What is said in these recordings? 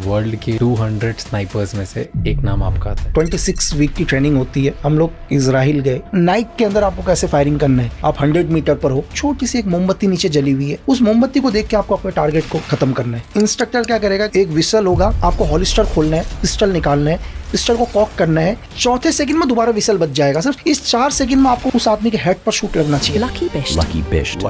World के 200 snipers में से एक नाम आपका आता है। 26 वीक की ट्रेनिंग होती है। हम लोग इजराइल गए। नाइक के अंदर आपको कैसे फायरिंग करना है, आप 100 मीटर पर हो, छोटी सी एक मोमबत्ती नीचे जली हुई है, उस मोमबत्ती को देख के आपको अपने टारगेट को खत्म करना है। इंस्ट्रक्टर क्या करेगा, एक विसल होगा, आपको हॉलिस्टर खोलना है, पिस्टल निकालना है, पिस्टल को कॉक करना है, चौथे सेकंड में दोबारा विसल बज जाएगा। सिर्फ इस 4 सेकंड में आपको उस आदमी के हेड पर शूट लगना चाहिए। Lucky Bisht.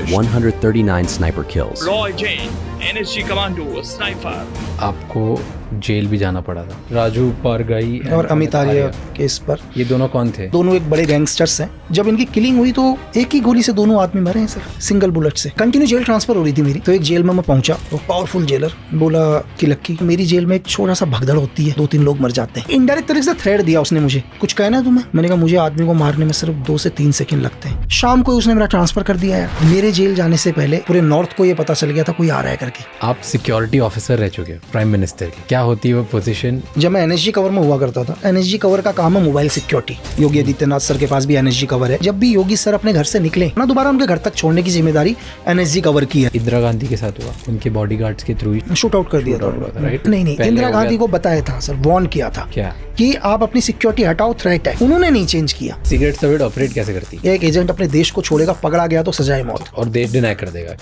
139 sniper kills. Roy Jain, NSG Commando, Sniper. आपको जेल भी जाना पड़ा था। राजू पारगाई और अमित आर्य केस पर। ये दोनों कौन थे? दोनों एक बड़े गैंगस्टर्स हैं। जब इनकी किलिंग हुई तो एक ही गोली से दोनों आदमी मरे हैं सर, सिंगल बुलेट से। कंटिन्यू जेल ट्रांसफर हो रही थी मेरी, तो एक जेल में मैं पहुंचा, वो पावरफुल जेलर बोला कि लक्की, मेरी जेल में एक छोटा सा भगदड़ होती है, 2-3 लोग मर जाते हैं। इनडायरेक्ट तरीके से थ्रेट दिया उसने मुझे, कुछ कहना है तुम्हें? मैंने कहा मुझे आदमी को मारने में सिर्फ 2 से 3 सेकंड लगते हैं। शाम को उसने मेरा ट्रांसफर कर दिया है। मेरे जेल जाने से पहले पूरे नॉर्थ को ये पता चल गया था कोई आ रहा है करके। आप सिक्योरिटी ऑफिसर रह चुके हो प्राइम मिनिस्टर की, क्या होती है वो पोजीशन? जब मैं एनएसजी कवर में हुआ करता था, एनएसजी कवर का काम है mobile security. Yogi Adityanath sir के पास भी एनएसजी कवर है। जब भी योगी सर अपने घर से निकले ना, दोबारा उनके घर तक छोड़ने की जिम्मेदारी एनएसजी कवर की है। इंदिरा गांधी के साथ हुआ, उनके बॉडीगार्ड्स के थ्रू शूट आउट कर दिया था, राइट? नहीं, इंदिरा गांधी को बताया था सर, वार्न किया था क्या कि आप अपनी सिक्योरिटी हटाओ, थ्रेट है। उन्होंने नहीं चेंज किया। सीक्रेट सर्विस ऑपरेट कैसे करती है? एक एजेंट अपने देश को छोड़ेगा, पकड़ा गया तो सजाए मौत, और देश डिनाई कर देगा।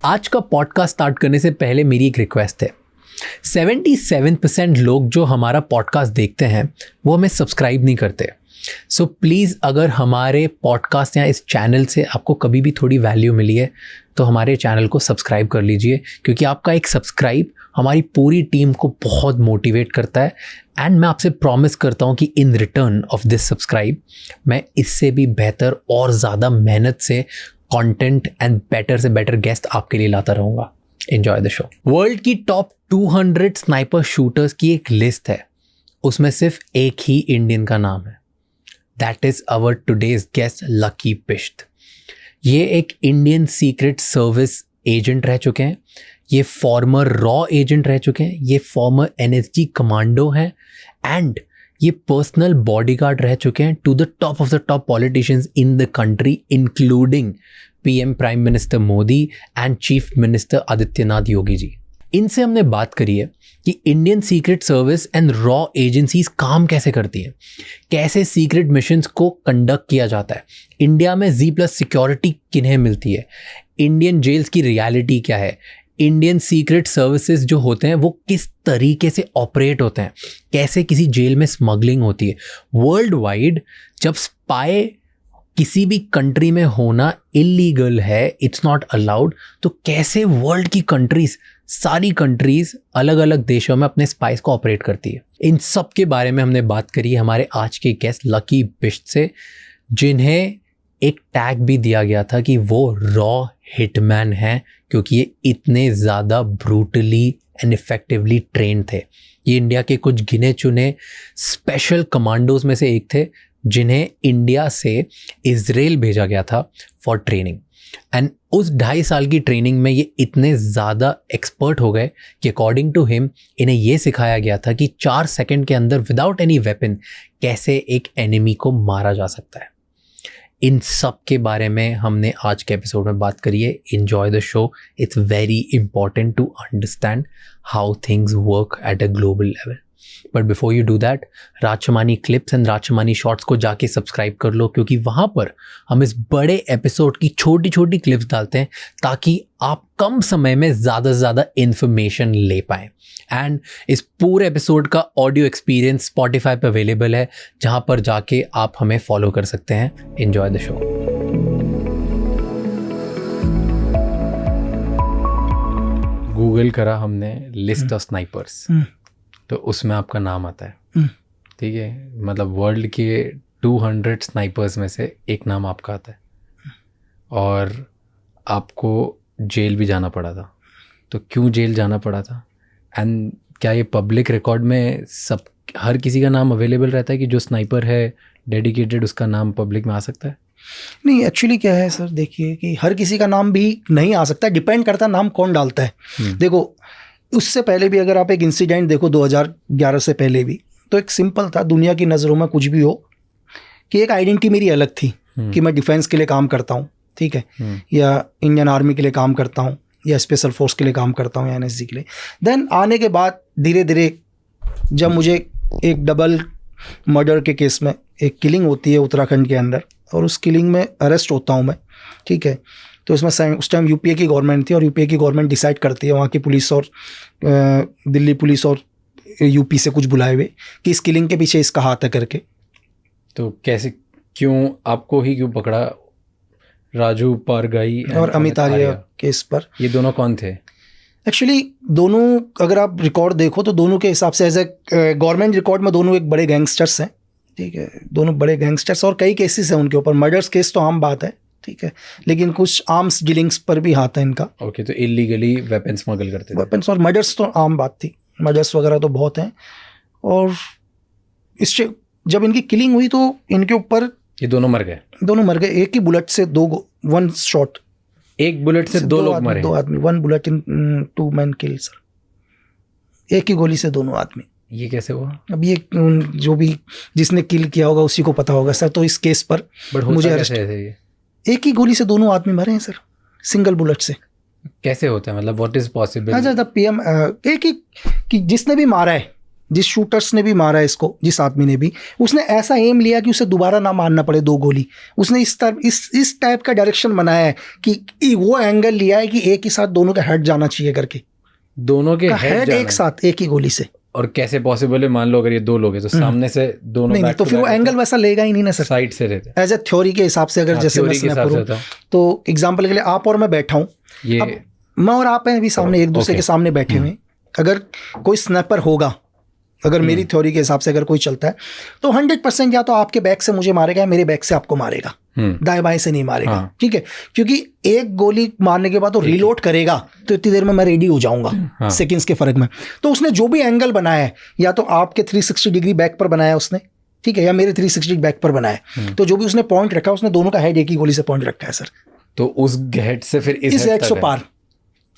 आज का पॉडकास्ट स्टार्ट करने से पहले मेरी एक रिक्वेस्ट है। 77% लोग जो हमारा पॉडकास्ट देखते हैं वो हमें सब्सक्राइब नहीं करते। सो प्लीज़, अगर हमारे पॉडकास्ट या इस चैनल से आपको कभी भी थोड़ी वैल्यू मिली है तो हमारे चैनल को सब्सक्राइब कर लीजिए, क्योंकि आपका एक सब्सक्राइब हमारी पूरी टीम को बहुत मोटिवेट करता है। एंड मैं आपसे प्रॉमिस करता हूँ कि in return of this subscribe मैं इससे भी बेहतर और ज़्यादा मेहनत से कंटेंट एंड बेटर से बेटर गेस्ट आपके लिए लाता रहूँगा। Enjoy the show. वर्ल्ड की टॉप 200 स्नाइपर शूटर्स की एक लिस्ट है, उसमें सिर्फ एक ही इंडियन का नाम है। That is our today's guest Lucky Bisht. ये एक इंडियन सीक्रेट सर्विस एजेंट रह चुके हैं, ये फॉर्मर रॉ एजेंट रह चुके हैं, ये फॉर्मर एनएसजी कमांडो हैं, एंड ये पर्सनल बॉडीगार्ड रह चुके हैं to the top of the top politicians in the country, including PM prime minister Modi and chief minister Adityanath Yogi ji. इनसे हमने बात करी है कि इंडियन सीक्रेट सर्विस एंड रॉ एजेंसीज काम कैसे करती हैं, कैसे सीक्रेट मिशंस को कंडक्ट किया जाता है, इंडिया में Z+ सिक्योरिटी किन्हें मिलती है, इंडियन जेल्स की रियलिटी क्या है, इंडियन सीक्रेट सर्विसेज जो होते हैं वो किस तरीके से ऑपरेट होते हैं, कैसे किसी जेल में स्मगलिंग होती है। वर्ल्ड वाइड जब स्पाई किसी भी कंट्री में होना इलीगल है, इट्स नॉट अलाउड, तो कैसे वर्ल्ड की कंट्रीज, सारी कंट्रीज अलग अलग देशों में अपने स्पाइस को ऑपरेट करती है। इन सब के बारे में हमने बात करी हमारे आज के गेस्ट लकी बिश्त से, जिन्हें एक टैग भी दिया गया था कि वो रॉ हिटमैन हैं, क्योंकि ये इतने ज़्यादा ब्रूटली एंड इफेक्टिवली ट्रेंड थे। ये इंडिया के कुछ गिने चुने स्पेशल कमांडोज में से एक थे, जिन्हें इंडिया से इजराइल भेजा गया था फॉर ट्रेनिंग। एंड उस 2.5 साल की ट्रेनिंग में ये इतने ज़्यादा एक्सपर्ट हो गए कि अकॉर्डिंग टू हिम इन्हें ये सिखाया गया था कि 4 सेकंड के अंदर विदाउट एनी वेपन कैसे एक एनिमी को मारा जा सकता है। इन सब के बारे में हमने आज के एपिसोड में बात करी है। Enjoy the show. It's very important to understand how things work at a global level. But before you do that, Raj Shamani clips and Raj Shamani shorts को जाके सब्सक्राइब कर लो, क्योंकि वहाँ पर हम इस बड़े एपिसोड की छोटी छोटी क्लिप्स डालते हैं ताकि आप कम समय में ज़्यादा से ज़्यादा इन्फॉर्मेशन ले पाएँ। एंड इस पूरे एपिसोड का ऑडियो एक्सपीरियंस स्पॉटिफाई पर अवेलेबल है, जहाँ पर जाके आप हमें फॉलो कर सकते हैं। Enjoy the show. गूगल करा हमने लिस्ट ऑफ स्नाइपर्स, तो उसमें आपका नाम आता है। ठीक है, मतलब वर्ल्ड के 200 स्नाइपर्स में से एक नाम आपका आता है, और आपको जेल भी जाना पड़ा था। तो क्यों जेल जाना पड़ा था, एंड क्या ये पब्लिक रिकॉर्ड में सब हर किसी का नाम अवेलेबल रहता है कि जो स्नाइपर है डेडिकेटेड, उसका नाम पब्लिक में आ सकता है? नहीं, एक्चुअली क्या है सर, देखिए कि हर किसी का नाम भी नहीं आ सकता, डिपेंड करता है नाम कौन डालता है। देखो, उससे पहले भी अगर आप एक इंसिडेंट देखो 2011 से पहले भी, तो एक सिंपल था, दुनिया की नज़रों में कुछ भी हो, कि एक आइडेंटिटी मेरी अलग थी कि मैं डिफेंस के लिए काम करता हूँ, ठीक है, या इंडियन आर्मी के लिए काम करता हूँ, या स्पेशल फोर्स के लिए काम करता हूँ या एनएसजी के लिए। देन आने के बाद धीरे धीरे जब मुझे एक डबल मर्डर के केस में एक किलिंग होती है उत्तराखंड के अंदर, और उस किलिंग में अरेस्ट होता हूँ मैं, ठीक है। तो इसमें उस टाइम यूपीए की गवर्नमेंट थी, और यूपीए की गवर्नमेंट डिसाइड करती है, वहाँ की पुलिस और दिल्ली पुलिस और यूपी से कुछ बुलाए हुए कि इस किलिंग के पीछे इसका हाथ है करके। तो कैसे, क्यों आपको ही क्यों पकड़ा? राजू पारगाई और अमित आर्य केस पर। ये दोनों कौन थे? एक्चुअली दोनों अगर आप रिकॉर्ड देखो तो दोनों के हिसाब से एज ए गवर्नमेंट रिकॉर्ड में दोनों एक बड़े गैंगस्टर्स हैं, ठीक है। दोनों बड़े गैंगस्टर्स, और कई केसेस हैं उनके ऊपर। मर्डर्स केस तो आम बात है, ठीक है, लेकिन कुछ आर्म्स डीलिंग्स पर भी हाथ है इनका। ओके, तो इलीगली वेपन स्मगल करते थे। वेपन्स और मर्डर्स तो आम बात थी, मर्डर्स वगैरह तो बहुत हैं। और इससे जब इनकी किलिंग हुई तो इनके ऊपर ये दोनों मर गए? दोनों मर गए, एक ही बुलेट से वन शॉट, एक बुलेट से दो लोग मरे? 2 आदमी, 1 bullet in 2 man kill sir. एक ही गोली से दोनों आदमी। ये कैसे हुआ? अब ये जो भी जिसने किल किया होगा उसी को पता होगा सर। तो इस केस पर मुझे अरेस्ट, एक ही गोली से दोनों आदमी मरे हैं सर, सिंगल बुलेट से। कैसे होता है, मतलब व्हाट इज पॉसिबल? अच्छा, पीएम एक ही कि जिसने भी मारा है, जिस शूटर्स ने भी मारा है इसको, जिस आदमी ने भी, उसने ऐसा एम लिया कि उसे दोबारा ना मारना पड़े 2 गोली। उसने इस टाइप का डायरेक्शन बनाया है कि वो एंगल लिया है कि एक ही साथ दोनों का हेड जाना चाहिए करके, दोनों के हेड एक साथ एक ही गोली से। और कैसे पॉसिबल है? मान लो अगर ये 2 लोग हैं तो सामने से दोनों नहीं, तो फिर वो एंगल वैसा लेगा ही नहीं ना सर, साइड से रहते। एज ए थ्योरी के हिसाब से अगर जैसे मैं स्नैपर हूं, तो एग्जांपल के लिए आप और मैं बैठा हूं, ये मैं और आप हैं अभी सामने, एक दूसरे के सामने बैठे हुए। अगर कोई स्नैपर होगा, अगर मेरी थ्योरी के हिसाब से अगर कोई चलता है, तो 100% या तो आपके बैक से मुझे मारेगा या मेरे बैक से आपको मारेगा, दाएं बाएं से नहीं मारेगा, ठीक है। क्योंकि एक गोली मारने के बाद तो रीलोड करेगा, तो इतनी देर में मैं रेडी हो जाऊंगा, सेकंड्स के फर्क में। तो उसने जो भी एंगल बनाया है, या तो आपके 360 डिग्री बैक पर बनाया उसने, ठीक है, या मेरे 360 बैक पर बनाया, तो जो भी उसने पॉइंट रखा, उसने दोनों का हेड एक ही गोली से पॉइंट रखा है सर। तो उस हेड से फिर इस हेड से पार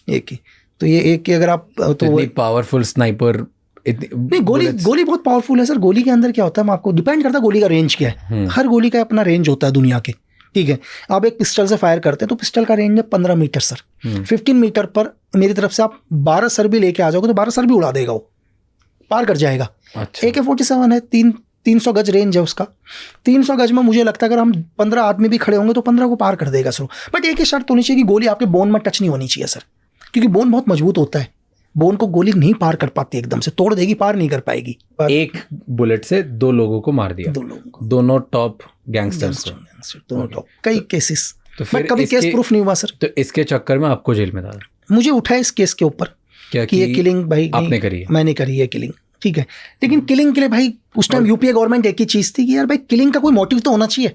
एक ही, तो ये एक की अगर आप तो पावरफुल स्नाइपर नहीं, गोली बहुत पावरफुल है सर। गोली के अंदर क्या होता है, आपको डिपेंड करता है गोली का रेंज क्या है। हर गोली का अपना रेंज होता है दुनिया के, ठीक है। आप एक पिस्टल से फायर करते हैं तो पिस्टल का रेंज है 15 मीटर सर। 15 मीटर पर मेरी तरफ से आप 12 सर भी लेके आ जाओगे तो 12 सर भी उड़ा देगा, वो पार कर जाएगा। अच्छा। AK-47 है, 300 गज रेंज है उसका। 300 गज में मुझे लगता है अगर हम 15 आदमी भी खड़े होंगे तो 15 को पार कर देगा सर। बट एक ही शर्त होनी चाहिए कि गोली आपके बोन में टच नहीं होनी चाहिए सर, क्योंकि बोन बहुत मजबूत होता है। बोन को गोली नहीं पार कर पाती, एकदम से तोड़ देगी, पार नहीं कर पाएगी। एक बुलेट से 2 लोगों को मार दिया, 2 लोगों को, दोनों टॉप गैंगस्टर्स, दोनों टॉप। कई केसेस, तो फिर कभी केस प्रूफ नहीं हुआ सर। तो इसके चक्कर में आपको जेल में डाला? मुझे उठाया इस केस के ऊपर क्या कि ये किलिंग भाई आपने करी है? मैंने करी है किलिंग, ठीक है। लेकिन किलिंग के लिए भाई उस टाइम यूपीए गवर्नमेंट एक ही चीज थी कि यार भाई किलिंग का कोई मोटिव तो होना चाहिए।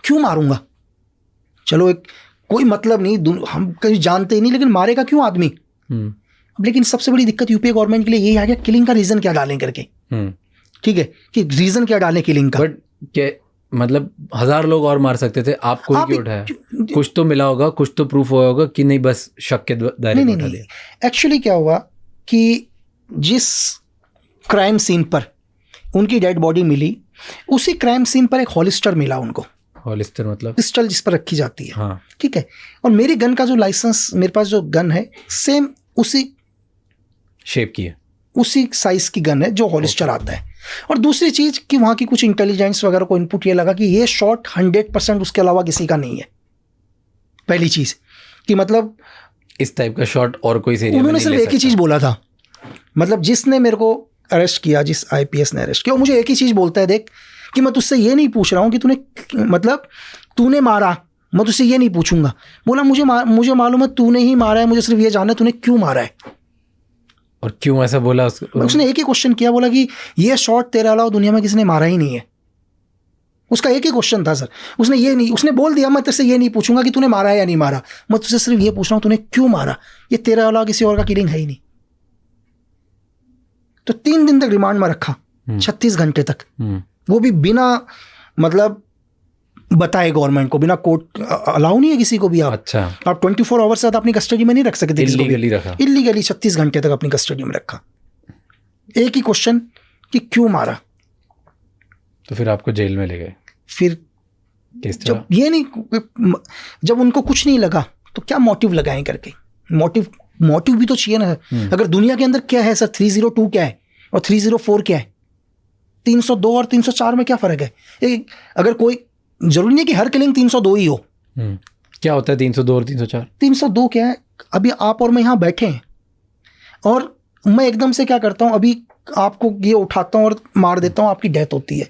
क्यों मारूंगा? चलो एक कोई मतलब नहीं, हम कहीं जानते ही नहीं, लेकिन मारेगा क्यों आदमी? लेकिन सबसे बड़ी दिक्कत यूपीए गवर्नमेंट के लिए यही आ गया, किलिंग का रीजन क्या डालें करके, ठीक है, कि रीजन क्या डालें किलिंग का। बट क्या मतलब 1000 लोग और मार सकते थे, आपको ही क्यों उठाया? कुछ तो मिला होगा, कुछ तो प्रूफ हुआ होगा कि नहीं बस शक के दायरे में उठा दिया। एक्चुअली क्या हुआ कि जिस क्राइम सीन पर उनकी डेड बॉडी मिली, उसी क्राइम सीन पर एक हॉलिस्टर मिला उनको। हॉलिस्टर मतलब पिस्टल जिस पर रखी जाती है, हाँ, ठीक है। और मेरी गन का जो लाइसेंस, मेरे पास जो गन है सेम उसी शेप की है, उसी साइज की गन है जो हॉलिस्टर आता है। और दूसरी चीज कि वहां की कुछ इंटेलिजेंस वगैरह को इनपुट ये लगा कि ये शॉट 100% उसके अलावा किसी का नहीं है। पहली चीज कि मतलब इस टाइप का शॉट और कोई एरिया में उन्होंने नहीं सिर्फ ले एक ही चीज बोला था, मतलब जिसने मेरे को अरेस्ट किया, जिस आईपीएस ने अरेस्ट किया, मुझे एक ही चीज बोलता है, देख कि मैं तुझसे ये नहीं पूछ रहा हूँ कि तूने मारा, मैं तुझसे ये नहीं पूछूंगा। बोला मुझे मालूम है तूने ही मारा है, मुझे सिर्फ ये जानना है तूने क्यों मारा है। और क्यों ऐसा बोला? उसने एक ही क्वेश्चन किया, बोला कि ये शॉट तेरे अलावा दुनिया में किसी ने मारा ही नहीं है। उसका एक ही क्वेश्चन था सर। उसने बोल दिया मैं तेरे से ये नहीं पूछूंगा कि तूने मारा है या नहीं मारा, मैं तुझसे सिर्फ ये पूछ रहा हूँ तूने क्यों मारा, ये तेरे अलावा किसी और का किलिंग है ही नहीं। तो 3 दिन तक रिमांड में रखा, 36 घंटे तक, वो भी बिना मतलब बताए गवर्नमेंट को, बिना कोर्ट अलाउ नहीं है किसी को भी। आप 24 आवर्स से अपनी कस्टडी में नहीं रख सकते, इलीगली 36 घंटे तक अपनी कस्टडी में रखा। एक ही क्वेश्चन कि क्यों मारा। तो फिर आपको जेल में ले गए। फिर जब उनको कुछ नहीं लगा तो क्या मोटिव लगाएं करके, मोटिव भी तो चाहिए ना। अगर दुनिया के अंदर क्या है सर, 302 क्या है और 304 क्या है, 302 और 304 में क्या फर्क है? अगर कोई, जरूरी नहीं कि हर किलिंग 302 ही हो। क्या होता है 302 और 304? 302 क्या है, अभी आप और मैं यहाँ बैठे हैं और मैं एकदम से क्या करता हूँ, अभी आपको ये उठाता हूँ और मार देता हूँ, आपकी डेथ होती है।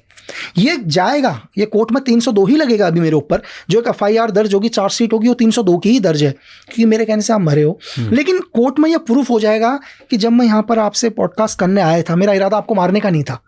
ये जाएगा, ये कोर्ट में 302 ही लगेगा अभी मेरे ऊपर। जो एक FIR दर्ज होगी, चार्जशीट होगी, वो 302 की ही दर्ज है, क्योंकि मेरे कहने से आप मरे हो। लेकिन कोर्ट में ये प्रूफ हो जाएगा कि जब मैं यहाँ पर आपसे पॉडकास्ट करने आया था, मेरा इरादा आपको मारने का नहीं था,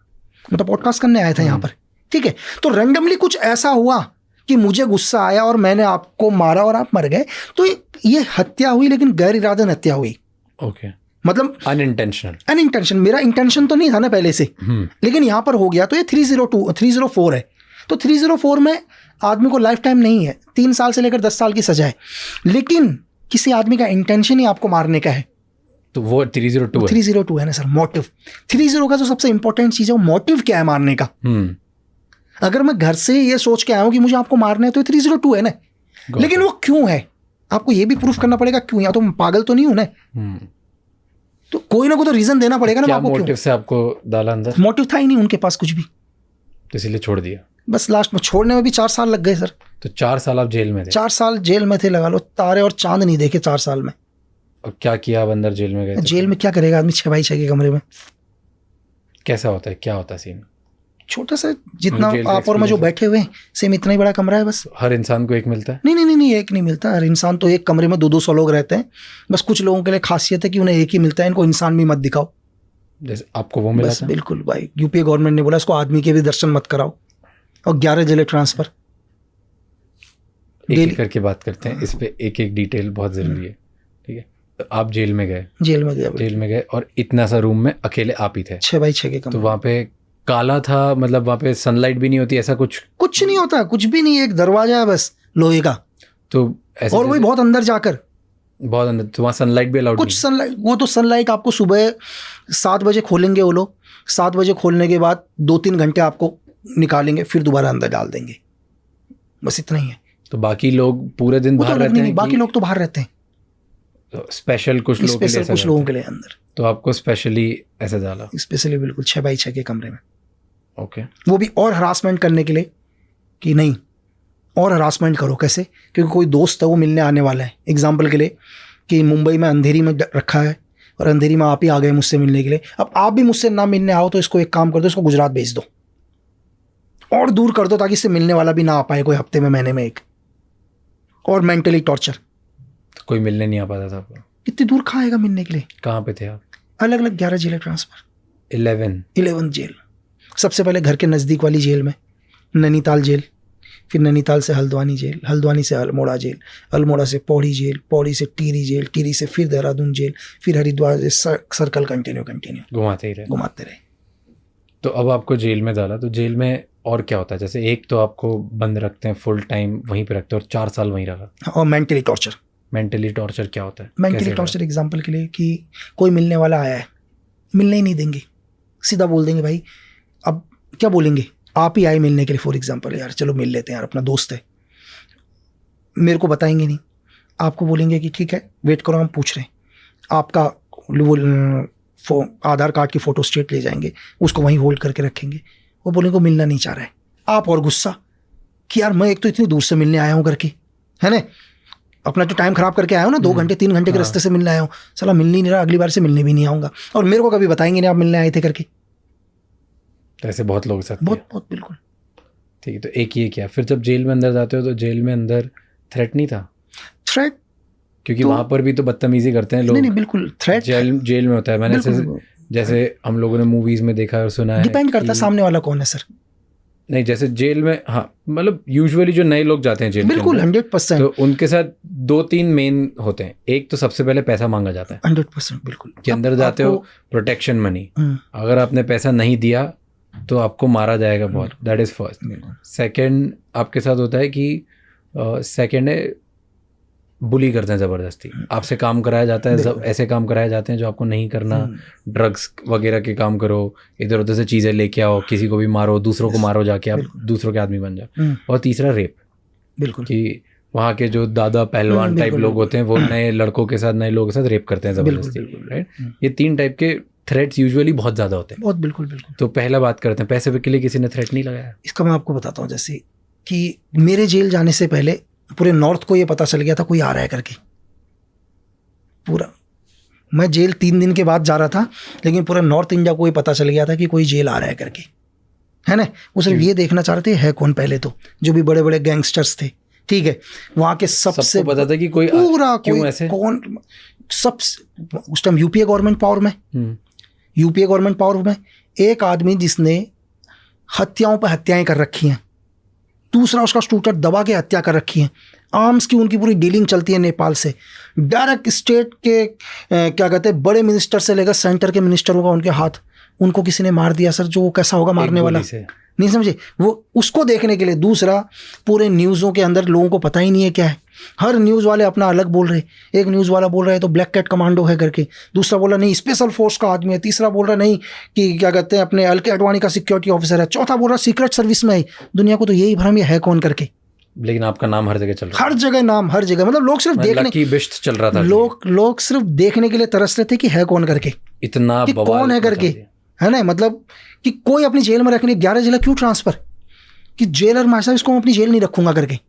मैं तो पॉडकास्ट करने आया था यहाँ पर, ठीक है। तो रैंडमली कुछ ऐसा हुआ कि मुझे गुस्सा आया और मैंने आपको मारा और आप मर गए, तो ये हत्या हुई, लेकिन गैर इरादन हत्या हुई। ओके, मतलब अनइंटेंशनल। मेरा इंटेंशन तो नहीं था ना पहले से, लेकिन यहाँ पर हो गया। तो ये 304 है। तो 304 में आदमी को लाइफ टाइम नहीं है, 3 साल से लेकर 10 साल की सजा है, लेकिन किसी आदमी का इंटेंशन ही आपको मारने का है, तो वो 302 है। 302 है ना सर, मोटिव। 30 का जो सबसे इंपॉर्टेंट चीज़ है, वो मोटिव क्या है मारने का। अगर मैं घर से ये सोच के आया हूँ कि मुझे आपको मारना है, तो 302 है ना, लेकिन वो क्यों है आपको ये भी प्रूफ करना पड़ेगा क्यों, या तो मैं पागल तो नहीं हूं ना। तो कोई ना कोई तो रीजन देना पड़ेगा ना। क्या आपको मोटिव से आपको डाला अंदर? मोटिव था ही नहीं उनके पास कुछ भी, तो इसलिए छोड़ दिया। बस लास्ट में छोड़ने में भी 4 साल लग गए सर। तो 4 साल आप जेल में थे? 4 साल जेल में थे, लगा लो तारे और चांद नहीं देखे 4 साल में। और क्या किया आप अंदर जेल में गए? जेल में क्या करेगा आदमी 6x6 के कमरे में। कैसा होता है, क्या होता है सीन? छोटा सा, जितना आप और मैं जो बैठे हुए हैं, सेम इतना ही बड़ा कमरा है बस। हर इंसान को एक मिलता है? नहीं, एक नहीं मिलता। हर इंसान तो एक कमरे में 200 लोग रहते हैं। बस कुछ लोगों के लिए खासियत है कि उन्हें एक ही मिलता है, इनको इंसान भी मत दिखाओ। जैसे आपको वो मिला था? बिल्कुल भाई, यूपीए गवर्नमेंट ने बोला इसको आदमी के भी दर्शन मत कराओ, और 11 जिले ट्रांसफर। एक करके बात करते हैं इस पे, एक डिटेल बहुत जरूरी है, ठीक है। तो आप जेल में गए? जेल में गए और इतना सा रूम में अकेले आप ही थे? 6x6 के कमरे। तो वहाँ पे काला था, मतलब वहाँ पे सनलाइट भी नहीं होती, ऐसा कुछ नहीं होता, कुछ भी नहीं, एक दरवाजा है बस लोहे का। तो ऐसे, और वही बहुत अंदर जाकर, बहुत अंदर। तो वहाँ सनलाइट भी अलाउड? कुछ सनलाइट, वो तो सनलाइट आपको सुबह 7 बजे खोलेंगे वो लोग। 7 बजे खोलने के बाद 2-3 घंटे आपको निकालेंगे, फिर दोबारा अंदर डाल देंगे, बस इतना ही है। तो बाकी लोग पूरे दिन बाहर रहते हैं? बाकी लोग तो बाहर रहते हैं। तो स्पेशल कुछ लोगों के लिए अंदर। तो आपको स्पेशली ऐसे डाला? स्पेशली बिल्कुल 6x6 के कमरे में। ओके। वो भी और हरासमेंट करने के लिए कि नहीं, और हरासमेंट करो। कैसे? क्योंकि कोई दोस्त है वो मिलने आने वाला है। एग्जाम्पल के लिए कि मुंबई में अंधेरी में रखा है और अंधेरी में आप ही आ गए मुझसे मिलने के लिए। अब आप भी मुझसे ना मिलने आओ तो इसको एक काम कर दो, इसको गुजरात भेज दो और दूर कर दो, ताकि इससे मिलने वाला भी ना आ पाए कोई हफ्ते में, महीने में एक। और मेंटली टॉर्चर। तो कोई मिलने नहीं आ पाता था आपको? इतनी दूर कहाँ आएगा मिलने के लिए? कहाँ पे थे आप? अलग अलग 11 जेलें ट्रांसफर। 11 जेल। सबसे पहले घर के नज़दीक वाली जेल में नैनीताल जेल, फिर नैनीताल से हल्द्वानी जेल, हल्द्वानी से अल्मोड़ा जेल, अल्मोड़ा से पौड़ी जेल, पौड़ी से टिहरी जेल, टिहरी से फिर देहरादून जेल, फिर हरिद्वार से सर्कल कंटिन्यू घुमाते रहे। तो अब आपको जेल में डाला, तो जेल में और क्या होता है? जैसे एक तो आपको बंद रखते हैं, फुल टाइम वहीं पे रखते हैं और 4 साल वहीं रखा। और मेंटली टॉर्चर क्या होता है? मेंटली टॉर्चर एग्जांपल के लिए कि कोई मिलने वाला आया है, मिलने ही नहीं देंगे, सीधा बोल देंगे भाई। अब क्या बोलेंगे, आप ही आए मिलने के लिए फॉर एग्जांपल, यार चलो मिल लेते हैं यार, अपना दोस्त है। मेरे को बताएंगे नहीं, आपको बोलेंगे कि ठीक है वेट करो, हम पूछ रहे हैं। आपका वो आधार कार्ड की फ़ोटो स्टेट ले जाएंगे, उसको वहीं होल्ड करके रखेंगे। वो बोलेंगे मिलना नहीं चाह रहा है। आप और गुस्सा कि यार मैं एक तो इतनी दूर से मिलने आया हूँ करके, है ना, अपना जो टाइम खराब करके आया हूँ ना, 2 घंटे 3 घंटे के रास्ते से मिलने आया हूँ, साला मिल नहीं रहा, अगली बार से मिलने भी नहीं आऊँगा। और मेरे को कभी बताएंगे नहीं आप मिलने आए थे करके। तो ऐसे बहुत लोग साथ, बहुत बिल्कुल। ठीक है। तो एक ये क्या, फिर जब जेल में अंदर जाते हो तो जेल में अंदर थ्रेट नहीं था? थ्रेट क्योंकि वहाँ पर भी तो बदतमीजी करते हैं लोग। नहीं बिल्कुल, थ्रेट जेल में होता है। मैंने जैसे हम लोगों ने मूवीज में देखा और सुना है। डिपेंड करता है सामने वाला कौन है सर। नहीं, जैसे जेल में, हाँ मतलब यूजुअली जो नए लोग जाते हैं जेल, बिल्कुल 100%, तो उनके साथ 2-3 मेन होते हैं। एक तो सबसे पहले पैसा मांगा जाता है 100%, बिल्कुल। कि अंदर जाते हो प्रोटेक्शन मनी, अगर आपने पैसा नहीं दिया तो आपको मारा जाएगा बहुत, दैट इज फर्स्ट। सेकंड आपके साथ होता है कि सेकंड है बुली करते हैं ज़बरदस्ती, आपसे काम कराया जाता है, ऐसे काम कराए जाते हैं जो आपको नहीं करना। ड्रग्स वगैरह के काम करो, इधर उधर से चीज़ें लेके आओ, किसी को भी मारो, दूसरों को मारो, जाके आप दूसरों के आदमी बन जाओ। और तीसरा रेप, बिल्कुल, कि वहाँ के जो दादा पहलवान टाइप लोग होते हैं वो नए लड़कों के साथ, नए लोगों के साथ रेप करते हैं जबरदस्ती, राइट? ये 3 टाइप के थ्रेट्स यूजुअली बहुत ज़्यादा होते हैं। बहुत, बिल्कुल बिल्कुल। तो पहला बात करते हैं, पैसे के लिए किसी ने थ्रेट नहीं लगाया? इसका मैं आपको बताता हूँ। जैसे कि मेरे जेल जाने से पहले पूरे नॉर्थ को ये पता चल गया था कोई आ रहा है करके। पूरा, मैं जेल 3 दिन के बाद जा रहा था, लेकिन पूरा नॉर्थ इंडिया को ये पता चल गया था कि कोई जेल आ रहा है करके, है ना? वो सिर्फ ये देखना चाह रहे थे है कौन पहले, तो जो भी बड़े बड़े गैंगस्टर्स थे, ठीक है, वहाँ के सबसे पता था कि कोई पूरा क्यों कोई ऐसे? कौन सब उस टाइम यूपीए गवर्नमेंट पावर में, यूपीए गवर्नमेंट पावर में एक आदमी जिसने हत्याओं पर हत्याएं कर रखी हैं, दूसरा उसका स्टूटर दबा के हत्या कर रखी है, आर्म्स की उनकी पूरी डीलिंग चलती है नेपाल से, डायरेक्ट स्टेट के क्या कहते हैं बड़े मिनिस्टर से लेकर सेंटर के मिनिस्टर होगा उनके हाथ, उनको किसी ने मार दिया सर, जो वो कैसा होगा मारने वाला, नहीं समझे वो, उसको देखने के लिए। दूसरा, पूरे न्यूज़ों के अंदर लोगों को पता ही नहीं है क्या है, हर न्यूज़ वाले अपना अलग बोल रहे, एक न्यूज़ वाला बोल रहा है तो ब्लैक कैट कमांडो है करके, दूसरा बोल रहा नहीं स्पेशल फोर्स का आदमी है, तीसरा बोल रहा नहीं कि क्या कहते हैं अपने अलके अडवाणी का सिक्योरिटी ऑफिसर है, चौथा बोल रहा सीक्रेट सर्विस में है। दुनिया को तो यही भ्रम ये है कौन करके, लेकिन आपका नाम हर जगह चल रहा है, हर जगह नाम, हर जगह, मतलब लोग सिर्फ देखने की बिश्त चल रहा था, लोग सिर्फ देखने के लिए तरस रहे थे कि है कौन करके, इतना कि कौन है करके, है ना? मतलब कि कोई अपनी जेल में रखने 11 जिला क्यों ट्रांसफर, कि जेलर मार साहब इसको मैं अपनी जेल नहीं रखूंगा करके,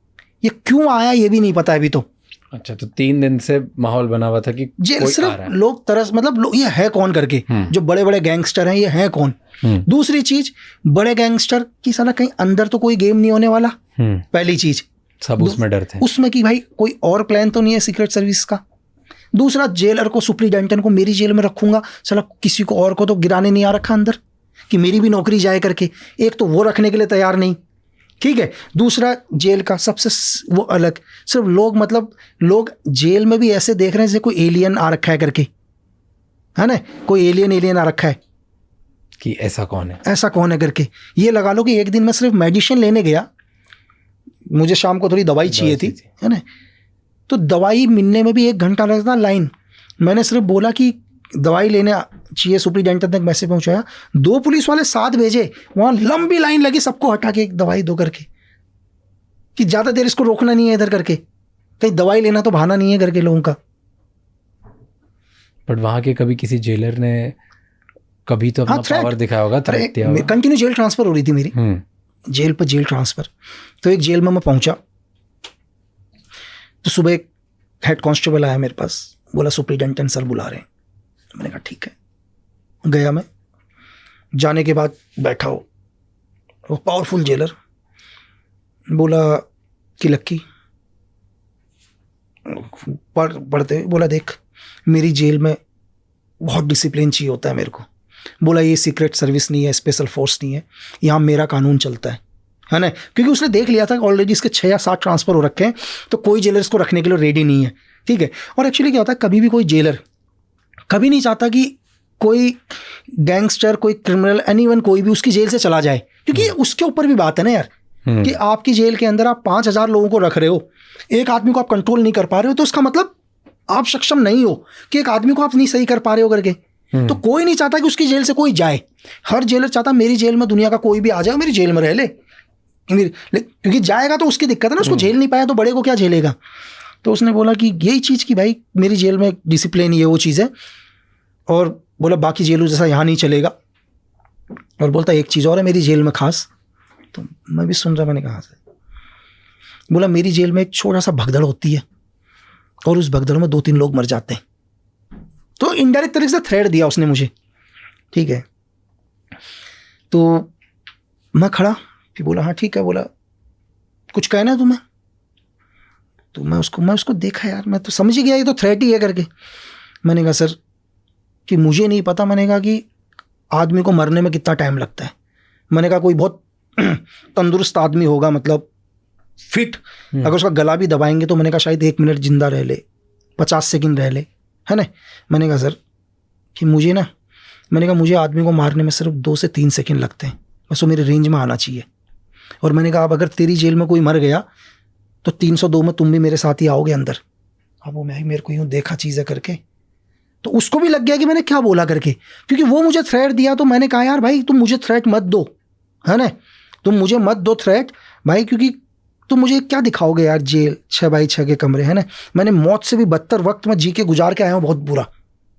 ये क्यों आया ये भी नहीं पता अभी तो। अच्छा, तो 3 दिन से माहौल बना हुआ था कि जेल सिर्फ लोग तरस, मतलब ये है कौन करके, जो बड़े बड़े गैंगस्टर हैं ये है कौन। दूसरी चीज, बड़े गैंगस्टर की साला कहीं अंदर तो कोई गेम नहीं होने वाला, पहली चीज सब उसमें डर थे, उसमें कि भाई कोई और प्लान तो नहीं है सीक्रेट सर्विस का। दूसरा, जेलर को सुप्रीडेंटेंट को मेरी जेल में रखूंगा, साला किसी को और को तो गिराने नहीं आ रखा अंदर कि मेरी भी नौकरी जाए करके, एक तो वो रखने के लिए तैयार नहीं, ठीक है। दूसरा, जेल का सबसे वो अलग, सिर्फ लोग, मतलब लोग जेल में भी ऐसे देख रहे हैं जैसे कोई एलियन आ रखा है करके, है ना? कोई एलियन आ रखा है कि ऐसा कौन है करके। ये लगा लो कि एक दिन मैं सिर्फ मेडिसिन लेने गया, मुझे शाम को थोड़ी दवाई चाहिए थी, है ना? तो दवाई मिलने में भी 1 घंटा लगता लाइन। मैंने सिर्फ बोला कि दवाई लेने चाहिए, सुप्रीडेंटेंट तक मैसेज पहुंचाया, 2 पुलिस वाले 7 भेजे, वहाँ लंबी लाइन लगी, सबको हटा के एक दवाई दो करके, कि ज़्यादा देर इसको रोकना नहीं है इधर करके, कहीं दवाई लेना तो बहाना नहीं है करके लोगों का। बट वहाँ के कभी किसी जेलर ने कभी तो अपना पावर दिखाया होगा, थ्रेट दिया होगा। कंटिन्यू जेल ट्रांसफ़र हो रही थी मेरी, जेल पर जेल ट्रांसफ़र। तो एक जेल में मैं पहुंचा तो सुबह एक हेड कांस्टेबल आया मेरे पास, बोला सुप्रीडेंटेंट सर बुला रहे हैं। मैंने कहा ठीक है। गया मैं, जाने के बाद बैठा हो, वो पावरफुल जेलर बोला कि लक्की, पढ़ते बोला देख मेरी जेल में बहुत डिसिप्लिन चाहिए होता है मेरे को। बोला ये सीक्रेट सर्विस नहीं है, स्पेशल फोर्स नहीं है, यहाँ मेरा कानून चलता है ना? क्योंकि उसने देख लिया था ऑलरेडी इसके 6 या 7 ट्रांसफ़र हो रखे हैं, तो कोई जेलर इसको रखने के लिए रेडी नहीं है, ठीक है। और एक्चुअली क्या होता है, कभी भी कोई जेलर कभी नहीं चाहता कि कोई गैंगस्टर, कोई क्रिमिनल, एनीवन कोई भी उसकी जेल से चला जाए, क्योंकि उसके ऊपर भी बात है ना यार, कि आपकी जेल के अंदर आप 5000 लोगों को रख रहे हो, एक आदमी को आप कंट्रोल नहीं कर पा रहे हो, तो उसका मतलब आप सक्षम नहीं हो कि एक आदमी को आप नहीं सही कर पा रहे हो करके। तो कोई नहीं चाहता कि उसकी जेल से कोई जाए, हर जेलर चाहता मेरी जेल में दुनिया का कोई भी आ जाए, मेरी जेल में रह ले, क्योंकि जाएगा तो उसकी दिक्कत है ना, उसको झेल नहीं पाया तो बड़े को क्या झेलेगा। तो उसने बोला कि यही चीज़ कि भाई मेरी जेल में डिसिप्लिन ये वो चीज़ है, और बोला बाकी जेलों जैसा यहाँ नहीं चलेगा। और बोलता एक चीज़ और है मेरी जेल में खास, तो मैं भी सुन रहा, मैंने कहा से, बोला मेरी जेल में एक छोटा सा भगदड़ होती है और उस भगदड़ में 2-3 लोग मर जाते हैं। तो इनडायरेक्ट तरीके से थ्रेड दिया उसने मुझे, ठीक है। तो मैं खड़ा, फिर बोला हाँ ठीक है, बोला कुछ कहना है तुम्हें? तो मैं उसको देखा यार, मैं तो समझ ही गया ये तो थ्रेट ही है करके। मैंने कहा सर कि मुझे नहीं पता, मैंने कहा कि आदमी को मरने में कितना टाइम लगता है। मैंने कहा कोई बहुत तंदुरुस्त आदमी होगा, मतलब फिट, अगर उसका गला भी दबाएंगे तो मैंने कहा शायद 1 मिनट जिंदा रह ले, 50 सेकंड रह ले, है ना। मैंने कहा सर कि मैंने कहा मुझे आदमी को मारने में सिर्फ 2 से 3 सेकंड लगते हैं, बस वो मेरे रेंज में आना चाहिए। और मैंने कहा अब अगर तेरी जेल में कोई मर गया तो 302 में तुम भी मेरे साथ ही आओगे अंदर। अब वो मेरे को यूँ देखा चीज़ें करके, तो उसको भी लग गया कि मैंने क्या बोला करके, क्योंकि वो मुझे थ्रेट दिया। तो मैंने कहा यार भाई तुम मुझे थ्रेट मत दो, है ना, तुम मुझे मत दो थ्रेट भाई, क्योंकि तो मुझे क्या दिखाओगे यार, जेल 6x6 के कमरे, है ना। मैंने मौत से भी बदतर वक्त में जी के गुजार के आया हूँ, बहुत बुरा,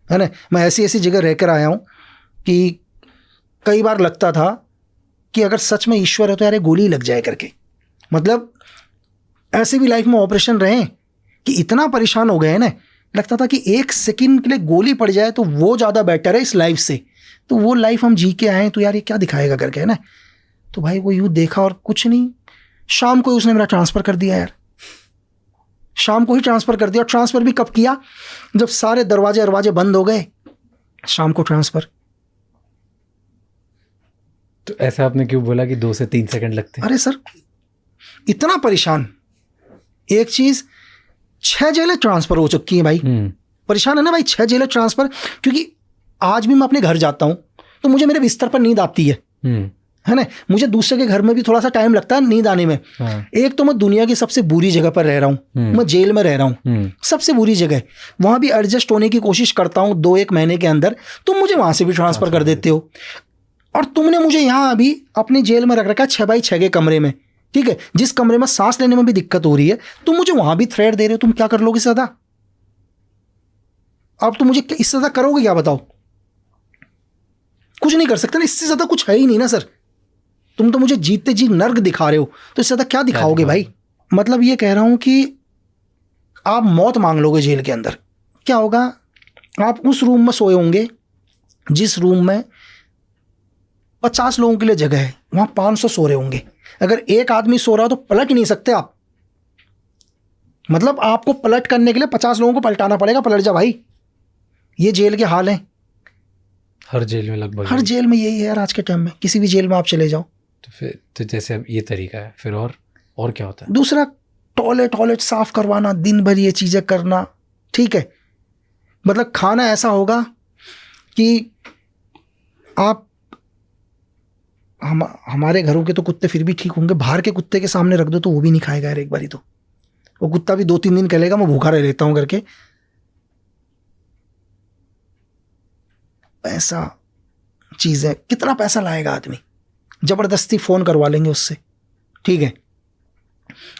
है ना। मैं ऐसी ऐसी जगह रहकर आया हूँ कि कई बार लगता था कि अगर सच में ईश्वर है तो यार ये गोली लग जाए करके। मतलब ऐसे भी लाइफ में ऑपरेशन रहे कि इतना परेशान हो गए हैं ना, लगता था कि 1 सेकंड के लिए गोली पड़ जाए तो वो ज़्यादा बेटर है इस लाइफ से। तो वो लाइफ हम जी के आए हैं, तो यार ये क्या दिखाएगा करके, है ना। तो भाई वो यूँ देखा और कुछ नहीं, शाम को ही उसने मेरा ट्रांसफ़र कर दिया यार, शाम को ही ट्रांसफ़र कर दिया। और ट्रांसफ़र भी कब किया, जब सारे दरवाजे बंद हो गए, शाम को ट्रांसफ़र। तो ऐसा आपने क्यों बोला कि 2 से 3 सेकंड लगते हैं? अरे सर इतना परेशान, एक चीज़ 6 जेलें ट्रांसफ़र हो चुकी हैं भाई, परेशान है ना भाई, 6 जेलें ट्रांसफ़र। क्योंकि आज भी मैं अपने घर जाता हूँ तो मुझे मेरे बिस्तर पर नींद आती है ना। मुझे दूसरे के घर में भी थोड़ा सा टाइम लगता है नींद आने में। एक तो मैं दुनिया की सबसे बुरी जगह पर रह रहा हूँ, मैं जेल में रह रहा हूँ, सबसे बुरी जगह, वहाँ भी एडजस्ट होने की कोशिश करता हूँ 2-1 महीने के अंदर, तुम मुझे वहाँ से भी ट्रांसफ़र कर देते हो। और तुमने मुझे यहाँ अभी अपनी जेल में रख रखा है 6x6 के कमरे में, ठीक है, जिस कमरे में सांस लेने में भी दिक्कत हो रही है, तुम मुझे वहाँ भी थ्रेट दे रहे हो। तुम क्या कर लोगे इससे ज़्यादा? अब तुम मुझे इससे ज़्यादा करोगे क्या, बताओ? कुछ नहीं कर सकते ना, इससे ज़्यादा कुछ है ही नहीं ना सर। तुम तो मुझे जीते जी नर्क दिखा रहे हो, तो इससे ज़्यादा क्या दिखाओगे भाई? मतलब ये कह रहा हूँ कि आप मौत मांग लोगे जेल के अंदर, क्या होगा? आप उस रूम में सोए होंगे जिस रूम में 50 लोगों के लिए जगह है, वहाँ 500 सो रहे होंगे। अगर एक आदमी सो रहा हो तो पलट ही नहीं सकते आप। मतलब आपको पलट करने के लिए 50 लोगों को पलटाना पड़ेगा, पलट जा भाई। ये जेल के हाल हैं, हर जेल में लगभग, हर जेल में यही है यार आज के टाइम में। किसी भी जेल में आप चले जाओ तो फिर तो जैसे अब ये तरीका है, फिर और क्या होता है? दूसरा, टॉयलेट साफ करवाना, दिन भर ये चीज़ें करना, ठीक है। मतलब खाना ऐसा होगा कि आप हमारे घरों के तो कुत्ते फिर भी ठीक होंगे, बाहर के कुत्ते के सामने रख दो तो वो भी नहीं खाएगा यार। एक बारी तो वो कुत्ता भी 2-3 दिन कहेगा मैं भूखा रह लेता हूँ करके। पैसा चीज़ है, कितना पैसा लाएगा आदमी? ज़बरदस्ती फ़ोन करवा लेंगे उससे, ठीक है।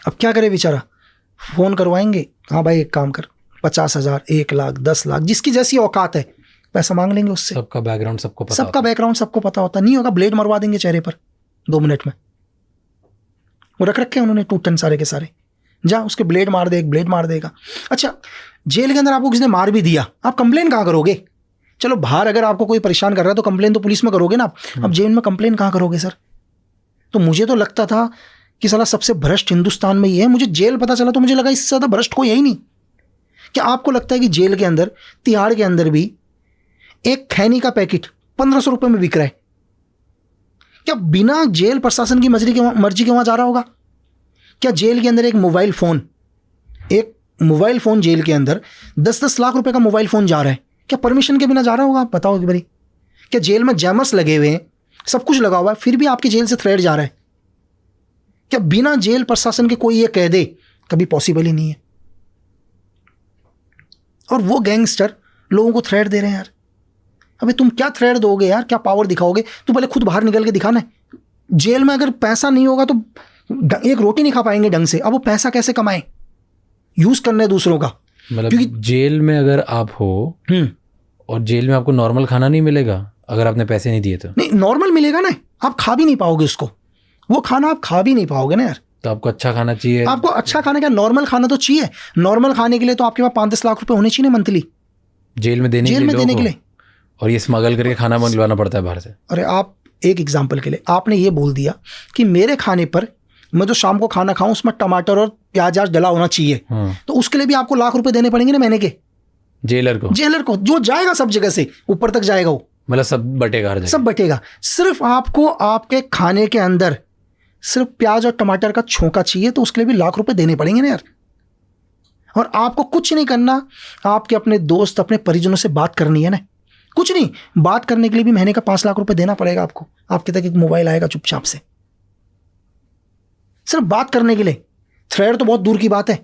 अब क्या करे बेचारा, फ़ोन करवाएंगे, हाँ भाई एक काम कर, 50,000, 1 लाख, 10 लाख, जिसकी जैसी औकात है पैसा मांग लेंगे उससे। सबका बैकग्राउंड सबको पता सबका बैकग्राउंड सबको पता होता। नहीं होगा ब्लेड मरवा देंगे चेहरे पर 2 मिनट में। वो रख रखे उन्होंने टूटन सारे के सारे, जा उसके ब्लेड मार दे, एक ब्लेड मार देगा। अच्छा, जेल के अंदर आपको किसी ने मार भी दिया, आप कंप्लेन कहाँ करोगे? चलो बाहर अगर आपको कोई परेशान कर रहा है तो कंप्लेन तो पुलिस में करोगे ना आप। अब जेल में कंप्लेन कहाँ करोगे सर? तो मुझे तो लगता था कि साला सबसे भ्रष्ट हिंदुस्तान में ये है। मुझे जेल पता चला तो मुझे लगा इससे ज़्यादा भ्रष्ट कोई है ही नहीं। क्या आपको लगता है कि जेल के अंदर, तिहाड़ के अंदर भी एक खैनी का पैकेट 1500 रुपये में बिक रहा है? क्या बिना जेल प्रशासन की मर्जी के वहाँ जा रहा होगा? क्या जेल के अंदर एक मोबाइल फ़ोन जेल के अंदर 10-10 लाख रुपए का मोबाइल फ़ोन जा रहा है, क्या परमिशन के बिना जा रहा होगा? आप बताओ कि भाई, क्या जेल में जैमर्स लगे हुए हैं, सब कुछ लगा हुआ है, फिर भी आपकी जेल से थ्रेट जा रहा है? क्या बिना जेल प्रशासन के कोई ये कह दे? कभी पॉसिबल ही नहीं है। और वो गैंगस्टर लोगों को थ्रेट दे रहे हैं यार। अबे तुम क्या थ्रेट दोगे यार, क्या पावर दिखाओगे? तू पहले खुद बाहर निकल के दिखाना है। जेल में अगर पैसा नहीं होगा तो एक रोटी नहीं खा पाएंगे ढंग से। अब वो पैसा कैसे कमाएं? यूज करने दूसरों का। मतलब जेल में अगर आप हो और जेल में आपको नॉर्मल खाना नहीं मिलेगा अगर आपने पैसे नहीं दिए तो? नहीं, नॉर्मल मिलेगा ना, आप खा भी नहीं पाओगे उसको, वो खाना आप खा भी नहीं पाओगे ना यार। तो आपको अच्छा खाना चाहिए। आपको अच्छा खाना क्या, नॉर्मल खाना तो चाहिए। नॉर्मल खाने के लिए तो आपके पास 5-10 लाख रुपए होने चाहिए मंथली जेल में देने के लिए। और ये स्मगल करके खाना मंगवाना पड़ता है बाहर से। अरे आप एक एग्जाम्पल के लिए आपने ये बोल दिया कि मेरे खाने पर, मैं जो शाम को खाना खाऊं उसमें टमाटर और प्याज डला होना चाहिए, तो उसके लिए भी आपको लाख रुपए देने पड़ेंगे ना महीने के। जेलर को जो जाएगा सब जगह से ऊपर तक जाएगा वो, मतलब सब बटेगा, हर जगह सब बटेगा। सिर्फ आपको आपके खाने के अंदर सिर्फ प्याज और टमाटर का छोंका चाहिए, तो उसके लिए भी लाख रुपए देने पड़ेंगे ना यार। और आपको कुछ नहीं करना, आपके अपने दोस्त अपने परिजनों से बात करनी है ना, कुछ नहीं, बात करने के लिए भी महीने का 5 लाख रुपए देना पड़ेगा आपको। आपके तक एक मोबाइल आएगा चुपचाप से, सिर्फ बात करने के लिए। थ्रेड तो बहुत दूर की बात है,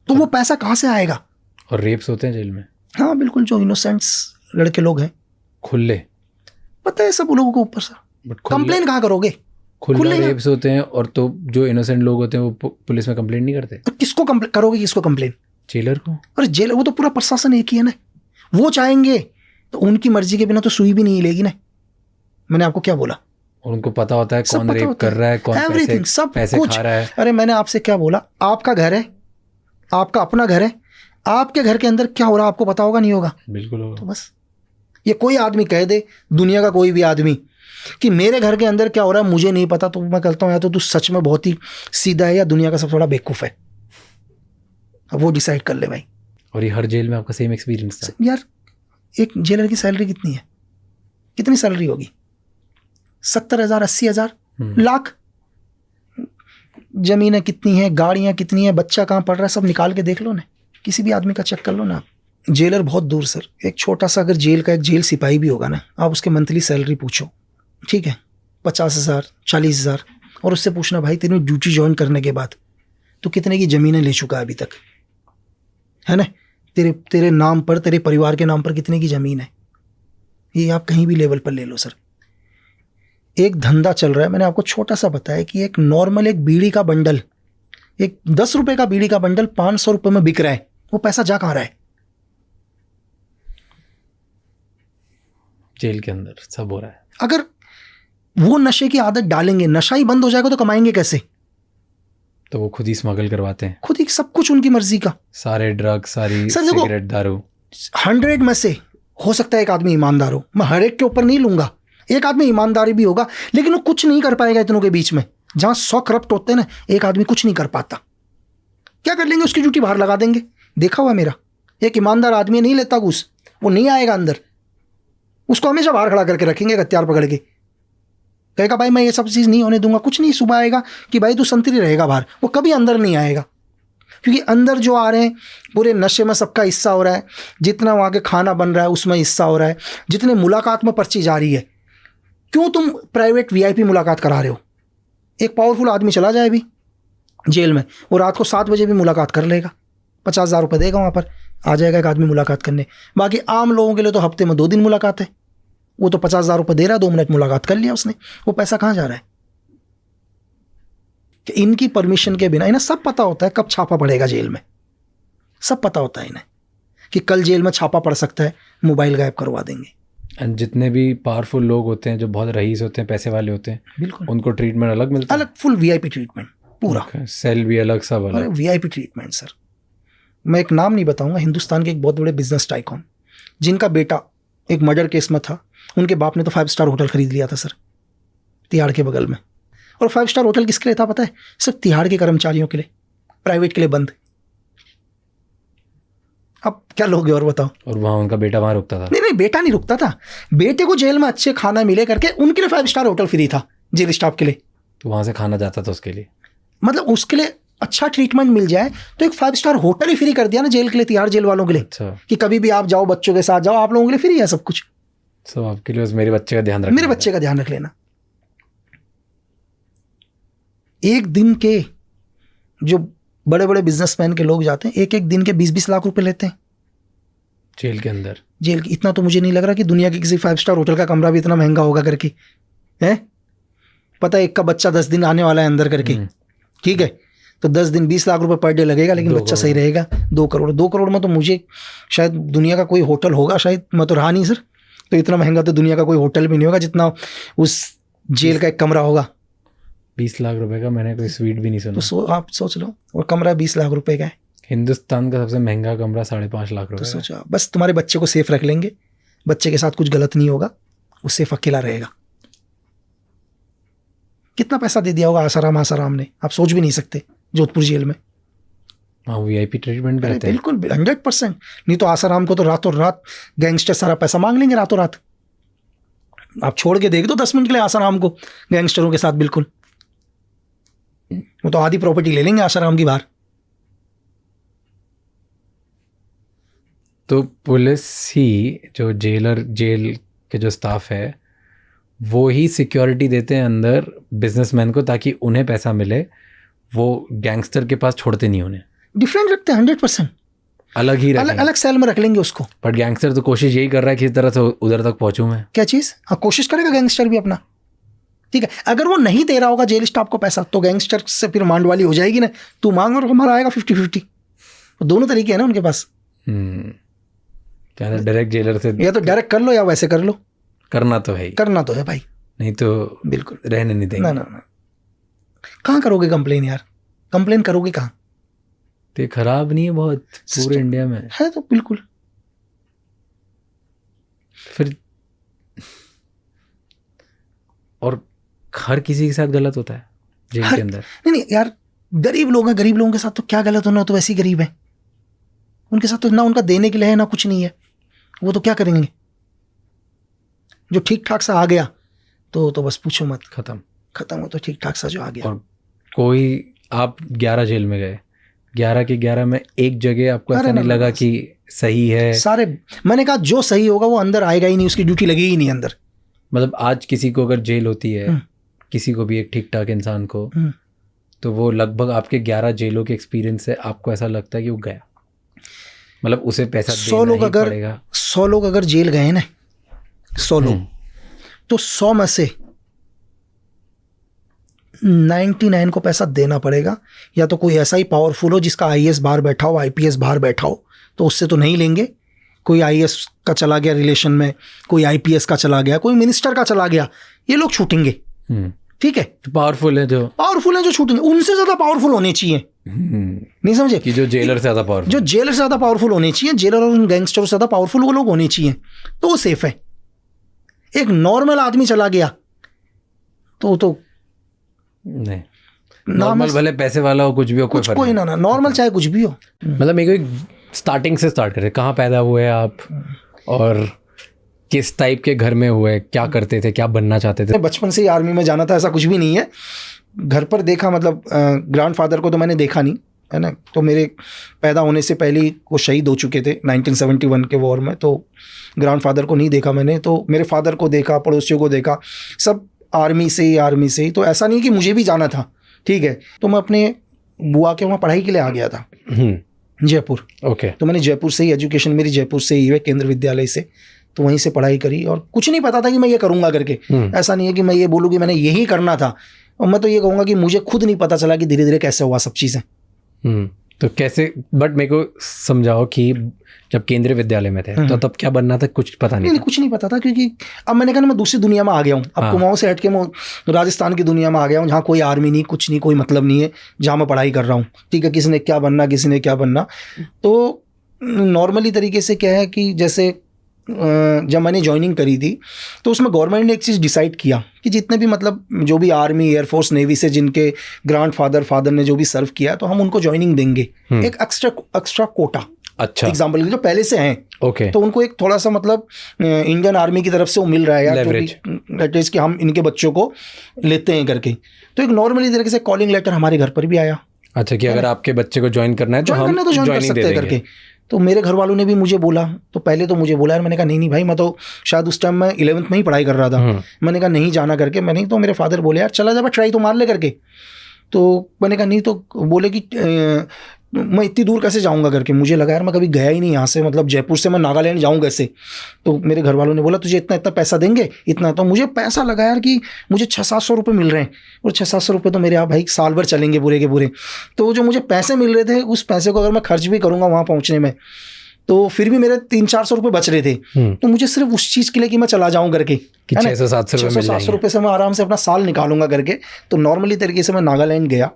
तो वो पैसा कहां से आएगा? और रेप्स होते हैं जेल में। हाँ बिल्कुल, जो इनोसेंट्स लड़के लोग हैं खुले, पता है सब लोगों को ऊपर से। कंप्लेन कहाँ करोगे? खुला खुलेगा। रेप्स होते हैं और तो जो इनोसेंट लोग होते हैं वो पुलिस में कंप्लेंट नहीं करते, तो किसको करोगे, किसको कंप्लेन? जेलर को। अरे जेल, वो तो पूरा प्रशासन एक ही है ना। वो चाहेंगे तो उनकी मर्जी के बिना तो सुई भी नहीं हिलेगी ना। मैंने आपको क्या बोला? और उनको पता होता है सब कौन पता रेप होता कर रहा है, कौन एवरीथिंग, सब पैसे कुछ। खा रहा है। अरे मैंने आपसे क्या बोला? आपका घर है, आपका अपना घर है, आपके घर के अंदर क्या हो रहा है आपको पता होगा, नहीं होगा? बिल्कुल होगा। तो बस ये कोई आदमी कह दे, दुनिया का कोई भी आदमी, कि मेरे घर के अंदर क्या हो रहा है मुझे नहीं पता, तो मैं कहता हूँ या तो तू सच में बहुत ही सीधा है या दुनिया का सबसे बड़ा बेवकूफ़ है। अब वो डिसाइड कर ले भाई। और ये हर जेल में आपका सेम एक्सपीरियंस था? यार एक जेलर की सैलरी कितनी है? कितनी सैलरी होगी? 70,000, 80,000, लाख। जमीनें कितनी हैं, गाड़ियां कितनी हैं, बच्चा कहाँ पढ़ रहा है, सब निकाल के देख लो ना। किसी भी आदमी का चेक कर लो ना आप। जेलर बहुत दूर सर। एक छोटा सा अगर जेल का एक जेल सिपाही भी होगा ना, आप उसके मंथली सैलरी पूछो, ठीक है, 50,000, 40,000, और उससे पूछना भाई तेरी ड्यूटी ज्वाइन करने के बाद तो कितने की ज़मीनें ले चुका है अभी तक, है ना? तेरे नाम पर, तेरे परिवार के नाम पर कितने की ज़मीन है? ये आप कहीं भी लेवल पर ले लो सर। एक धंधा चल रहा है, मैंने आपको छोटा सा बताया कि एक नॉर्मल एक बीड़ी का बंडल, एक 10 रुपए का बीड़ी का बंडल 500 रुपए में बिक रहा है। वो पैसा जा कहाँ रहा है? जेल के अंदर सब हो रहा है। अगर वो नशे की आदत डालेंगे, नशा ही बंद हो जाएगा तो कमाएंगे कैसे? तो वो खुद ही स्मगल करवाते हैं, खुद ही सब कुछ उनकी मर्जी का, सारे ड्रग, सारी सर देखो, सिगरेट, दारू। 100 में से हो सकता है एक आदमी ईमानदार हो, मैं हर एक के ऊपर नहीं लूंगा, एक आदमी ईमानदारी भी होगा, लेकिन वो कुछ नहीं कर पाएगा इतनों के बीच में। जहां 100 करप्ट होते हैं ना, एक आदमी कुछ नहीं कर पाता। क्या कर लेंगे? उसकी ड्यूटी बाहर लगा देंगे। देखा हुआ मेरा, एक ईमानदार आदमी नहीं लेता घूस, वो नहीं आएगा अंदर, उसको हमेशा बाहर खड़ा करके रखेंगे हथियार पकड़ के, कहेगा भाई मैं ये सब चीज़ नहीं होने दूंगा। कुछ नहीं, सुबह आएगा कि भाई तू संतरी रहेगा बाहर, वो कभी अंदर नहीं आएगा। क्योंकि अंदर जो आ रहे हैं पूरे नशे में सबका हिस्सा हो रहा है, जितना वहाँ के खाना बन रहा है उसमें हिस्सा हो रहा है, जितने मुलाकात में पर्ची जा रही है। क्यों तुम प्राइवेट VIP मुलाकात करा रहे हो? एक पावरफुल आदमी चला जाए अभी जेल में, वो रात को 7 बजे भी मुलाकात कर लेगा, 50,000 रुपये देगा, वहाँ पर आ जाएगा एक आदमी मुलाकात करने। बाकी आम लोगों के लिए तो हफ्ते में 2 दिन मुलाकात है, वो तो 50,000 रुपये दे रहा है, 2 मिनट मुलाकात कर लिया उसने। वो पैसा कहाँ जा रहा है? कि इनकी परमिशन के बिना, इन्हें सब पता होता है कब छापा पड़ेगा जेल में, सब पता होता है इन्हें कि कल जेल में छापा पड़ सकता है, मोबाइल गायब करवा देंगे। एंड जितने भी पावरफुल लोग होते हैं, जो बहुत रईस होते हैं, पैसे वाले होते हैं, बिल्कुल उनको ट्रीटमेंट अलग मिलता है, अलग, फुल VIP ट्रीटमेंट पूरा। सेल भी अलग, सब अरे अलग। VIP treatment sir. मैं एक नाम नहीं बताऊंगा, हिंदुस्तान के एक बहुत बड़े बिजनेस टाइकॉन, जिनका बेटा एक मर्डर केस में था, उनके बाप ने तो 5 स्टार होटल खरीद लिया था सर, तिहाड़ के बगल में। और 5 स्टार होटल किसके लिए था पता है? सिर्फ तिहाड़ के कर्मचारियों के लिए, प्राइवेट के लिए बंद। अब क्या लोगे और बताओ? और वहाँ उनका बेटा वहाँ रुकता था? नहीं, बेटा नहीं रुकता था, बेटे को जेल में अच्छे खाना मिले करके उनके लिए 5 स्टार होटल फ्री था जेल स्टाफ के लिए। तो वहाँ से खाना जाता था उसके लिए, मतलब उसके लिए अच्छा ट्रीटमेंट मिल जाए तो एक 5 स्टार होटल ही फ्री कर दिया ना जेल के लिए, तिहाड़ जेल वालों के लिए। अच्छा, कि कभी भी आप जाओ, बच्चों के साथ जाओ, आप लोगों के लिए फ्री है सब कुछ। सब आपके लिए, बस मेरे बच्चे का ध्यान रखना। मेरे बच्चे का ध्यान रख लेना। एक दिन के जो बड़े बड़े बिजनेसमैन के लोग जाते हैं, एक दिन के 20-20 लाख रुपए लेते हैं जेल के अंदर। जेल की। इतना तो मुझे नहीं लग रहा कि दुनिया के किसी 5 स्टार होटल का कमरा भी इतना महंगा होगा करके, है? पता है एक का बच्चा 10 दिन आने वाला है अंदर करके, ठीक है, तो 10 दिन 20 लाख रुपए पर डे लगेगा, लेकिन बच्चा सही रहेगा। 2 करोड़, 2 करोड़ में तो मुझे शायद दुनिया का कोई होटल होगा, शायद, मैं तो रहा नहीं सर, तो इतना महंगा तो दुनिया का कोई होटल भी नहीं होगा जितना उस जेल का एक कमरा होगा। 20 लाख रुपए का मैंने कोई स्वीट भी नहीं सुना। तो आप सोच लो, और कमरा 20 लाख रुपए का है। हिंदुस्तान का सबसे महंगा कमरा 5.5 लाख रुपए तो का। सोचो, बस तुम्हारे बच्चे को सेफ रख लेंगे, बच्चे के साथ कुछ गलत नहीं होगा, वो सेफ अकेला रहेगा। कितना पैसा दे दिया होगा आसाराम ने, आप सोच भी नहीं सकते, जोधपुर जेल में। हाँ, VIP ट्रीटमेंट भी रहते हैं। बिल्कुल 100%। नहीं तो आसाराम को तो रातों रात गैंगस्टर सारा पैसा मांग लेंगे रातों रात। आप छोड़ के देख दो 10 मिनट के लिए आसाराम को गैंगस्टरों के साथ, बिल्कुल वो तो आधी प्रॉपर्टी ले लेंगे आसाराम की बाहर। तो पुलिस ही, जो जेल के जो स्टाफ है, वो ही सिक्योरिटी देते हैं अंदर बिजनेसमैन को, ताकि उन्हें पैसा मिले। वो गैंगस्टर के पास छोड़ते नहीं उन्हें, डिफरेंट रखते हैं 100%, अलग ही रखेंगे। अलग सेल में रख लेंगे उसको। बट गैंगस्टर तो कोशिश यही कर रहा है किसी तरह से उधर तक पहुंचूं मैं। क्या चीज़? हाँ, कोशिश करेगा गैंगस्टर भी अपना, ठीक है, अगर वो नहीं दे रहा होगा जेल स्टाफ को पैसा तो गैंगस्टर से फिर मांड वाली हो जाएगी ना, तू मांग और हमारा आएगा 50-50। दोनों तरीके हैं ना उनके पास। डायरेक्ट जेलर से या तो डायरेक्ट कर लो या वैसे कर लो, करना तो है ही, करना तो है भाई, नहीं तो बिल्कुल रहने नहीं देंगे। ना। कहाँ करोगे कंप्लेन यार, कंप्लेन करोगे कहाँ? तो ये खराब नहीं है बहुत पूरे इंडिया में है तो बिल्कुल। फिर और हर किसी के साथ गलत होता है जेल के अंदर। नहीं यार, गरीब लोग हैं, गरीब लोगों के साथ तो क्या गलत होना, तो वैसे ही गरीब है, उनके साथ तो ना उनका देने के लिए है ना कुछ नहीं है, वो तो क्या करेंगे। जो ठीक ठाक सा आ गया तो बस पूछो मत, खत्म हो तो ठीक ठाक सा जो आ गया। और कोई आप 11 जेल में गए, 11 के 11 में एक जगह आपको ऐसा नहीं लगा कि सही है? सारे, मैंने कहा जो सही होगा वो अंदर आएगा ही नहीं, उसकी ड्यूटी लगेगी ही नहीं अंदर। मतलब आज किसी को अगर जेल होती है, किसी को भी एक ठीक ठाक इंसान को, तो वो लगभग आपके 11 जेलों के एक्सपीरियंस से आपको ऐसा लगता है कि वो गया, मतलब उसे पैसा देना ही पड़ेगा। 100 लोग अगर जेल गए ना, 100 लोग, तो 100 में से 99 को पैसा देना पड़ेगा। या तो कोई ऐसा ही पावरफुल हो जिसका IAS बाहर बैठा हो, IPS बाहर बैठा हो, तो उससे तो नहीं लेंगे। कोई IAS का चला गया रिलेशन में, कोई IPS का चला गया, कोई मिनिस्टर का चला गया, ये लोग छूटेंगे। ठीक है, पावरफुल है जो छूटेंगे, उनसे ज्यादा पावरफुल होने चाहिए। नहीं समझे कि जो जेलर से ज्यादा पावरफुल, जो जेलर से ज्यादा पावरफुल होने चाहिए, जेलर और उन गैंगस्टर से ज्यादा पावरफुल वो लोग होने चाहिए, तो वो सेफ है। एक नॉर्मल आदमी चला गया तो नहीं, नॉर्मल भले पैसे वाला हो, कुछ भी हो, कोई ना नॉर्मल चाहे कुछ भी हो। मतलब मेरे को स्टार्टिंग से स्टार्ट करें, कहाँ पैदा हुए आप और किस टाइप के घर में हुए, क्या करते थे, क्या बनना चाहते थे? बचपन से ही आर्मी में जाना था, ऐसा कुछ भी नहीं है। घर पर देखा, मतलब ग्रैंडफादर को तो मैंने देखा नहीं है ना, तो मेरे पैदा होने से पहले ही वो शहीद हो चुके थे 1971 के वॉर में, तो ग्रैंडफादर को नहीं देखा मैंने। तो मेरे फादर को देखा, पड़ोसियों को देखा, सब आर्मी से ही। तो ऐसा नहीं कि मुझे भी जाना था, ठीक है। तो मैं अपने बुआ के वहाँ पढ़ाई के लिए आ गया था, जयपुर। ओके। तो मैंने जयपुर से ही, एजुकेशन मेरी जयपुर से ही है, केंद्र विद्यालय से, तो वहीं से पढ़ाई करी। और कुछ नहीं पता था कि मैं ये करूँगा करके, ऐसा नहीं है कि मैं ये बोलूँ कि मैंने यही करना था। और मैं तो ये कहूँगा कि मुझे खुद नहीं पता चला कि धीरे धीरे कैसे हुआ सब चीज़ें। तो कैसे, बट मेरे को समझाओ कि जब केंद्रीय विद्यालय में थे तो तब क्या बनना था? कुछ पता नहीं था? कुछ नहीं पता था, क्योंकि अब मैंने कहा ना, मैं दूसरी दुनिया में आ गया हूँ। अब कुमाऊं से हट के मैं राजस्थान की दुनिया में आ गया हूँ, जहाँ कोई आर्मी नहीं, कुछ नहीं, कोई मतलब नहीं है, जहाँ मैं पढ़ाई कर रहा हूँ। ठीक है, किसी ने क्या बनना। तो नॉर्मली तरीके से क्या है कि जैसे जब मैंने ज्वाइनिंग करी थी तो उसमें गवर्नमेंट ने एक चीज़ डिसाइड किया कि जितने भी, मतलब जो भी आर्मी, एयरफोर्स, नेवी से जिनके फादर ने जो भी सर्व किया, तो हम उनको ज्वाइनिंग देंगे, एक एक्स्ट्रा कोटा। अच्छा, एग्जाम्पल जो पहले से हैं, ओके, तो उनको एक थोड़ा सा, मतलब इंडियन आर्मी की तरफ से वो मिल रहा है यार, दैट इज कि हम इनके बच्चों को लेते हैं करके। तो एक नॉर्मली तरीके से कॉलिंग लेटर हमारे घर पर भी आया। अच्छा, कि अगर आपके बच्चे को ज्वाइन करना है तो हम ज्वाइन कर सकते हैं करके। तो मेरे घर वालों ने भी मुझे बोला, तो पहले तो मुझे बोला यार, मैंने कहा नहीं भाई, मैं तो शायद उस टाइम मैं 11th में ही पढ़ाई कर रहा था। मैंने कहा नहीं जाना करके, मैंने तो मेरे फादर बोले यार चला जा, ट्राई तो मार ले करके। तो मैंने कहा नहीं, तो बोले कि मैं इतनी दूर कैसे जाऊंगा करके। मुझे लगा यार मैं कभी गया ही नहीं यहाँ से, मतलब जयपुर से मैं नागालैंड जाऊँ कैसे। तो मेरे घर वालों ने बोला तुझे इतना पैसा देंगे, इतना। तो मुझे पैसा लगा यार कि मुझे 600-700 रुपये मिल रहे हैं, और 600-700 रुपये तो मेरे यहाँ भाई साल भर चलेंगे पूरे के पूरे। तो जो मुझे पैसे मिल रहे थे, उस पैसे को अगर मैं खर्च भी करूँगा वहाँ पहुँचने में, तो फिर भी मेरे 300-400 रुपये बच रहे थे। तो मुझे सिर्फ उस चीज़ के लिए कि मैं चला जाऊँ करके, 600-700 रुपये से मैं आराम से अपना साल निकालूंगा करके। तो नॉर्मली तरीके से मैं नागालैंड गया,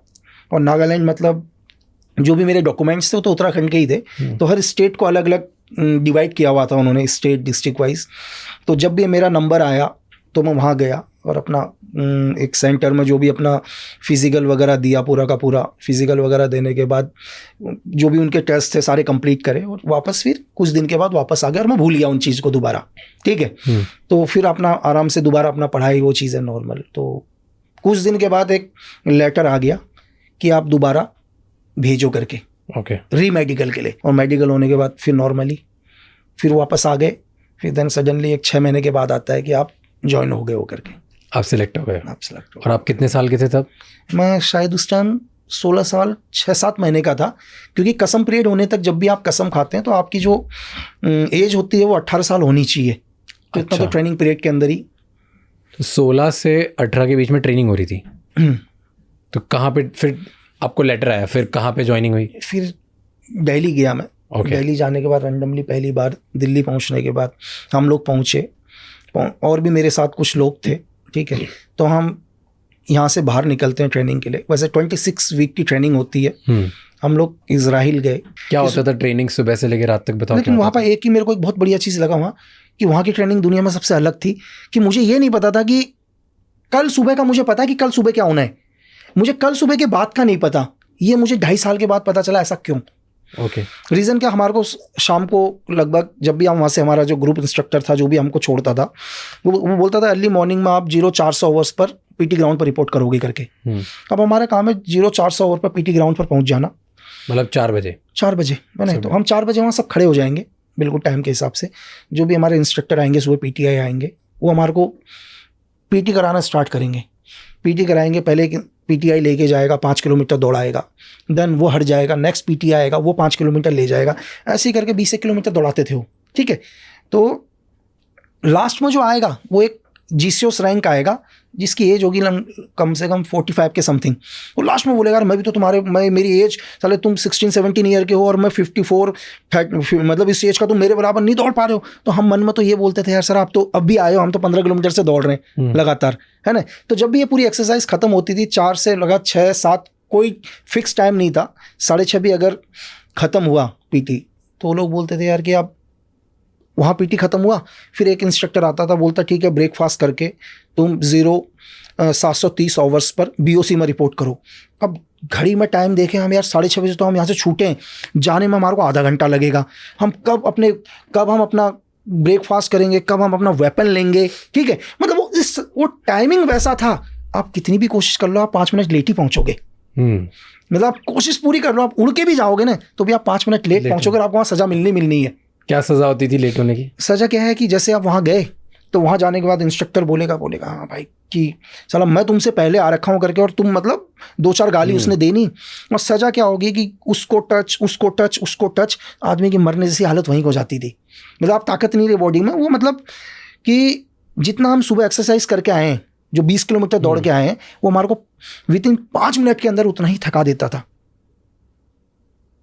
और नागालैंड मतलब जो भी मेरे डॉक्यूमेंट्स थे वो तो उत्तराखंड के ही थे। तो हर स्टेट को अलग अलग डिवाइड किया हुआ था उन्होंने, स्टेट डिस्ट्रिक्ट वाइज। तो जब भी मेरा नंबर आया तो मैं वहाँ गया और अपना एक सेंटर में जो भी अपना फिज़िकल वगैरह दिया, पूरा का पूरा फिज़िकल वगैरह देने के बाद जो भी उनके टेस्ट थे सारे कंप्लीट करे, और वापस फिर कुछ दिन के बाद वापस आ गया, और मैं भूल गया उन चीज़ को दोबारा। ठीक है, तो फिर अपना आराम से दोबारा अपना पढ़ाई, वो चीज़ें नॉर्मल। तो कुछ दिन के बाद एक लेटर आ गया कि आप दोबारा भेजो करके, ओके, री मेडिकल के लिए। और मेडिकल होने के बाद फिर नॉर्मली फिर वापस आ गए। फिर देन सडनली एक 6 महीने के बाद आता है कि आप ज्वाइन हो गए हो करके, आप सिलेक्ट हो गए। आप सिलेक्ट हो। और आप कितने साल के थे तब? मैं शायद उस टाइम 16 साल 6-7 महीने का था, क्योंकि कसम पीरियड होने तक जब भी आप कसम खाते हैं तो आपकी जो एज होती है वो 18 साल होनी चाहिए। तो इतना तो ट्रेनिंग पीरियड के अंदर ही तो 16 से 18 के बीच में ट्रेनिंग हो रही थी। तो कहाँ पे फिर आपको लेटर आया, फिर कहाँ पे ज्वाइनिंग हुई? फिर दिल्ली गया मैं। दिल्ली जाने के बाद रैंडमली पहली बार दिल्ली पहुंचने के बाद हम लोग पहुंचे, और भी मेरे साथ कुछ लोग थे, ठीक है। तो हम यहाँ से बाहर निकलते हैं ट्रेनिंग के लिए। वैसे 26 वीक की ट्रेनिंग होती है। हम लोग इजराइल गए। क्या होता था ट्रेनिंग सुबह से लेकर रात तक, बताओ? लेकिन वहाँ पर एक ही मेरे को एक बहुत बढ़िया चीज़ लगा वहाँ, कि वहाँ की ट्रेनिंग दुनिया में सबसे अलग थी। कि मुझे ये नहीं पता था कि कल सुबह का, मुझे पता है कि कल सुबह क्या होना है, मुझे कल सुबह के बाद का नहीं पता। ये मुझे 2.5 साल के बाद पता चला। ऐसा क्यों? ओके। रीज़न क्या, हमारे को शाम को लगभग जब भी हम वहाँ से, हमारा जो ग्रुप इंस्ट्रक्टर था जो भी हमको छोड़ता था, वो बोलता था अर्ली मॉर्निंग में आप 0400 आवर्स पर पीटी ग्राउंड पर रिपोर्ट करोगे करके। अब हमारा काम है 0400 आवर पर पीटी ग्राउंड पर पहुँच जाना, मतलब 4 बजे। 4 बजे मैंने, तो हम 4 बजे वहाँ सब खड़े हो जाएंगे बिल्कुल टाइम के हिसाब से। जो भी हमारे इंस्ट्रक्टर आएंगे, सुबह पीटीआई आएंगे, वो हमारे को पीटी कराना स्टार्ट करेंगे। पीटी कराएंगे, पहले पीटीआई लेके जाएगा, 5 किलोमीटर दौड़ाएगा, देन वो हट जाएगा, नेक्स्ट पीटीआई आएगा, वो 5 किलोमीटर ले जाएगा, ऐसे ही करके 20 किलोमीटर दौड़ाते थे वो, ठीक है। तो लास्ट में जो आएगा वो एक जीसीओस रैंक आएगा, जिसकी एज होगी कम से कम 45 के समथिंग। वो लास्ट में बोलेगा मैं भी तो मेरी एज, साले तुम 16-17 ईयर के हो और मैं 54, मतलब इस एज का तुम मेरे बराबर नहीं दौड़ पा रहे हो। तो हम मन में तो ये बोलते थे यार सर आप तो अब भी आए हो, हम तो 15 किलोमीटर से दौड़ रहे हैं लगातार, है ना। तो जब भी ये पूरी एक्सरसाइज खत्म होती थी 4 से लगा 6-7, कोई फिक्स टाइम नहीं था, 6:30 भी अगर ख़त्म हुआ पीटी, तो वो लोग बोलते थे यार कि आप वहाँ पीटी ख़त्म हुआ, फिर एक इंस्ट्रक्टर आता था, बोलता ठीक है ब्रेकफास्ट करके तुम 730 आवर्स पर बीओसी में रिपोर्ट करो। अब घड़ी में टाइम देखें हम यार 6:30 बजे तो हम यहाँ से छूटे हैं, जाने में हमारे को आधा घंटा लगेगा। हम कब हम अपना ब्रेकफास्ट करेंगे, कब हम अपना वेपन लेंगे, ठीक है। मतलब वो टाइमिंग वैसा था, आप कितनी भी कोशिश कर लो आप 5 मिनट लेट ही पहुँचोगे। मतलब आप कोशिश पूरी कर लो, आप उड़ के भी जाओगे ना तो भी आप 5 मिनट लेट पहुँचोगे और आपको वहाँ सज़ा मिलनी है। क्या सज़ा होती थी लेट होने की? सज़ा क्या है कि जैसे आप वहाँ गए तो वहाँ जाने के बाद इंस्ट्रक्टर बोलेगा हाँ भाई कि चलो मैं तुमसे पहले आ रखा हूँ करके, और तुम मतलब 2-4 गाली उसने देनी। और सज़ा क्या होगी कि उसको टच, आदमी की मरने जैसी हालत वहीं हो जाती थी। मतलब आप ताकत नहीं रही बॉडी में, वो मतलब कि जितना हम सुबह एक्सरसाइज करके आए हैं, जो 20 किलोमीटर दौड़ के आए हैं, वो हमारे को विदिन 5 मिनट के अंदर उतना ही थका देता था।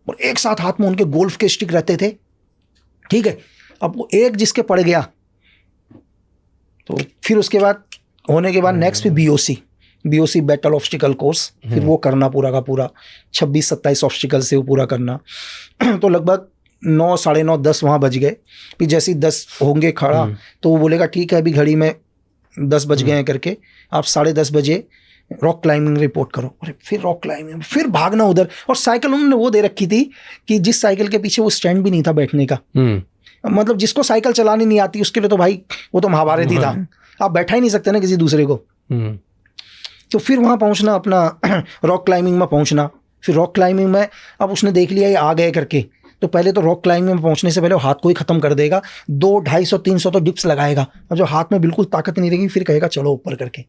और एक साथ हाथ में उनके गोल्फ के स्टिक रहते थे, ठीक है। अब वो एक जिसके पड़ गया तो फिर उसके बाद होने के बाद नेक्स्ट भी बीओसी बैटल ऑब्स्टिकल कोर्स, फिर वो करना पूरा का पूरा 26-27 ऑब्स्टिकल से वो पूरा करना। तो लगभग 9, 9:30, 10 वहाँ बज गए। फिर जैसे ही 10 होंगे खड़ा तो वो बोलेगा ठीक है अभी घड़ी में 10 बज गए हैं करके, आप 10:30 बजे रॉक क्लाइंबिंग रिपोर्ट करो। अरे फिर रॉक क्लाइंबिंग, फिर भागना उधर। और साइकिल उन्होंने वो दे रखी थी कि जिस साइकिल के पीछे वो स्टैंड भी नहीं था बैठने का। मतलब जिसको साइकिल चलानी नहीं आती उसके लिए तो भाई वो तो महाभारत ही था, आप बैठा ही नहीं सकते ना किसी दूसरे को। तो फिर वहाँ पहुँचना, अपना रॉक क्लाइंबिंग में पहुँचना। फिर रॉक क्लाइंबिंग में अब उसने देख लिया ये आ गए करके, तो पहले तो रॉक क्लाइंबिंग में पहुँचने से पहले वो हाथ को ही ख़त्म कर देगा, 200, 250, 300 तो डिप्स लगाएगा, और जो हाथ में बिल्कुल ताकत नहीं रहेगी फिर कहेगा चलो ऊपर करके,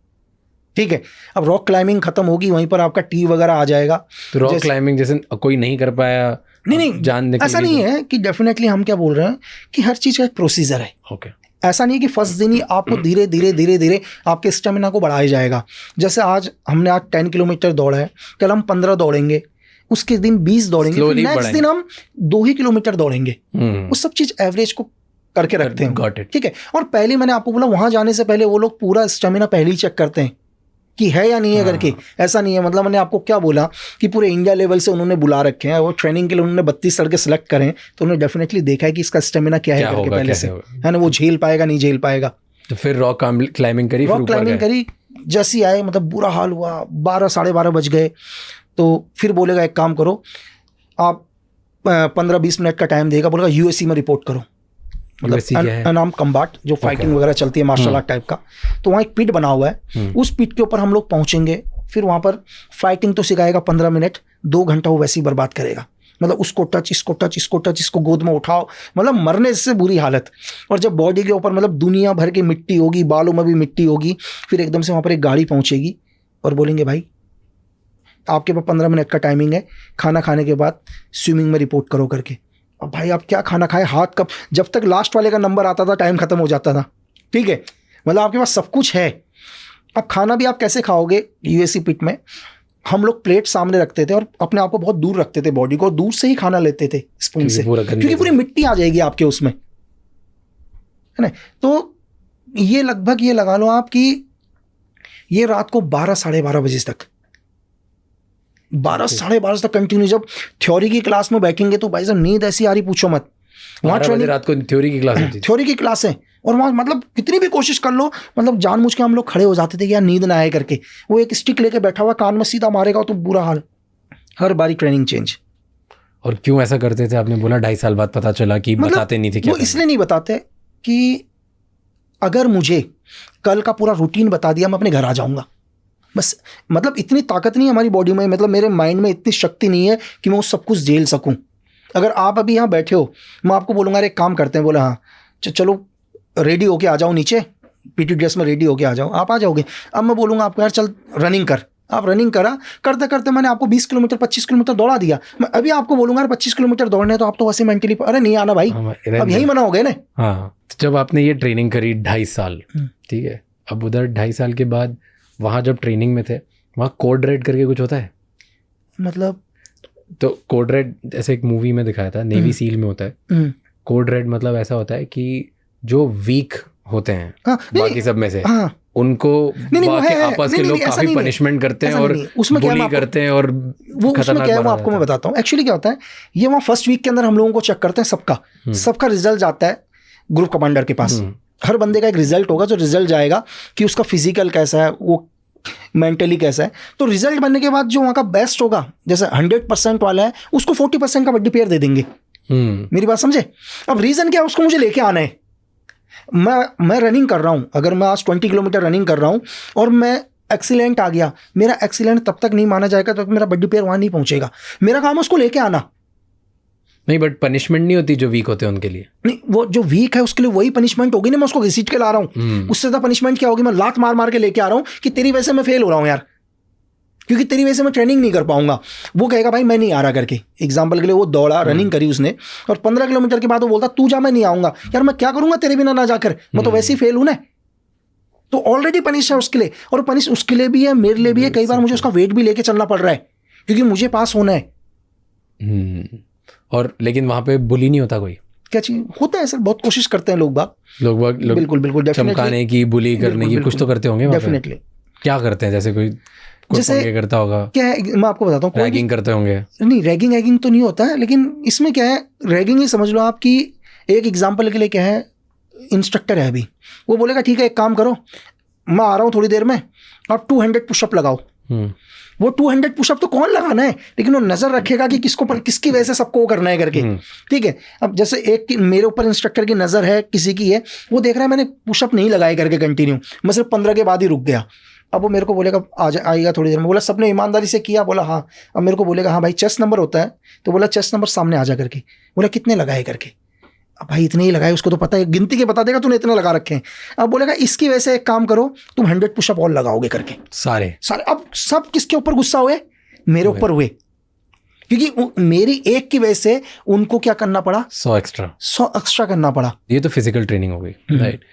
ठीक है। अब रॉक क्लाइंबिंग खत्म होगी, वहीं पर आपका टी वगैरह आ जाएगा। तो रॉक क्लाइंबिंग जैसे कोई नहीं कर पाया, नहीं जानने ऐसा नहीं है कि डेफिनेटली हम क्या बोल रहे हैं कि हर चीज़ का एक प्रोसीजर है। ओके। ऐसा नहीं है कि फर्स्ट दिन ही आपको धीरे धीरे आपके स्टेमिना को बढ़ाया जाएगा। जैसे आज हमने 10 किलोमीटर दौड़ा है, कल हम 15 दौड़ेंगे, उसके दिन 20 दौड़ेंगे, नेक्स्ट दिन हम 2 ही किलोमीटर दौड़ेंगे। वो सब चीज़ एवरेज को करके रखते हैं, ठीक है। और पहले मैंने आपको बोला वहाँ जाने से पहले वो लोग पूरा स्टेमिना पहले ही चेक करते हैं कि है या नहीं है करके। ऐसा नहीं है, मतलब मैंने आपको क्या बोला कि पूरे इंडिया लेवल से उन्होंने बुला रखे हैं, वो ट्रेनिंग के लिए उन्होंने 32 लड़के सेलेक्ट करें, तो उन्होंने डेफिनेटली देखा है कि इसका स्टेमिना क्या है करके पहले से, है ना, वो झेल पाएगा नहीं झेल पाएगा। तो फिर रॉक क्लाइंबिंग करी, जैसी आए मतलब बुरा हाल हुआ, 12, 12:30 बज गए। तो फिर बोलेगा एक काम करो आप 15-20 मिनट का टाइम देगा, बोलेगा यूएससी में रिपोर्ट करो, मतलब अनआर्म्ड कम्बैट जो फाइटिंग वगैरह चलती है मार्शल आर्ट टाइप का। तो वहाँ एक पिट बना हुआ है, उस पिट के ऊपर हम लोग पहुँचेंगे। फिर वहाँ पर फाइटिंग तो सिखाएगा 15 मिनट, 2 घंटा वो वैसे ही बर्बाद करेगा। मतलब उसको टच, इसको गोद में उठाओ, मतलब मरने से बुरी हालत। और जब बॉडी के ऊपर मतलब दुनिया भर की मिट्टी होगी, बालों में भी मिट्टी होगी, फिर एकदम से वहाँ पर एक गाड़ी पहुँचेगी और बोलेंगे भाई आपके पास 15 मिनट का टाइमिंग है, खाना खाने के बाद स्विमिंग में रिपोर्ट करो करके। अब भाई आप क्या खाना खाए, हाथ कब, जब तक लास्ट वाले का नंबर आता था टाइम खत्म हो जाता था, ठीक है। मतलब आपके पास सब कुछ है, अब खाना भी आप कैसे खाओगे यूएससी पिट में, हम लोग प्लेट सामने रखते थे और अपने आप को बहुत दूर रखते थे, बॉडी को दूर से ही खाना लेते थे स्पून से, क्योंकि पूरी मिट्टी आ जाएगी आपके उसमें, है ना। तो ये लगभग ये लगा लो आप कि ये रात को 12 साढ़े 12 बजे तक 12 साढ़े 12 तक कंटिन्यू। जब थ्योरी की क्लास में बैठेंगे तो भाई साहब नींद ऐसी आ रही पूछो मत। वहाँ ट्रेनिंग, रात को थ्योरी की क्लास होती थी, थ्योरी की क्लास है, और वहाँ मतलब कितनी भी कोशिश कर लो, मतलब जानबूझ के हम लोग खड़े हो जाते थे कि यार नींद ना आए करके। वो एक स्टिक लेके बैठा हुआ कान में सीधा मारेगा तो बुरा हाल, हर बारी ट्रेनिंग चेंज। और क्यों ऐसा करते थे? आपने बोला 2.5 साल बाद पता चला कि मतलब बताते नहीं थे क्या? वो इसलिए नहीं बताते कि अगर मुझे कल का पूरा रूटीन बता दिया मैं अपने घर आ जाऊंगा बस। मतलब इतनी ताकत नहीं है हमारी बॉडी में, मतलब मेरे माइंड में इतनी शक्ति नहीं है कि मैं वो सब कुछ झेल सकूं। अगर आप अभी यहाँ बैठे हो, मैं आपको बोलूँगा एक काम करते हैं, बोला हाँ चलो रेडी होके आ जाओ नीचे, पीटी ड्रेस में रेडी होके आ जाओ, आप आ जाओगे। अब मैं बोलूँगा आपको यार चल रनिंग कर, आप रनिंग करा, करते करते मैंने आपको 20 किलोमीटर 25 किलोमीटर दौड़ा दिया। मैं अभी आपको बोलूँगा यार 25 किलोमीटर दौड़ने, तो आप तो वैसे मेंटली अरे नहीं आना भाई, अब यही मना हो गए ना। हाँ, तो जब आपने ये ट्रेनिंग करी 2.5 साल, ठीक है, अब उधर 2.5 साल के बाद वहाँ जब ट्रेनिंग में थे, वहाँ कोड रेड करके कुछ होता है? मतलब तो कोड रेड जैसे एक मूवी में दिखाया था, नेवी सील में होता है कोड रेड। मतलब ऐसा होता है कि जो वीक होते हैं बाकी सब में से, उनको आपस के लोग काफी पनिशमेंट करते हैं और बुली करते हैं, और वो उसमें क्या है वो आपको मैं बताता हूँ। एक्चुअली क्या होता है, ये वहाँ फर्स्ट वीक के अंदर हम लोगों को चेक करते हैं, सबका रिजल्ट जाता है ग्रुप कमांडर के पास। हर बंदे का एक रिजल्ट होगा, जो रिजल्ट जाएगा कि उसका फिजिकल कैसा है, वो मेंटली कैसा है। तो रिजल्ट बनने के बाद जो वहाँ का बेस्ट होगा, जैसे 100% वाला है, उसको 40% का बड्डी पेयर दे देंगे। मेरी बात समझे? अब रीजन क्या है, उसको मुझे लेके आना है। मैं रनिंग कर रहा हूँ, अगर मैं आज 20 किलोमीटर रनिंग कर रहा हूँ और मैं एक्सीलेंट आ गया, मेरा एक्सीलेंट तब तक नहीं माना जाएगा तब तक मेरा बड्डी पेयर वहाँ नहीं पहुँचेगा। मेरा काम है उसको लेके आना। नहीं, बट पनिशमेंट नहीं होती जो वीक होते हैं उनके लिए? नहीं, वो जो वीक है उसके लिए वही पनिशमेंट होगी ना, मैं उसको घसीट के ला रहा हूँ। उससे ज़्यादा पनिशमेंट क्या होगी? मैं लात मार मार के लेके आ रहा हूँ कि तेरी वजह से मैं फेल हो रहा हूँ यार, क्योंकि तेरी वजह से मैं ट्रेनिंग नहीं कर पाऊंगा। वो कहेगा भाई मैं नहीं आ रहा करके। एग्जाम्पल के लिए वो दौड़ा, रनिंग करी उसने, और 15 किलोमीटर के बाद वो बोलता तू जा, मैं नहीं आऊंगा। यार मैं क्या करूंगा तेरे बिना ना जाकर, मैं तो वैसे ही फेल हूं ना। तो ऑलरेडी पनिश है उसके लिए, और पनिश उसके लिए भी है, मेरे लिए भी है। कई बार मुझे उसका वेट भी लेके चलना पड़ रहा है क्योंकि मुझे पास होना है। और लेकिन वहां पे बुली नहीं होता कोई? क्या चीज होता है सर, बहुत कोशिश करते हैं लोग बिल्कुल बिल्कुल चमकाने की, बुली करने की, कुछ तो करते होंगे डेफिनेटली। क्या करते हैं? जैसे कोई जैसे करता होगा, क्या है मैं आपको बताता हूँ, रैगिंग करते होंगे? नहीं, रैगिंग तो नहीं होता है, लेकिन इसमें क्या है, रैगिंग ही समझ लो आप कि एक एग्जांपल के लिए क्या है, इंस्ट्रक्टर है अभी, वो बोलेगा ठीक है एक काम करो, मैं आ रहा हूँ थोड़ी देर में, आप 200 पुशअप लगाओ। वो 200 पुशअप तो कौन लगाना है, लेकिन वो नजर रखेगा कि किसकी वजह से सबको वो करना है करके। ठीक है, अब जैसे एक मेरे ऊपर इंस्ट्रक्टर की नजर है, किसी की है, वो देख रहा है मैंने पुशअप नहीं लगाए करके कंटिन्यू, मैं सिर्फ 15 के बाद ही रुक गया। अब वो मेरे को बोलेगा आएगा थोड़ी देर में, बोला सबने ईमानदारी से किया, बोला हाँ। अब मेरे को बोलेगा हाँ भाई चेस्ट नंबर होता है, तो बोला चेस्ट नंबर सामने आ जा करके, बोला कितने लगाए करके। अब भाई इतने ही लगाए, उसको तो पता है, गिनती के बता देगा तूने इतने लगा रखे हैं। अब बोलेगा इसकी वजह से एक काम करो, तुम 100 पुशअप और लगाओगे करके सारे। अब सब किसके ऊपर गुस्सा हुए? मेरे ऊपर हुए, क्योंकि मेरी एक की वजह से उनको क्या करना पड़ा, 100 एक्स्ट्रा करना पड़ा। ये तो फिजिकल ट्रेनिंग हो गई, राइट।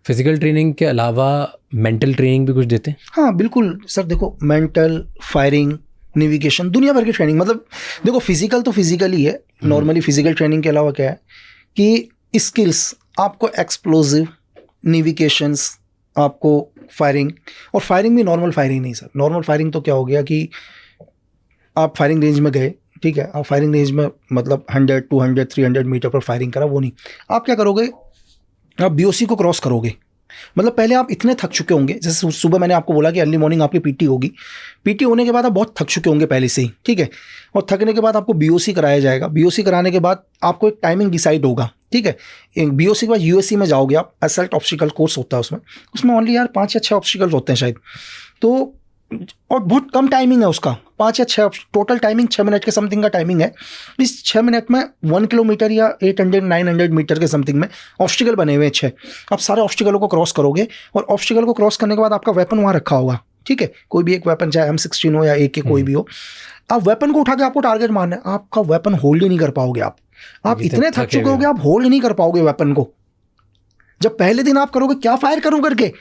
फिजिकल ट्रेनिंग के अलावा मेंटल ट्रेनिंग भी कुछ देते हैं? हाँ बिल्कुल सर, देखो मेंटल, फायरिंग, नेविगेशन, दुनिया भर की ट्रेनिंग। मतलब देखो फिजिकल तो फिजिकल ही है नॉर्मली। फिजिकल ट्रेनिंग के अलावा क्या है कि स्किल्स, आपको एक्सप्लोजिव, नेविगेशंस, आपको फायरिंग। और फायरिंग भी नॉर्मल फायरिंग नहीं सर। नॉर्मल फायरिंग तो क्या हो गया कि आप फायरिंग रेंज में गए, ठीक है, आप फायरिंग रेंज में मतलब 100, 200, 300 मीटर पर फायरिंग करा, वो नहीं। आप क्या करोगे, आप बीओसी को क्रॉस करोगे। मतलब पहले आप इतने थक चुके होंगे, जैसे सुबह मैंने आपको बोला कि अर्ली मॉर्निंग आपकी पीटी होगी, पीटी होने के बाद आप बहुत थक चुके होंगे पहले से ही, ठीक है। और थकने के बाद आपको बीओसी कराया जाएगा। बीओसी कराने के बाद आपको एक टाइमिंग डिसाइड होगा, ठीक है। बीओसी के बाद यूएससी में जाओगे आप, असल्ट ऑब्स्टिकल कोर्स होता है उसमें ओनली यार 5 या 6 ऑब्स्टिकल्स होते हैं शायद, तो और बहुत कम टाइमिंग है उसका, 5 या 6 टोटल टाइमिंग 6 मिनट के समथिंग का टाइमिंग है। इस 6 मिनट में 1 किलोमीटर या 800-900 मीटर के समथिंग में ऑब्स्टिकल बने हुए हैं 6। आप सारे ऑब्स्टिकलों को क्रॉस करोगे, और ऑब्स्टिकल को क्रॉस करने के बाद आपका वेपन वहाँ रखा होगा, ठीक है। कोई भी एक वेपन, चाहे M16 हो या AK कोई भी हो, आप वेपन को उठा के आपको टारगेट मारना है। आपका वेपन होल्ड ही नहीं कर पाओगे आप इतने थक चुके होगे, आप होल्ड नहीं कर पाओगे वेपन को। जब पहले दिन आप करोगे क्या फायर करूं करके,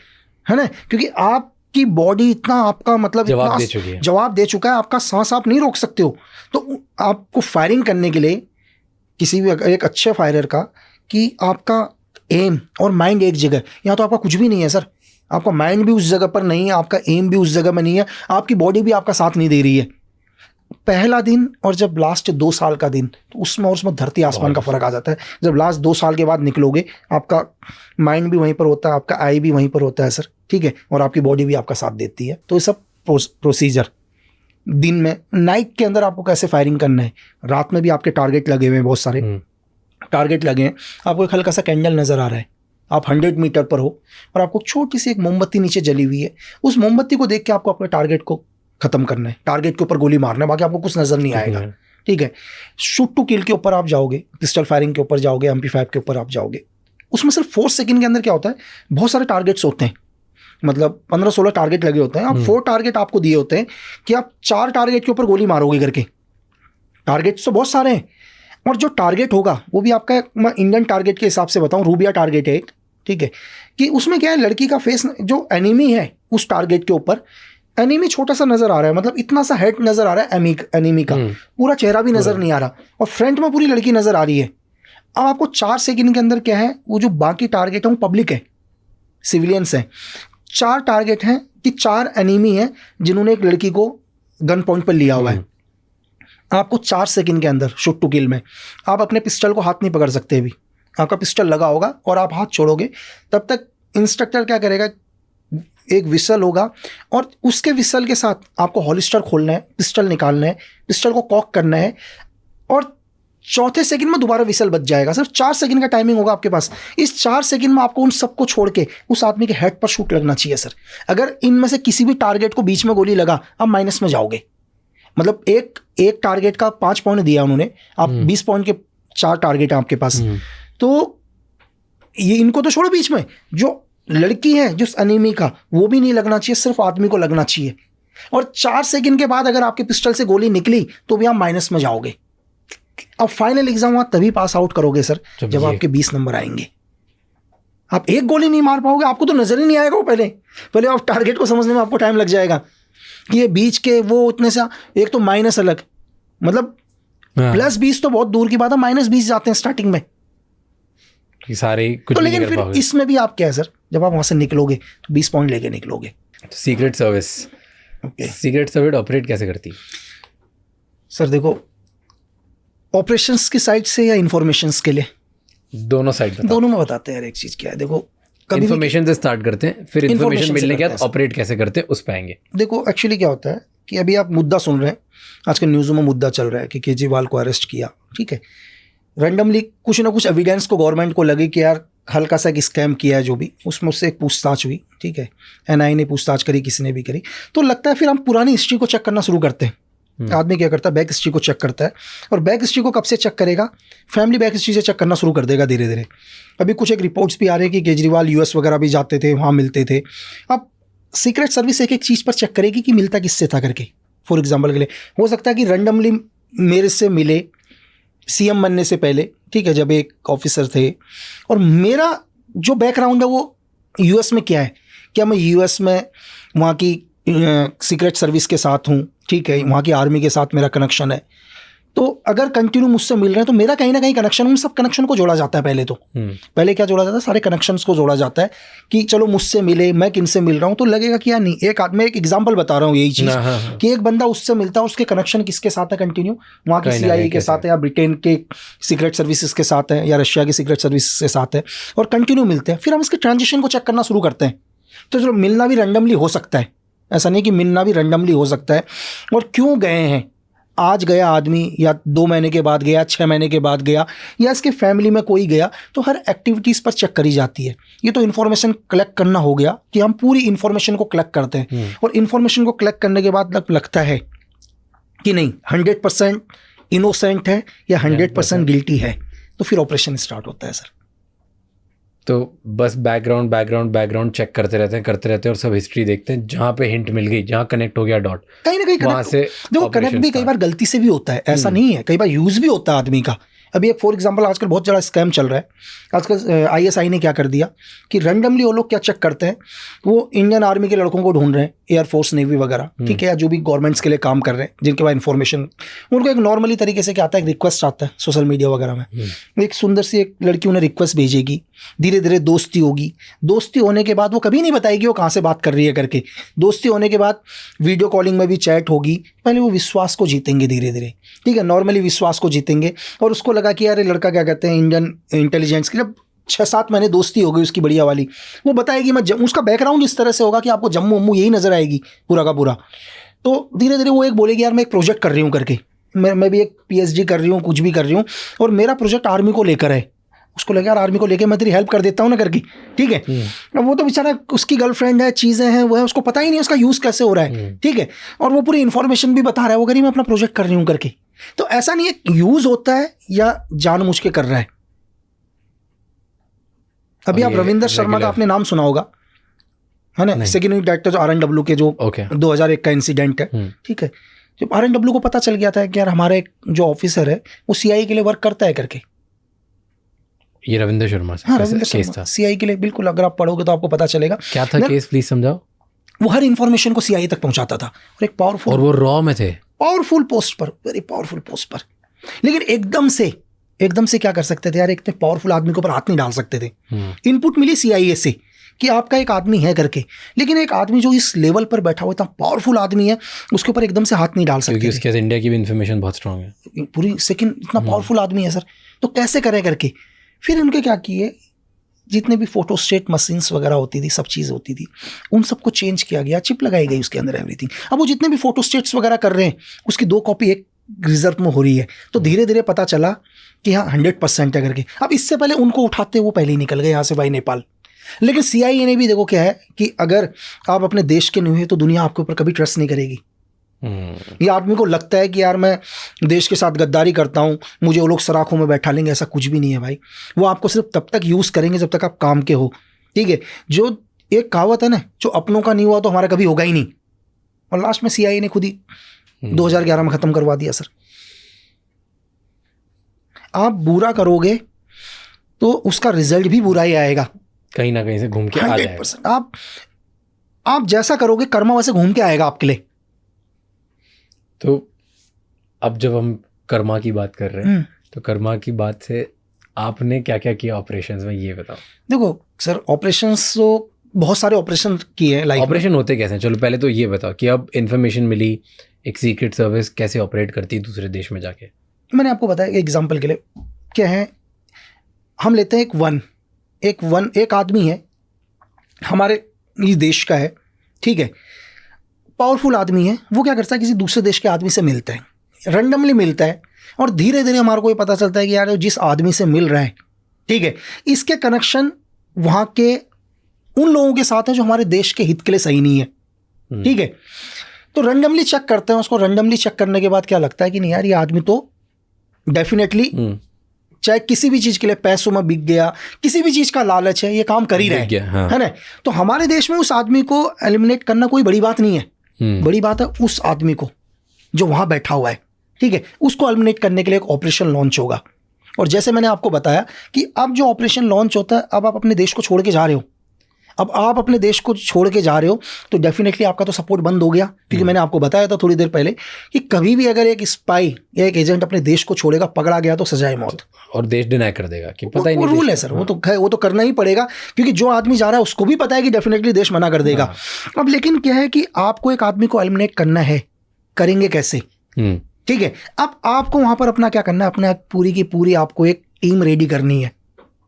है ना, क्योंकि आप आपकी बॉडी इतना आपका मतलब जवाब दे चुकी है, जवाब दे चुका है, आपका सांस आप नहीं रोक सकते हो। तो आपको फायरिंग करने के लिए किसी भी एक अच्छे फायरर का, कि आपका एम और माइंड एक जगह, यहाँ तो आपका कुछ भी नहीं है सर, आपका माइंड भी उस जगह पर नहीं है, आपका एम भी उस जगह में नहीं है, आपकी बॉडी भी आपका साथ नहीं दे रही है। पहला दिन और जब लास्ट 2 साल का दिन, तो उसमें धरती आसमान का फर्क आ जाता है। जब लास्ट 2 साल के बाद निकलोगे, आपका माइंड भी वहीं पर होता है, आपका आई भी वहीं पर होता है सर, ठीक है, और आपकी बॉडी भी आपका साथ देती है। तो ये सब प्रोसीजर दिन में, नाइट के अंदर आपको कैसे फायरिंग करना है, रात में भी आपके टारगेट लगे हुए हैं, बहुत सारे टारगेट लगे हैं। आपको एक हल्का सा कैंडल नजर आ रहा है, आप 100 मीटर पर हो और आपको छोटी सी एक मोमबत्ती नीचे जली हुई है, उस मोमबत्ती को देख के आपको अपने टारगेट को खत्म करना है, टारगेट के ऊपर गोली मारना है, बाकी आपको कुछ नजर नहीं आएगा, ठीक है। शूट टू किल के ऊपर आप जाओगे, पिस्टल फायरिंग के ऊपर जाओगे, MP5 के ऊपर आप जाओगे। उसमें सिर्फ 4 सेकंड के अंदर क्या होता है, बहुत सारे टारगेट्स होते हैं, मतलब 15-16 टारगेट लगे होते हैं। आप 4 टारगेट आपको दिए होते हैं कि आप 4 टारगेट के ऊपर गोली मारोगे करके। टारगेट्स तो बहुत सारे हैं, और जो टारगेट होगा वो भी आपका, मैं इंडियन टारगेट के हिसाब से बताऊं, रूबिया टारगेट है एक, ठीक है, कि उसमें क्या है, लड़की का फेस, जो एनिमी है उस टारगेट के ऊपर, एनिमी छोटा सा नजर आ रहा है, मतलब इतना सा हेड नजर आ रहा है एनिमी का, पूरा चेहरा भी नजर नहीं आ रहा, और फ्रंट में पूरी लड़की नजर आ रही है। अब आपको 4 सेकंड के अंदर क्या है, वो जो बाकी टारगेट है वो पब्लिक है, सिविलियंस है। 4 टारगेट हैं कि 4 एनिमी हैं जिन्होंने एक लड़की को गन पॉइंट पर लिया हुआ है। आपको 4 सेकंड के अंदर शूट टू किल में, आप अपने पिस्टल को हाथ नहीं पकड़ सकते अभी, आपका पिस्टल लगा होगा और आप हाथ छोड़ोगे, तब तक इंस्ट्रक्टर क्या करेगा, एक विसल होगा, और उसके विसल के साथ आपको हॉलिस्टर खोलना है, पिस्टल निकालना है, पिस्टल को कॉक करना है, और चौथे सेकंड में दोबारा विसल बज जाएगा। सिर्फ 4 सेकंड का टाइमिंग होगा आपके पास। इस 4 सेकंड में आपको उन सबको छोड़ के उस आदमी के हेड पर शूट लगना चाहिए सर। अगर इनमें से किसी भी टारगेट को बीच में गोली लगा, आप माइनस में जाओगे। मतलब एक टारगेट का 5 पॉइंट दिया उन्होंने, आप 20 पॉइंट के 4 टारगेट हैं आपके पास, तो ये इनको तो छोड़ो, बीच में जो लड़की है जिस एनिमी का, वो भी नहीं लगना चाहिए, सिर्फ आदमी को लगना चाहिए। और 4 सेकंड के बाद अगर आपके पिस्टल से गोली निकली तो भी आप माइनस में जाओगे। अब फाइनल एग्जाम वहां तभी पास आउट करोगे सर जब आपके 20 नंबर आएंगे। आप एक गोली नहीं मार पाओगे, आपको तो नजर ही नहीं आएगा वो, पहले आप टारगेट को समझने में आपको टाइम लग जाएगा कि ये बीच के वो इतने सा, एक तो माइनस अलग, मतलब +20 तो बहुत दूर की बात है, -20 जाते हैं स्टार्टिंग में कि सारे कुछ तो। नहीं लेकिन कर फिर पाओगे। इसमें भी आप क्या है सर, जब आप वहां से निकलोगे तो 20 पॉइंट लेके निकलोगे। Secret service, secret service operate कैसे करती सर? देखो, ऑपरेशंस की साइड से या इंफॉर्मेशंस के लिए, दोनों साइड दोनों में बताते हैं। एक चीज क्या है, देखो, कभी इन्फॉर्मेशन से स्टार्ट करते हैं, फिर इन्फॉर्मेशन information मिलने से के बाद करते हैं ऑपरेट कैसे करते हैं उस पे आएंगे। देखो एक्चुअली क्या होता है कि अभी आप मुद्दा सुन रहे हैं, आजकल न्यूज़ों में मुद्दा चल रहा है कि केजरीवाल को अरेस्ट किया, ठीक है, रैंडमली कुछ ना कुछ एविडेंस को गवर्नमेंट को लगे कि यार हल्का सा एक स्कैम किया है, जो भी उसमें उससे एक पूछताछ हुई, ठीक है, NIA ने पूछताछ करी, किसी ने भी करी, तो लगता है फिर हम पुरानी हिस्ट्री को चेक करना शुरू करते हैं। आदमी क्या करता है, बैक हिस्ट्री को चेक करता है, और बैक हिस्ट्री को कब से चेक करेगा, फैमिली बैक हिस्ट्री से चेक करना शुरू कर देगा धीरे धीरे। अभी कुछ एक रिपोर्ट्स भी आ रहे हैं कि केजरीवाल US वगैरह भी जाते थे, वहाँ मिलते थे। अब सीक्रेट सर्विस एक एक चीज़ पर चेक करेगी कि मिलता किससे था करके। फॉर एग्जाम्पल के लिए हो सकता है कि रैंडमली मेरे से मिले CM बनने से पहले, ठीक है, जब एक ऑफिसर थे, और मेरा जो बैकग्राउंड है वो US में क्या है, क्या मैं US में वहाँ की सीक्रेट सर्विस के साथ हूँ, ठीक है, वहाँ की आर्मी के साथ मेरा कनेक्शन है, तो अगर कंटिन्यू मुझसे मिल रहे हैं तो मेरा कहीं ना कहीं कनेक्शन, उन सब कनेक्शन को जोड़ा जाता है। पहले क्या जोड़ा जाता है, सारे कनेक्शंस को जोड़ा जाता है कि चलो मुझसे मिले, मैं किनसे मिल रहा हूँ, तो लगेगा कि यार नहीं, एक आदमी, एक एग्जांपल बता रहा हूँ यही चीज़ कि एक बंदा उससे मिलता है, उसके कनेक्शन किसके साथ है कंटिन्यू, वहाँ की CIA के साथ है, या ब्रिटेन के सीक्रेट सर्विसेज के साथ है, या रशिया की सीक्रेट सर्विसेज के साथ है, और कंटिन्यू मिलते हैं। फिर हम इसके ट्रांजिशन को चेक करना शुरू करते हैं। तो चलो मिलना भी रैंडमली हो सकता है, ऐसा नहीं कि मिलना भी रैंडमली हो सकता है, और क्यों गए हैं, आज गया आदमी, या 2 महीने के बाद गया, 6 महीने के बाद गया, या इसके फैमिली में कोई गया, तो हर एक्टिविटीज़ पर चेक करी जाती है। ये तो इन्फॉर्मेशन कलेक्ट करना हो गया कि हम पूरी इन्फॉर्मेशन को कलेक्ट करते हैं, और इन्फॉर्मेशन को कलेक्ट करने के बाद लगता है कि नहीं 100% इनोसेंट है या 100% गिल्टी है, तो फिर ऑपरेशन स्टार्ट होता है सर। तो बस बैकग्राउंड चेक करते रहते हैं और सब हिस्ट्री देखते हैं, जहाँ पे हिंट मिल गई, जहाँ कनेक्ट हो गया डॉट, कहीं ना कहीं वहाँ से देखो, कनेक्ट भी कई बार गलती से भी होता है, ऐसा नहीं है, कई बार यूज भी होता है आदमी का। अभी एक फॉर एग्जांपल आजकल बहुत ज़्यादा स्कैम चल रहा है। आजकल ISI ने क्या कर दिया कि रैंडमली वो लोग क्या चेक करते हैं, वो इंडियन आर्मी के लड़कों को ढूंढ रहे हैं, एयरफोर्स नेवी वगैरह, ठीक है, या जो भी गवर्नमेंट्स के लिए काम कर रहे हैं, जिनके पास इन्फॉर्मेशन, उनको एक नॉर्मली तरीके से क्या आता है, रिक्वेस्ट आता है सोशल मीडिया वगैरह में, एक सुंदर सी एक लड़की उन्हें रिक्वेस्ट भेजेगी, धीरे धीरे दोस्ती होगी, दोस्ती होने के बाद वो कभी नहीं बताएगी वो कहाँ से बात कर रही है करके, दोस्ती होने के बाद वीडियो कॉलिंग में भी चैट होगी, पहले वो विश्वास को जीतेंगे धीरे धीरे, ठीक है, नॉर्मली विश्वास को जीतेंगे, और उसको लगा कि यार लड़का क्या कहते हैं इंडियन इंटेलिजेंस की, जब 6-7 महीने दोस्ती हो गई उसकी बढ़िया वाली, वो बताएगी मैं उसका बैकग्राउंड इस तरह से होगा कि आपको जम्मू वम्मू यही नजर आएगी पूरा का पूरा, तो धीरे धीरे वो एक बोलेगी यार मैं एक प्रोजेक्ट कर रही हूँ करके, मैं भी एक PhD कर रही हूँ, कुछ भी कर रही हूँ, और मेरा प्रोजेक्ट आर्मी को लेकर है, उसको लगा यार आर्मी को लेकर मैं तेरी हेल्प कर देता हूँ ना करके, ठीक है। अब वो तो बेचारा उसकी गर्लफ्रेंड है, चीज़ें हैं, वो है, उसको पता ही नहीं उसका यूज़ कैसे हो रहा है, ठीक है, और वो पूरी इन्फॉर्मेशन भी बता रहा है, वो कह मैं अपना प्रोजेक्ट कर रही हूँ करके। तो ऐसा नहीं है यूज़ होता है या जानबूझ के कर रहा है। अभी आप रविंदर शर्मा का आपने नाम सुना होगा, है ना, सेकेंडरी डायरेक्टर RNW के, जो 2001 का इंसिडेंट है, ठीक है। जब RNW को पता चल गया था कि यार हमारे जो ऑफिसर है वो CIA के लिए वर्क करता है करके, ये रविंदर शर्मा से, हाँ, रविंदर शर्मा CIA के लिए, बिल्कुल, अगर आप पढ़ोगे तो आपको पता चलेगा क्या था केस, प्लीज समझाओ। वो हर इन्फॉर्मेशन को CIA तक पहुंचाता था, और एक पावरफुल, और वो रॉ में थे, पावरफुल पोस्ट पर, वेरी पावरफुल पोस्ट पर, लेकिन एकदम से क्या कर सकते थे यार, इतने पावरफुल आदमी के ऊपर हाथ नहीं डाल सकते थे। इनपुट मिली CIA से कि आपका एक आदमी है करके, लेकिन एक आदमी जो इस लेवल पर बैठा हुआ, इतना पावरफुल आदमी है, उसके ऊपर एकदम से हाथ नहीं डाल सकते, क्योंकि उसके इंडिया की भी इन्फॉर्मेशन बहुत स्ट्रांग है पूरी, सेकंड, इतना पावरफुल आदमी है सर, तो कैसे करें करके। फिर उनके क्या किए, जितने भी फोटो स्टेट मशीन्स वगैरह होती थी, सब चीज़ होती थी, उन सबको चेंज किया गया, चिप लगाई गई उसके अंदर, एवरीथिंग। अब वो जितने भी फोटो स्टेट्स वगैरह कर रहे हैं, उसकी 2 कॉपी एक रिजर्व में हो रही है, तो धीरे धीरे पता चला कि हाँ 100% है करके। अब इससे पहले उनको उठाते वो पहले ही निकल गए यहाँ से भाई नेपाल। लेकिन CIA ने भी देखो क्या है कि अगर आप अपने देश के नहीं हुए तो दुनिया आपके ऊपर कभी ट्रस्ट नहीं करेगी। ये आदमी को लगता है कि यार मैं देश के साथ गद्दारी करता हूँ, मुझे वो लोग सराखों में बैठा लेंगे, ऐसा कुछ भी नहीं है भाई। वो आपको सिर्फ तब तक यूज़ करेंगे जब तक आप काम के हो, ठीक है। जो एक कहावत है ना, जो अपनों का नहीं हुआ तो हमारा कभी होगा ही नहीं, और लास्ट में CIA ने खुद ही 2011 में ख़त्म करवा दिया। सर आप बुरा करोगे तो उसका रिजल्ट भी बुरा ही आएगा, कहीं ना कहीं से घूम के आ जाएगा। 100% आप जैसा करोगे कर्मा वैसे घूम के आएगा आपके लिए। तो अब जब हम कर्मा की बात कर रहे हैं, तो कर्मा की बात से आपने क्या क्या किया ऑपरेशंस में, ये बताओ। देखो सर, ऑपरेशंस तो बहुत सारे ऑपरेशन किए हैं। लाइक ऑपरेशन होते कैसे हैं? चलो पहले तो ये बताओ कि अब इन्फॉर्मेशन मिली, एक सीक्रेट सर्विस कैसे ऑपरेट करती है दूसरे देश में जाके। मैंने आपको बताया एग्जांपल के लिए क्या है, हम लेते हैं एक आदमी है हमारे इस देश का है, ठीक है, पावरफुल आदमी है। वो क्या करता है, किसी दूसरे देश के आदमी से मिलता है, रैंडमली मिलता है, और धीरे धीरे हमारे को ये पता चलता है कि यार जिस आदमी से मिल रहा है, ठीक है, इसके कनेक्शन वहाँ के उन लोगों के साथ है जो हमारे देश के हित के लिए सही नहीं है, ठीक है। तो रैंडमली चेक करते हैं उसको। रैंडमली चेक करने के बाद क्या लगता है कि नहीं यार ये आदमी तो डेफिनेटली, चाहे किसी भी चीज़ के लिए, पैसों में बिक गया, किसी भी चीज़ का लालच है, ये काम कर ही रहा है, हाँ। है ना। तो हमारे देश में उस आदमी को एलिमिनेट करना कोई बड़ी बात नहीं है। बड़ी बात है उस आदमी को जो वहाँ बैठा हुआ है, ठीक है, उसको एलिमिनेट करने के लिए एक ऑपरेशन लॉन्च होगा। और जैसे मैंने आपको बताया कि अब जो ऑपरेशन लॉन्च होता है, अब आप अपने देश को छोड़ के जा रहे हो, अब आप अपने देश को छोड़ के जा रहे हो तो डेफिनेटली आपका तो सपोर्ट बंद हो गया, क्योंकि मैंने आपको बताया था थोड़ी देर पहले कि कभी भी अगर एक स्पाई या एक एजेंट अपने देश को छोड़ेगा, पकड़ा गया तो सजाए मौत, और देश डिनाई कर देगा कि पता ही नहीं। रूल है सर, वो तो करना ही पड़ेगा, क्योंकि जो आदमी जा रहा है उसको भी पता है कि डेफिनेटली देश मना कर देगा। अब लेकिन क्या है कि आपको एक आदमी को एलिमिनेट करना है, करेंगे कैसे, ठीक है। अब आपको वहां पर अपना क्या करना है, अपना पूरी की पूरी आपको एक टीम रेडी करनी है,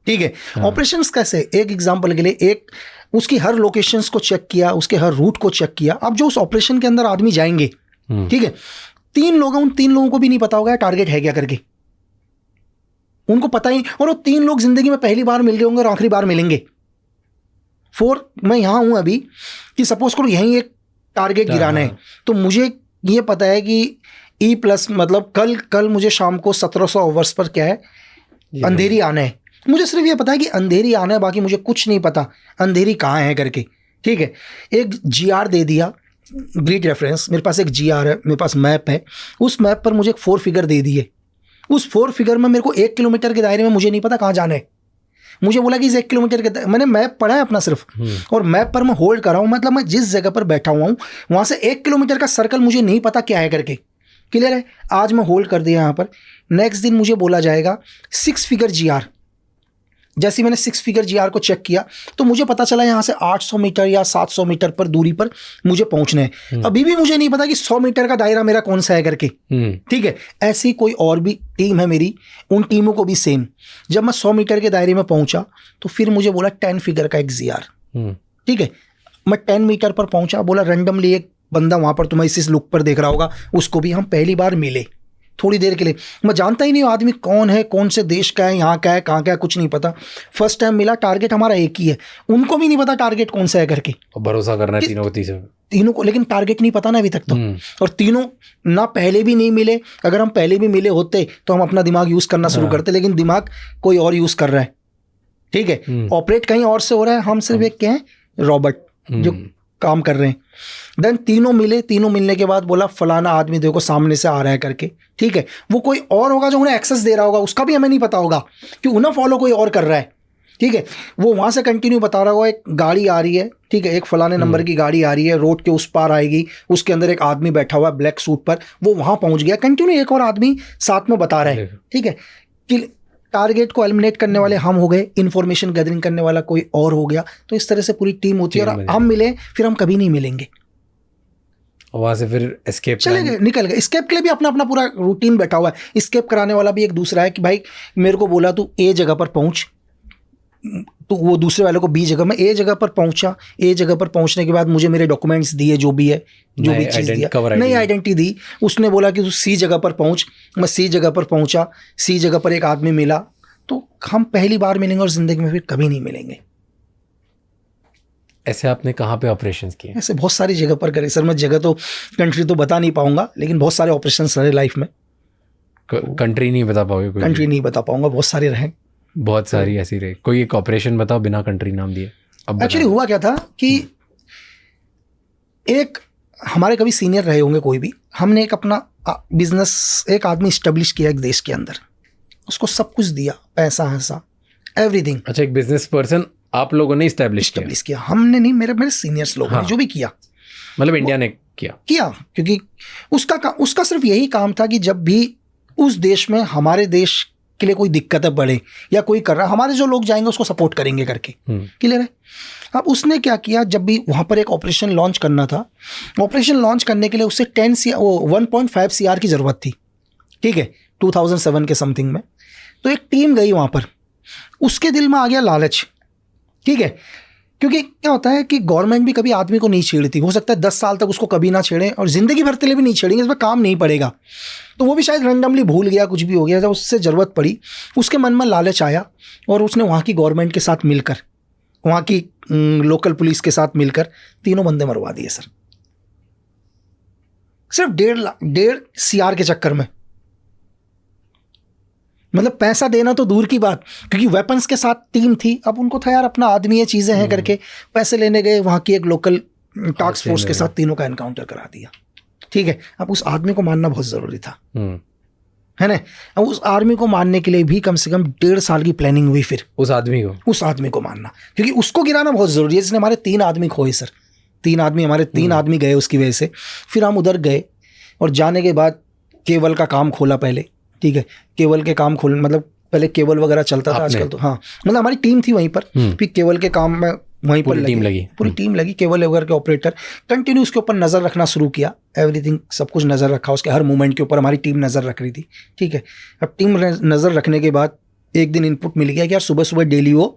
ठीक है। ऑपरेशंस कैसे, एक एग्जांपल के लिए, एक उसकी हर लोकेशंस को चेक किया, उसके हर रूट को चेक किया। अब जो उस ऑपरेशन के अंदर आदमी जाएंगे, ठीक है, 3 लोग, उन 3 लोगों को भी नहीं पता होगा टारगेट है क्या करके, उनको पता ही, और वो 3 लोग जिंदगी में पहली बार मिल रहे होंगे और आखिरी बार मिलेंगे। मैं यहां हूं अभी कि सपोज करो यहीं एक टारगेट गिराना है, तो मुझे ये पता है कि E+ मतलब कल मुझे शाम को 1700 आवर्स पर क्या है, अंधेरी आना है। मुझे सिर्फ ये पता है कि अंधेरी आना है, बाकी मुझे कुछ नहीं पता अंधेरी कहाँ है करके, ठीक है। एक GR दे दिया, ग्रिड रेफरेंस, मेरे पास एक GR है, मेरे पास मैप है, उस मैप पर मुझे एक 4 फिगर दे दिए, उस 4 फिगर में मेरे को 1 किलोमीटर के दायरे में मुझे नहीं पता कहाँ जाना है। मुझे बोला कि इस 1 किलोमीटर के मैंने मैप पढ़ा है अपना सिर्फ, और मैप पर मैं होल्ड कर रहा हूँ, मतलब मैं जिस जगह पर बैठा हुआ हूँ वहाँ से 1 किलोमीटर का सर्कल मुझे नहीं पता क्या है करके। क्लियर है? आज मैं होल्ड कर दिया यहाँ पर। नेक्स्ट दिन मुझे बोला जाएगा 6 फिगर GR। जैसे मैंने 6 फिगर GR को चेक किया तो मुझे पता चला यहाँ से 800 मीटर या 700 मीटर पर दूरी पर मुझे पहुंचना है। अभी भी मुझे नहीं पता कि 100 मीटर का दायरा मेरा कौन सा है करके। ठीक है, ऐसी कोई और भी टीम है मेरी, उन टीमों को भी सेम। जब मैं 100 मीटर के दायरे में पहुंचा तो फिर मुझे बोला 10 फिगर का एक GR। ठीक है, मैं 10 मीटर पर पहुंचा, बोला रैंडमली एक बंदा वहां पर तुम्हें इस लुक पर देख रहा होगा, उसको भी हम पहली बार मिले थोड़ी देर के लिए। मैं जानता ही नहीं हूँ आदमी कौन है, कौन से देश का है, यहाँ का है, कहाँ का है, कुछ नहीं पता। फर्स्ट टाइम मिला, टारगेट हमारा एक ही है, उनको भी नहीं पता टारगेट कौन सा है करके। और भरोसा करना है तीनों को, लेकिन टारगेट नहीं पता ना अभी तक तो। और तीनों ना पहले भी नहीं मिले। अगर हम पहले भी मिले होते तो हम अपना दिमाग यूज करना शुरू करते, लेकिन दिमाग कोई और यूज कर रहा है। ठीक है, ऑपरेट कहीं और से हो रहा है, हम सिर्फ एक क्या है, रॉबर्ट जो काम कर रहे हैं। देन तीनों मिले, तीनों मिलने के बाद बोला फलाना आदमी देखो सामने से आ रहा है करके। ठीक है, वो कोई और होगा जो उन्हें एक्सेस दे रहा होगा, उसका भी हमें नहीं पता होगा कि उन्हें फॉलो कोई और कर रहा है। ठीक है, वो वहाँ से कंटिन्यू बता रहा होगा एक गाड़ी आ रही है, ठीक है, एक फलाने नंबर की गाड़ी आ रही है, रोड के उस पार आएगी, उसके अंदर एक आदमी बैठा हुआ है ब्लैक सूट पर, वो वहाँ पहुँच गया। कंटिन्यू एक और आदमी साथ में बता रहा है। ठीक है, कि टारगेट को एलिमिनेट करने वाले हम हो गए, इन्फॉर्मेशन गैदरिंग करने वाला कोई और हो गया। तो इस तरह से पूरी टीम होती है, और हम मिले फिर हम कभी नहीं मिलेंगे। वहां से फिर एस्केप चले गए, निकल गए। एस्केप के लिए भी अपना अपना पूरा रूटीन बैठा हुआ है। एस्केप कराने वाला भी एक दूसरा है कि भाई मेरे को बोला तू ए जगह पर पहुंच, तो वो दूसरे वाले को बी जगह में ए जगह पर पहुंचा। ए जगह पर पहुंचने के बाद मुझे मेरे डॉक्यूमेंट्स दिए, जो भी है, जो भी चीज़ दिया, नई आइडेंटिटी दी। उसने बोला कि तू सी जगह पर पहुंच। मैं सी जगह पर पहुंचा, सी जगह पर एक आदमी मिला। तो हम पहली बार मिलेंगे और जिंदगी में फिर कभी नहीं मिलेंगे। ऐसे आपने कहाँ पे ऑपरेशंस किए? ऐसे बहुत सारी जगह पर करे सर। मैं जगह तो, कंट्री तो बता नहीं पाऊंगा, लेकिन बहुत सारे ऑपरेशंस रहे लाइफ में। कंट्री नहीं बता पाओगे? कंट्री नहीं बता पाऊंगा, बहुत सारे रहे। बहुत सारी ऐसी रही। कोई एक ऑपरेशन बताओ बिना कंट्री नाम दिए। अब एक्चुअली हुआ क्या था कि एक हमारे कभी सीनियर रहे होंगे कोई भी, हमने एक अपना बिजनेस, एक आदमी इस्टेब्लिश किया एक देश के अंदर, उसको सब कुछ दिया, पैसा ऐसा एवरीथिंग। अच्छा, एक बिजनेस पर्सन आप लोगों ने इस्टेब्लिश किया? हमने नहीं, मेरे सीनियर्स लोगों ने जो भी किया, मतलब इंडिया ने किया, क्योंकि उसका सिर्फ यही काम था कि जब भी उस देश में हमारे देश के लिए कोई दिक्कतें बढ़े या कोई कर रहा, हमारे जो लोग जाएंगे उसको सपोर्ट करेंगे करके। क्लियर है? अब उसने क्या किया, जब भी वहाँ पर एक ऑपरेशन लॉन्च करना था, ऑपरेशन लॉन्च करने के लिए उससे 1.5 CR की ज़रूरत थी। ठीक है, 2007 के समथिंग में। तो एक टीम गई वहाँ पर, उसके दिल में आ गया लालच। ठीक है, क्योंकि क्या होता है कि गवर्नमेंट भी कभी आदमी को नहीं छेड़ती। हो सकता है 10 साल तक उसको कभी ना छेड़े, और ज़िंदगी भर के लिए भी नहीं छेड़ेंगे, इसमें काम नहीं पड़ेगा। तो वो भी शायद रैंडमली भूल गया, कुछ भी हो गया। जब उससे ज़रूरत पड़ी, उसके मन में लालच आया, और उसने वहाँ की गवर्नमेंट के साथ मिलकर, वहाँ की लोकल पुलिस के साथ मिलकर 3 बंदे मरवा दिए सर, सिर्फ 1.5 CR के चक्कर में। मतलब पैसा देना तो दूर की बात, क्योंकि वेपन्स के साथ टीम थी। अब उनको था यार अपना आदमी ये चीज़ें हैं करके पैसे लेने गए, वहाँ की एक लोकल टास्क फोर्स के साथ तीनों का एनकाउंटर करा दिया। ठीक है, अब उस आदमी को मारना बहुत ज़रूरी था, है ना? अब उस आदमी को मारने के लिए भी कम से कम 1.5 साल की प्लानिंग हुई। फिर उस आदमी को मारना, क्योंकि उसको गिराना बहुत ज़रूरी है। जिसने हमारे 3 आदमी खोए सर, 3 आदमी गए उसकी वजह से। फिर हम उधर गए, और जाने के बाद केबल का काम खोला पहले। ठीक है, केबल के काम खोलने, मतलब पहले केबल वगैरह चलता था, आजकल तो हाँ, मतलब हमारी टीम थी वहीं पर। फिर केबल के काम में वहीं पर पूरी टीम लगी, केबल वगैरह के ऑपरेटर। कंटिन्यू उसके ऊपर नज़र रखना शुरू किया, एवरीथिंग, सब कुछ नज़र रखा, उसके हर मूवमेंट के ऊपर हमारी टीम नज़र रख रही थी। ठीक है, अब टीम नज़र रखने के बाद एक दिन इनपुट मिल गया कि यार सुबह सुबह डेली वो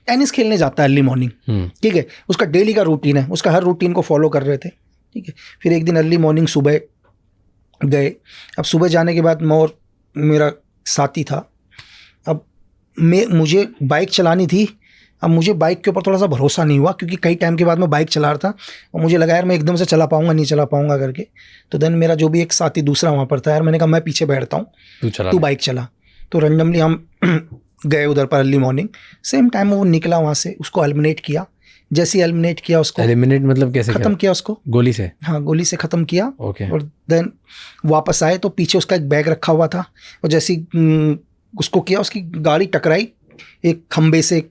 टेनिस खेलने जाता है अर्ली मॉर्निंग। ठीक है, उसका डेली का रूटीन है, उसका हर रूटीन को फॉलो कर रहे थे। ठीक है, फिर एक दिन अर्ली मॉर्निंग सुबह गए। अब सुबह जाने के बाद मैं और मेरा साथी था, अब मुझे बाइक चलानी थी। अब मुझे बाइक के ऊपर थोड़ा सा भरोसा नहीं हुआ, क्योंकि कई टाइम के बाद मैं बाइक चला रहा था, और मुझे लगा यार मैं एकदम से चला पाऊंगा नहीं चला पाऊंगा करके। तो देन मेरा जो भी एक साथी दूसरा वहाँ पर था, यार मैंने कहा मैं पीछे बैठता हूँ, तू बाइक चला। तो रैंडमली हम गए उधर पर अर्ली मॉर्निंग, सेम टाइम वो निकला वहाँ से, उसको एलिमिनेट किया। जैसे एलिमिनेट किया उसको, एलिमिनेट मतलब कैसे खत्म किया उसको गोली से? हाँ, गोली से खत्म किया। ओके। और देन वापस आए तो पीछे उसका एक बैग रखा हुआ था, और जैसे उसको किया, उसकी गाड़ी टकराई एक खंबे से,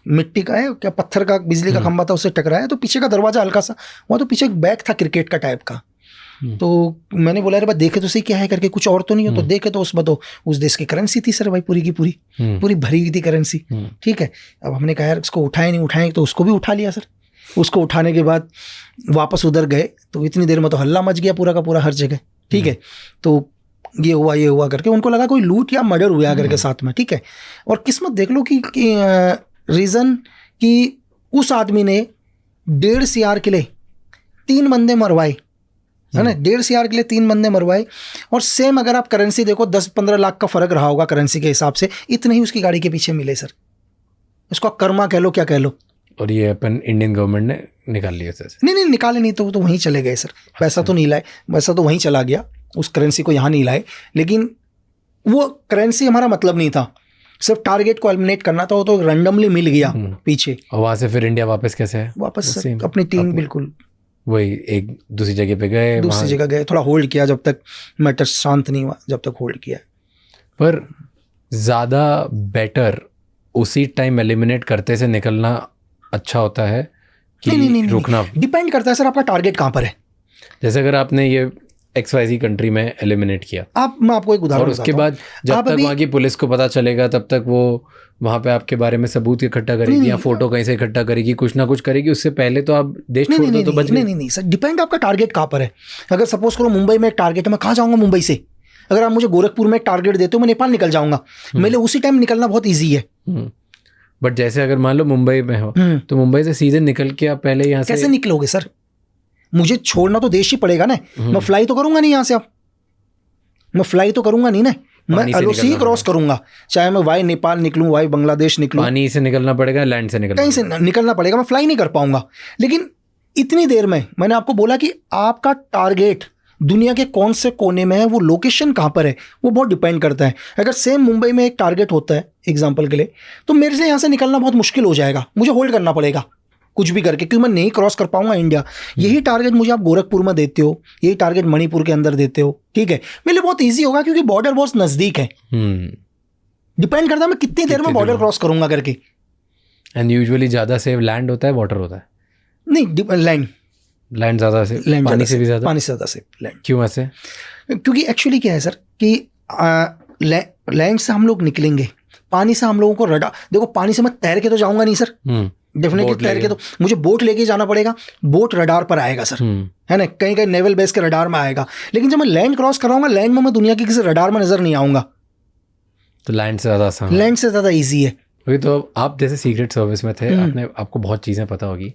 मिट्टी का है क्या, पत्थर का, बिजली का खंबा था, उससे टकराया तो पीछे का दरवाजा हल्का सा, वहाँ तो पीछे एक बैग था क्रिकेट का टाइप का। तो मैंने बोला अरे भाई देखे तो सही क्या है करके, कुछ और तो नहीं हो? तो देखे तो उसमें तो उस देश की करेंसी थी सर भाई, पूरी की पूरी पूरी भरी हुई थी करेंसी। ठीक है, अब हमने कहा यार इसको उठाए नहीं उठाए, तो उसको भी उठा लिया सर। उसको उठाने के बाद वापस उधर गए तो इतनी देर में तो हल्ला मच गया पूरा का पूरा हर जगह। ठीक है, तो ये हुआ करके उनको लगा कोई लूट या मर्डर हुआ करके साथ में। ठीक है, और किस्मत देख लो कि रीज़न कि उस आदमी ने 1.5 CR के लिए 3 बंदे मरवाए, है ना, 1.5 CR के लिए 3 बंदे मरवाए। और सेम अगर आप करेंसी देखो 10-15 लाख का फर्क रहा होगा करेंसी के हिसाब से, इतने ही उसकी गाड़ी के पीछे मिले सर। उसका कर्मा कह लो क्या कह लो। और ये अपन इंडियन गवर्नमेंट ने निकाल लिया सर? नहीं निकाले नहीं, तो वहीं चले गए सर। पैसा तो नहीं लाए, पैसा तो वहीं चला गया, उस करेंसी को यहाँ नहीं लाए। लेकिन वो करेंसी हमारा मतलब नहीं था, सिर्फ टारगेट को एलिमिनेट करना था। वो तो रैंडमली मिल गया पीछे। और वहाँ से फिर इंडिया वापस कैसे है? वापस सर अपनी टीम बिल्कुल वही एक दूसरी जगह पे गए, दूसरी जगह गए, थोड़ा होल्ड किया जब तक मैटर शांत नहीं हुआ, जब तक होल्ड किया। पर ज़्यादा बेटर उसी टाइम एलिमिनेट करते से निकलना अच्छा होता है कि नहीं, रुकना? डिपेंड करता है सर आपका टारगेट कहाँ पर है। जैसे अगर आपने ये XYZ कंट्री में एलिमिनेट किया, मैं आपको एक उदाहरण, और उसके बाद जब तक वहाँ की पुलिस को पता चलेगा तब तक वो वहाँ पे आपके बारे में सबूत इकट्ठा करेगी या फोटो कहीं से इकट्ठा करेगी, कुछ ना कुछ करेगी। उससे पहले तो आप देश छोड़ दो तो बच गए। नहीं सर, डिपेंड आपका टारगेट कहाँ पर है। अगर सपोज करो मुंबई में एक टारगेट है, मैं कहाँ जाऊँगा मुंबई से? अगर आप मुझे गोरखपुर में एक टारगेट देते हो, मैं नेपाल निकल जाऊँगा। मेरे लिए उसी टाइम निकलना बहुत ईजी है। बट जैसे अगर मान लो मुंबई में हो तो मुंबई से सीधे निकल के आप पहले यहाँ से कैसे निकलोगे सर? मुझे छोड़ना तो देश ही पड़ेगा ना। मैं फ्लाई तो करूंगा नहीं यहाँ से, अब मैं फ्लाई तो करूंगा नहीं ना, मैं LOC क्रॉस करूंगा, चाहे मैं वाई नेपाल निकलूं, वाई बांग्लादेश निकलूं। पानी से निकलना पड़ेगा, लैंड से निकलना, कहीं से निकलना पड़ेगा, मैं फ्लाई नहीं कर पाऊंगा। लेकिन इतनी देर में मैंने आपको बोला कि आपका टारगेट दुनिया के कौन से कोने में है, वो लोकेशन कहाँ पर है, वो बहुत डिपेंड करता है। अगर सेम मुंबई में एक टारगेट होता है एग्जाम्पल के लिए, तो मेरे से यहाँ से निकलना बहुत मुश्किल हो जाएगा, मुझे होल्ड करना पड़ेगा कुछ भी करके, क्योंकि मैं नहीं क्रॉस कर पाऊंगा इंडिया। यही टारगेट मुझे आप गोरखपुर में देते हो, यही टारगेट मणिपुर के अंदर देते हो, ठीक है, मेरे लिए बहुत ईजी होगा क्योंकि बॉर्डर बहुत नजदीक है। डिपेंड करता है मैं कितनी देर में बॉर्डर क्रॉस करूंगा करके। एंड यूजुअली ज़्यादा सेफ लैंड होता है, वाटर होता है? नहीं, लैंड ज़्यादा सेफ, पानी से भी ज़्यादा, पानी से ज़्यादा सेफ लैंड। क्यों ऐसे? क्योंकि एक्चुअली क्या है सर कि लैंड से हम लोग निकलेंगे, पानी से हम लोगों को रडार, देखो पानी से मैं तैर के तो जाऊंगा नहीं सर, डेफिनेटली तैर के तो मुझे बोट लेके जाना पड़ेगा, बोट रडार पर आएगा सर, है ना, कहीं कहीं नेवल बेस के रडार में आएगा। लेकिन जब मैं लैंड क्रॉस कराऊंगा, लैंड में मैं दुनिया के किसी रडार में नजर नहीं आऊंगा, तो लैंड से ज़्यादा आसान, लैंड से ज़्यादा ईजी है। वही तो, आप जैसे सीक्रेट सर्विस में थे, आपको बहुत चीज़ें पता होगी।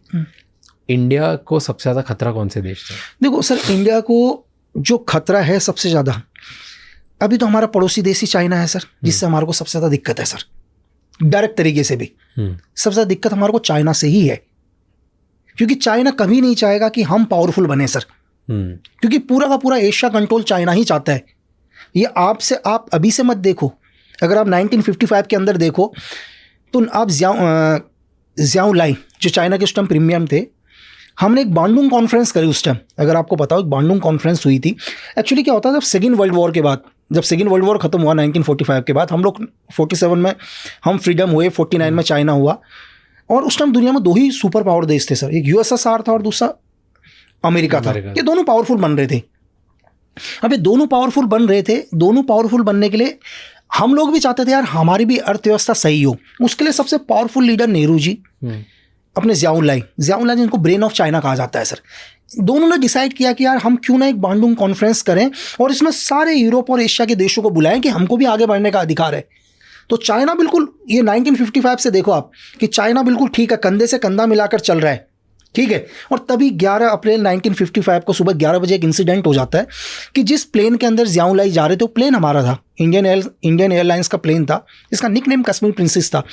इंडिया को सबसे ज़्यादा खतरा कौन से देश से? देखो सर, इंडिया को जो खतरा है सबसे ज़्यादा, अभी तो हमारा पड़ोसी देश ही चाइना है सर, जिससे हमारे को सबसे ज़्यादा दिक्कत है सर, डायरेक्ट तरीके से भी सबसे ज़्यादा दिक्कत हमारे को चाइना से ही है। क्योंकि चाइना कभी नहीं चाहेगा कि हम पावरफुल बने सर, क्योंकि पूरा का पूरा एशिया कंट्रोल चाइना ही चाहता है। ये आप अभी से मत देखो, अगर आप 1955 के अंदर देखो तो आप ज़ियाओ लाई जो चाइना के उस टाइम प्रीमियम थे, हमने एक बांडुंग कॉन्फ्रेंस करी उस टाइम, अगर आपको पता हो, एक बांडुंग कॉन्फ्रेंस हुई थी। एक्चुअली क्या होता था, जब सेकेंड वर्ल्ड वॉर के बाद, जब सेकेंड वर्ल्ड वॉर खत्म हुआ 1945 के बाद, हम लोग 47 में हम फ्रीडम हुए, 49 में चाइना हुआ, और उस टाइम दुनिया में 2 ही सुपर पावर देश थे सर, एक USSR था और दूसरा अमेरिका था। ये दोनों पावरफुल बन रहे थे। अब ये दोनों पावरफुल बन रहे थे, दोनों पावरफुल बनने के लिए हम लोग भी चाहते थे यार हमारी भी अर्थव्यवस्था सही हो। उसके लिए सबसे पावरफुल लीडर नेहरू जी, अपने ज़ियाओ लाई जिनको ब्रेन ऑफ चाइना कहा जाता है सर, दोनों ने डिसाइड किया कि यार हम क्यों ना एक बांडुंग कॉन्फ्रेंस करें और इसमें सारे यूरोप और एशिया के देशों को बुलाएं कि हमको भी आगे बढ़ने का अधिकार है। तो चाइना बिल्कुल, ये 1955 से देखो आप कि चाइना बिल्कुल ठीक है, कंधे से कंधा मिलाकर चल रहा है, ठीक है। और तभी 11 अप्रैल 1955 को सुबह 11 बजे एक इंसिडेंट हो जाता है कि जिस प्लेन के अंदर ज़ियाओ लाई जा रहे थे, वो प्लेन हमारा था, इंडियन एयरलाइंस का प्लेन था, इसका निकनेम कश्मीर प्रिंसेस था।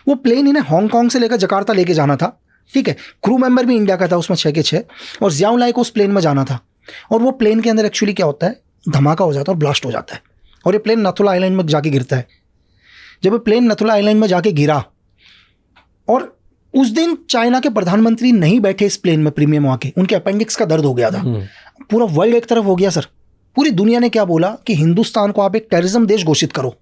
वो प्लेन इन्हें हांगकांग से लेकर जकार्ता लेके जाना था, ठीक है। क्रू मेंबर भी इंडिया का था उसमें 6 के 6, और ज़ियाओ लाई को उस प्लेन में जाना था। और वो प्लेन के अंदर एक्चुअली क्या होता है, धमाका हो जाता है और ब्लास्ट हो जाता है, और ये प्लेन नथुला आइलैंड में जाके गिरता है। जब ये प्लेन नथुला आइलैंड में जाके गिरा और उस दिन चाइना के प्रधानमंत्री नहीं बैठे इस प्लेन में प्रीमियम वहाँ के, उनके अपेंडिक्स का दर्द हो गया था। पूरा वर्ल्ड एक तरफ हो गया सर। पूरी दुनिया ने क्या बोला कि हिंदुस्तान को आप एक टेररिज्म देश घोषित करो,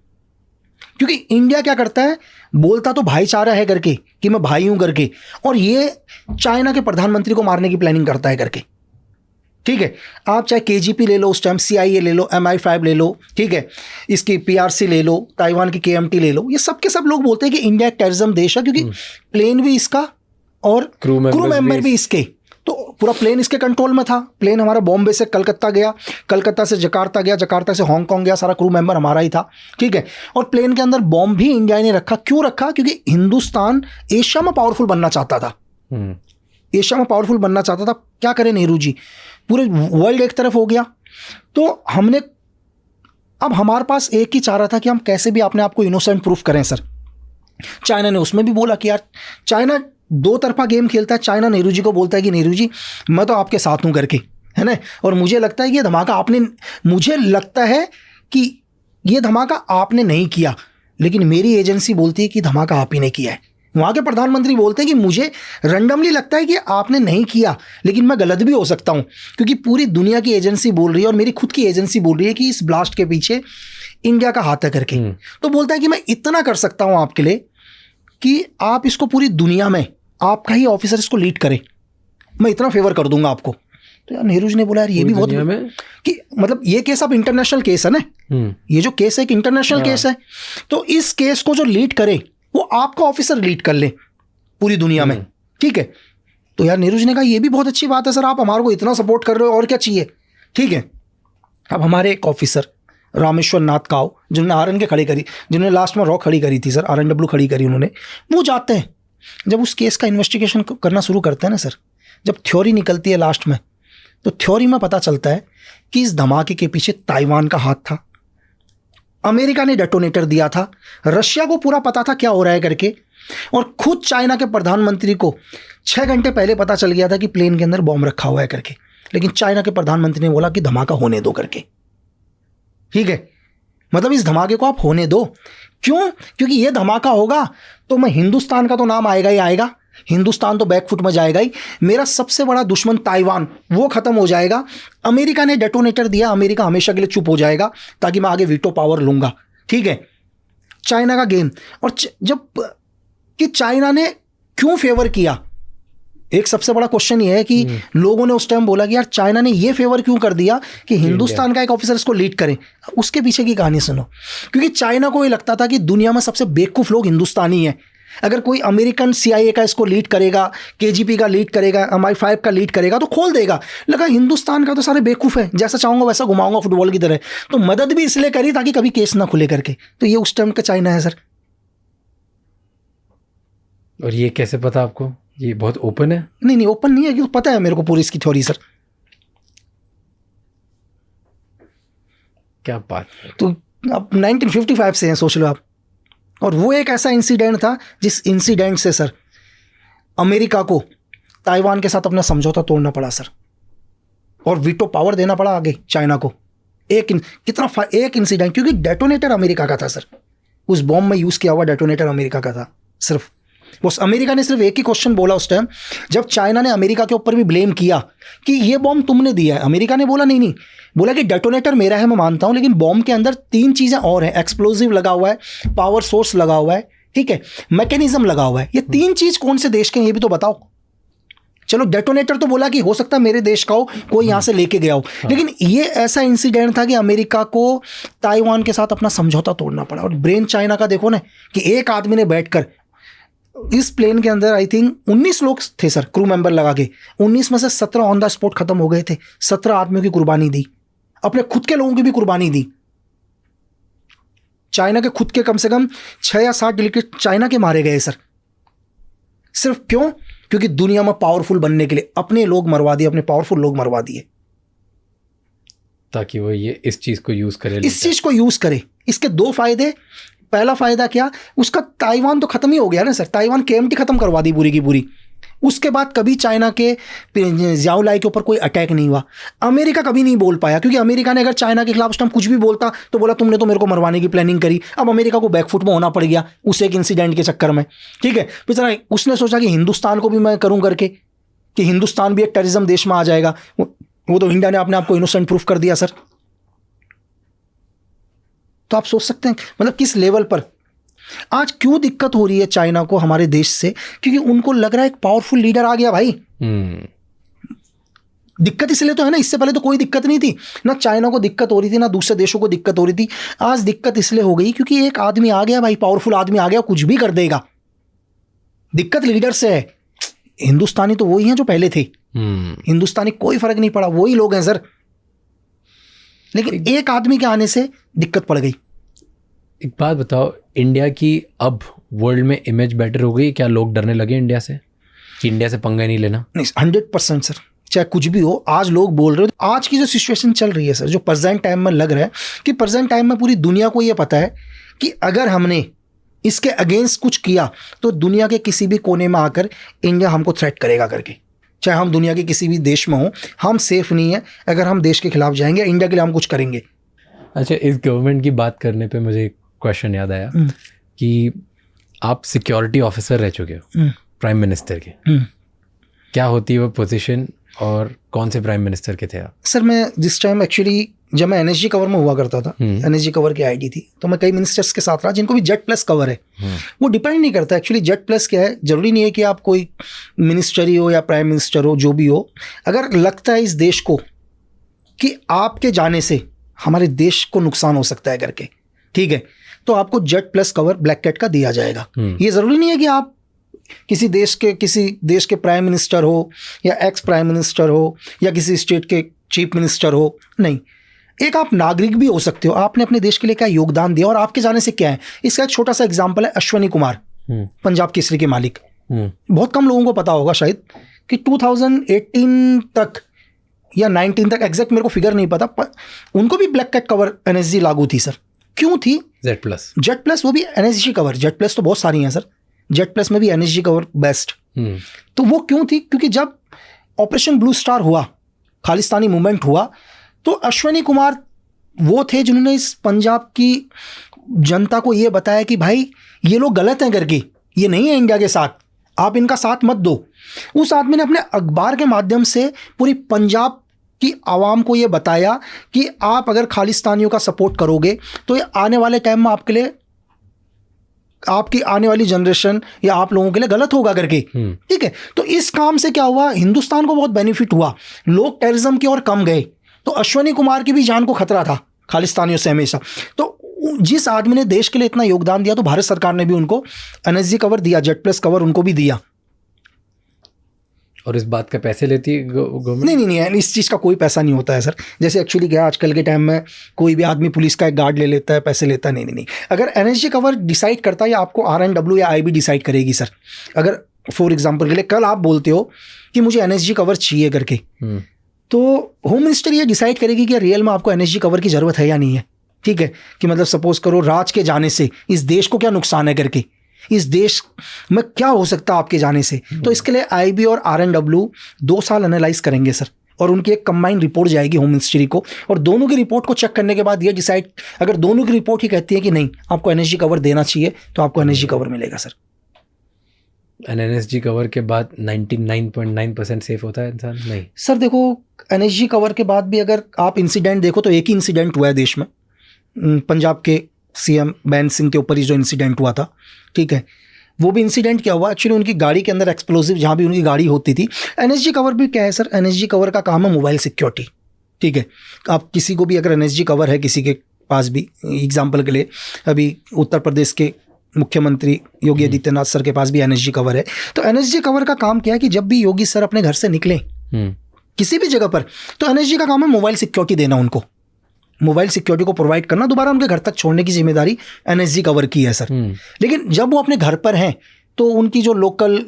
क्योंकि इंडिया क्या करता है, बोलता तो भाईचारा है करके कि मैं भाई हूं करके, और ये चाइना के प्रधानमंत्री को मारने की प्लानिंग करता है करके। ठीक है, आप चाहे KGP ले लो, उस टाइम CIA ले लो, MI5 ले लो, ठीक है, इसकी PRC ले लो, ताइवान की KMT ले लो, ये सब के सब लोग बोलते हैं कि इंडिया एक टेररिज्म देश है, क्योंकि प्लेन भी इसका और क्रू मेंबर भी इसके, तो पूरा प्लेन इसके कंट्रोल में था। प्लेन हमारा बॉम्बे से कलकत्ता गया, कलकत्ता से जकार्ता गया, जकार्ता से हांगकांग गया, सारा क्रू मेंबर हमारा ही था। ठीक है, और प्लेन के अंदर बॉम्ब भी इंडिया ने रखा। क्यों रखा? क्योंकि हिंदुस्तान एशिया में पावरफुल बनना चाहता था, एशिया में पावरफुल बनना चाहता था। क्या करें नेहरू जी, पूरे वर्ल्ड एक तरफ हो गया। तो हमने, अब हमारे पास एक ही चाह रहा था कि हम कैसे भी अपने आप को इनोसेंट प्रूफ करें सर। चाइना ने उसमें भी बोला कि यार, चाइना दो तरफा गेम खेलता है। चाइना नेहरू जी को बोलता है कि नेहरू जी मैं तो आपके साथ हूं करके, है ना, और मुझे लगता है कि ये धमाका आपने, मुझे लगता है कि ये धमाका आपने नहीं किया, लेकिन मेरी एजेंसी बोलती है कि धमाका आप ही ने किया है। वहाँ के प्रधानमंत्री बोलते हैं कि मुझे रैंडमली लगता है कि आपने नहीं किया, लेकिन मैं गलत भी हो सकता हूँ, क्योंकि पूरी दुनिया की एजेंसी बोल रही है और मेरी खुद की एजेंसी बोल रही है कि इस ब्लास्ट के पीछे इंडिया का हाथ है करके। तो बोलता है कि मैं इतना कर सकता हूँ आपके लिए कि आप इसको पूरी दुनिया में आपका ही ऑफिसर इसको लीड करे, मैं इतना फेवर कर दूंगा आपको। तो यार नेहरू जी ने बोला यार ये भी बहुत कि मतलब ये केस अब इंटरनेशनल केस है ना, ये जो केस है एक इंटरनेशनल केस है, तो इस केस को जो लीड करे वो आपका ऑफिसर लीड कर ले पूरी दुनिया में। ठीक है, तो यार नेहरू जी ने कहा ये भी बहुत अच्छी बात है सर, आप हमारे को इतना सपोर्ट कर रहे हो, और क्या चाहिए। ठीक है, अब हमारे एक ऑफिसर रामेश्वर नाथ काव, जिन्होंने RN के खड़ी करी, जिन्होंने लास्ट में रॉ खड़ी करी थी सर, RNW खड़ी करी उन्होंने, वो जाते हैं जब उस केस का इन्वेस्टिगेशन करना शुरू करते हैं ना सर, जब थ्योरी निकलती है लास्ट में, तो थ्योरी में पता चलता है कि इस धमाके के पीछे ताइवान का हाथ था, अमेरिका ने डेटोनेटर दिया था, रशिया को पूरा पता था क्या हो रहा है करके, और खुद चाइना के प्रधानमंत्री को 6 घंटे पहले पता चल गया था कि प्लेन के अंदर बॉम्ब रखा हुआ है करके, लेकिन चाइना के प्रधानमंत्री ने बोला कि धमाका होने दो करके। ठीक है, मतलब इस धमाके को आप होने दो। क्यों? क्योंकि ये धमाका होगा तो मैं हिंदुस्तान का तो नाम आएगा ही आएगा, हिंदुस्तान तो बैकफुट में जाएगा ही, मेरा सबसे बड़ा दुश्मन ताइवान वो खत्म हो जाएगा। अमेरिका ने डेटोनेटर दिया, अमेरिका हमेशा के लिए चुप हो जाएगा ताकि मैं आगे वीटो पावर लूंगा। ठीक है, चाइना का गेम। और जब कि चाइना ने क्यों फेवर किया, एक सबसे बड़ा क्वेश्चन ये है कि लोगों ने उस टाइम बोला कि यार चाइना ने ये फेवर क्यों कर दिया कि हिंदुस्तान का एक ऑफिसर इसको लीड करे। उसके पीछे की कहानी सुनो, क्योंकि चाइना को ये लगता था कि दुनिया में सबसे बेवकूफ़ लोग हिंदुस्तानी हैं। अगर कोई अमेरिकन CIA का इसको लीड करेगा, KGP का लीड करेगा, MI5 का लीड करेगा तो खोल देगा। लगा हिंदुस्तान का तो सारे बेवकूफ़ है, जैसा चाहूँगा वैसा घुमाऊंगा फुटबॉल की तरह। तो मदद भी इसलिए करी ताकि कभी केस ना खुले करके। तो ये उस टाइम का चाइना है सर। और ये कैसे पता आपको? ये बहुत ओपन है? नहीं ओपन नहीं है, कि तो पता है मेरे को पूरी इसकी थ्योरी सर। क्या बात। तो अब 1955 से हैं, सोच लो आप। और वो एक ऐसा इंसिडेंट था जिस इंसिडेंट से सर अमेरिका को ताइवान के साथ अपना समझौता तोड़ना पड़ा सर, और वीटो पावर देना पड़ा आगे चाइना को। एक इंसिडेंट, क्योंकि डेटोनेटर अमेरिका का था सर, उस बॉम्ब में यूज़ किया हुआ डेटोनेटर अमेरिका का था। सिर्फ उस अमेरिका ने सिर्फ एक ही क्वेश्चन बोला उस टाइम, जब चाइना ने अमेरिका के ऊपर भी ब्लेम किया कि ये बॉम्ब तुमने दिया है। अमेरिका ने बोला नहीं, बोला कि डेटोनेटर मेरा है, मैं मानता हूं, लेकिन बॉम्ब के अंदर 3 चीज़ें और हैं। एक्सप्लोजिव लगा हुआ है, पावर सोर्स लगा हुआ है, ठीक है, मैकेनिज्म लगा हुआ है। ये 3 चीज़ कौन से देश के हैं ये भी तो बताओ। चलो डेटोनेटर तो बोला कि हो सकता है मेरे देश का हो, कोई यहाँ से लेके गया हो, लेकिन ये ऐसा इंसिडेंट था कि अमेरिका को ताइवान के साथ अपना समझौता तोड़ना पड़ा। और ब्रेन चाइना का देखो ना, कि एक आदमी ने बैठकर इस प्लेन के अंदर आई थिंक 19 लोग थे सर, क्रू मेंबर लगा के। 19 में से 17 ऑन द स्पॉट खत्म हो गए थे। 17 आदमियों की कुर्बानी दी, अपने खुद के लोगों की भी कुर्बानी दी। चाइना के खुद के कम से कम 6 या 7 डेलीगेट चाइना के मारे गए सर। सिर्फ क्यों? क्योंकि दुनिया में पावरफुल बनने के लिए अपने लोग मरवा दिए, अपने पावरफुल लोग मरवा दिए, ताकि वो ये इस चीज को यूज करे, इस चीज को यूज करे। इसके 2 फायदे। पहला फायदा क्या, उसका ताइवान तो खत्म ही हो गया ना सर। ताइवान KMT खत्म करवा दी पूरी की पूरी। उसके बाद कभी चाइना के ज़ियाओलाई के ऊपर कोई अटैक नहीं हुआ। अमेरिका कभी नहीं बोल पाया, क्योंकि अमेरिका ने अगर चाइना के खिलाफ उस टाइम कुछ भी बोलता तो बोला तुमने तो मेरे को मरवाने की प्लानिंग करी। अब अमेरिका को बैकफुट में होना पड़ गया उस एक इंसिडेंट के चक्कर में, ठीक है। बेचारा उसने सोचा कि हिंदुस्तान को भी मैं करूँ करके, कि हिंदुस्तान भी एक टेररिज्म देश में आ जाएगा। वो तो इंडिया ने अपने आप को इनोसेंट प्रूफ कर दिया सर। तो आप सोच सकते हैं मतलब किस लेवल पर आज क्यों दिक्कत हो रही है चाइना को हमारे देश से, क्योंकि उनको लग रहा है एक पावरफुल लीडर आ गया भाई। दिक्कत इसलिए तो है ना, इससे पहले तो कोई दिक्कत नहीं थी, ना चाइना को दिक्कत हो रही थी ना दूसरे देशों को दिक्कत हो रही थी। आज दिक्कत इसलिए हो गई क्योंकि एक आदमी आ गया भाई, पावरफुल आदमी आ गया, कुछ भी कर देगा। दिक्कत लीडर से है। हिंदुस्तानी तो वही हैं जो पहले थे, हिंदुस्तानी कोई फर्क नहीं पड़ा, वही लोग हैं सर। लेकिन एक आदमी के आने से दिक्कत पड़ गई। एक बात बताओ, इंडिया की अब वर्ल्ड में इमेज बेटर हो गई? क्या लोग डरने लगे इंडिया से कि इंडिया से पंगा नहीं लेना? नहीं, 100% सर। चाहे कुछ भी हो, आज लोग बोल रहे हो। आज की जो सिचुएशन चल रही है सर, जो प्रेजेंट टाइम में लग रहा है कि प्रेजेंट टाइम में पूरी दुनिया को ये पता है कि अगर हमने इसके अगेंस्ट कुछ किया तो दुनिया के किसी भी कोने में आकर इंडिया हमको थ्रेट करेगा करके। चाहे हम दुनिया के किसी भी देश में हो, हम सेफ नहीं है। अगर हम देश के खिलाफ जाएंगे, इंडिया के लिए हम कुछ करेंगे। अच्छा, इस गवर्नमेंट की बात करने पे मुझे एक क्वेश्चन याद आया कि आप सिक्योरिटी ऑफिसर रह चुके हो प्राइम मिनिस्टर के। क्या होती है वो पोजीशन और कौन से प्राइम मिनिस्टर के थे आप? सर मैं जिस टाइम एक्चुअली जब मैं एनएसजी कवर में हुआ करता था, एनएसजी कवर की आईडी थी, तो मैं कई मिनिस्टर्स के साथ रहा जिनको भी जेट प्लस कवर है। वो डिपेंड नहीं करता एक्चुअली जेट प्लस क्या है। जरूरी नहीं है कि आप कोई मिनिस्टर ही हो या प्राइम मिनिस्टर हो, जो भी हो। अगर लगता है इस देश को कि आपके जाने से हमारे देश को नुकसान हो सकता है करके, ठीक है, तो आपको Z plus cover black cat का दिया जाएगा। ये ज़रूरी नहीं है कि आप किसी देश के प्राइम मिनिस्टर हो या एक्स प्राइम मिनिस्टर हो या किसी स्टेट के चीफ मिनिस्टर हो, नहीं। एक आप नागरिक भी हो सकते हो। आपने अपने देश के लिए क्या योगदान दिया और आपके जाने से क्या है। इसका एक छोटा सा एग्जाम्पल है अश्वनी कुमार, पंजाब केसरी के मालिक। बहुत कम लोगों को पता होगा शायद कि 2018 तक या 19 तक, एग्जैक्ट मेरे को फिगर नहीं पता, पर उनको भी ब्लैक कैट कवर एनएसजी लागू थी सर। क्यों थी? जेट प्लस वो भी एनएसजी कवर। जेट प्लस तो बहुत सारी हैं सर, जेट प्लस में भी एनएसजी कवर बेस्ट। तो वो क्यों थी? क्योंकि जब ऑपरेशन ब्लू स्टार हुआ, खालिस्तानी मूवमेंट हुआ, तो अश्वनी कुमार वो थे जिन्होंने इस पंजाब की जनता को ये बताया कि भाई ये लोग गलत हैं करके, ये नहीं है इंडिया के साथ, आप इनका साथ मत दो। उस आदमी ने अपने अखबार के माध्यम से पूरी पंजाब की आवाम को ये बताया कि आप अगर खालिस्तानियों का सपोर्ट करोगे तो ये आने वाले टाइम में आपके लिए, आपकी आने वाली जनरेशन या आप लोगों के लिए गलत होगा करके, ठीक है। तो इस काम से क्या हुआ, हिंदुस्तान को बहुत बेनिफिट हुआ, लोग टेररिज्म की ओर कम गए। तो अश्वनी कुमार की भी जान को खतरा था खालिस्तानियों से हमेशा। तो जिस आदमी ने देश के लिए इतना योगदान दिया, तो भारत सरकार ने भी उनको एनएसजी कवर दिया, जेट प्लस कवर उनको भी दिया। और इस बात का पैसे लेती है गवर्नमेंट? नहीं, इस चीज़ का कोई पैसा नहीं होता है सर। जैसे एक्चुअली क्या आजकल के टाइम में कोई भी आदमी पुलिस का एक गार्ड ले लेता है, पैसे लेता है। नहीं। अगर एनएसजी कवर डिसाइड करता है या आपको RNW या IB डिसाइड करेगी सर। अगर फॉर एग्जाम्पल के लिए कल आप बोलते हो कि मुझे एनएसजी कवर चाहिए करके, तो होम मिनिस्टर ये डिसाइड करेगी कि रियल में आपको एनएसजी कवर की ज़रूरत है या नहीं है, ठीक है। कि मतलब सपोज करो राज के जाने से इस देश को क्या नुकसान है करके, इस देश में क्या हो सकता है आपके जाने से। तो इसके लिए IB और RNW 2 साल एनालाइज करेंगे सर, और उनकी एक कंबाइंड रिपोर्ट जाएगी होम मिनिस्ट्री को, और दोनों की रिपोर्ट को चेक करने के बाद ये डिसाइड, अगर दोनों की रिपोर्ट ही कहती है कि नहीं आपको एनएसजी कवर देना चाहिए, तो आपको एनएसजी कवर मिलेगा सर। एनएसजी कवर के बाद 99.9% सेफ होता है इंसान? नहीं सर, देखो एनएसजी कवर के बाद भी अगर आप इंसिडेंट देखो तो एक ही इंसिडेंट हुआ है देश में, पंजाब के CM बैन सिंह के ऊपर ही जो इंसिडेंट हुआ था, ठीक है। वो भी इंसिडेंट क्या हुआ, एक्चुअली उनकी गाड़ी के अंदर एक्सप्लोजिव, जहाँ भी उनकी गाड़ी होती थी। एनएसजी कवर भी क्या है सर, एनएसजी कवर का काम है मोबाइल सिक्योरिटी, ठीक है। आप किसी को भी अगर एनएसजी कवर है किसी के पास भी, एग्जाम्पल के लिए अभी उत्तर प्रदेश के मुख्यमंत्री योगी आदित्यनाथ सर के पास भी एनएसजी कवर है। तो एनएसजी कवर का काम क्या है कि जब भी योगी सर अपने घर से निकलें किसी भी जगह पर, तो एनएसजी का काम है मोबाइल सिक्योरिटी देना, उनको मोबाइल सिक्योरिटी को प्रोवाइड करना, दोबारा उनके घर तक छोड़ने की जिम्मेदारी एनएसजी कवर की है सर। लेकिन जब वो अपने घर पर हैं तो उनकी जो लोकल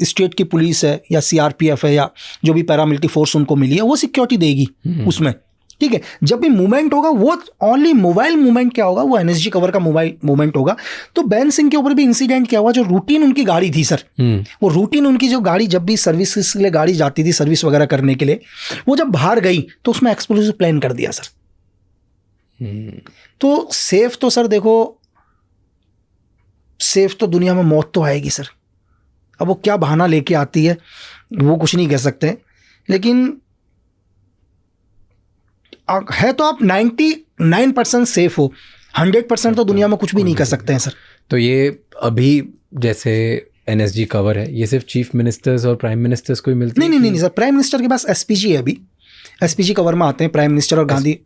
स्टेट की पुलिस है या CRPF है या जो भी पैरामिलिट्री फोर्स उनको मिली है, वो सिक्योरिटी देगी उसमें, ठीक है, जब भी मूवमेंट होगा वो ओनली मोबाइल मूवमेंट क्या होगा, वो एनएसजी कवर का मोबाइल मूवमेंट होगा। तो बैन सिंह के ऊपर भी इंसिडेंट क्या हुआ, जो रूटीन उनकी गाड़ी थी सर, वो रूटीन उनकी जो गाड़ी जब भी सर्विस के लिए गाड़ी जाती थी सर्विस वगैरह करने के लिए, वो जब बाहर गई तो उसमें एक्सप्लोसिव प्लान कर दिया सर। तो सेफ तो सर देखो, सेफ तो दुनिया में मौत तो आएगी सर। अब वो क्या बहाना लेके आती है वो कुछ नहीं कह सकते, लेकिन है तो आप 99% सेफ हो, 100% तो दुनिया में कुछ भी नहीं कर सकते हैं सर। तो ये अभी जैसे एनएसजी कवर है, ये सिर्फ चीफ मिनिस्टर्स और प्राइम मिनिस्टर्स को ही मिलती है? नहीं सर, प्राइम मिनिस्टर के पास एसपीजी है, अभी एसपीजी कवर में आते हैं प्राइम मिनिस्टर और Gandhi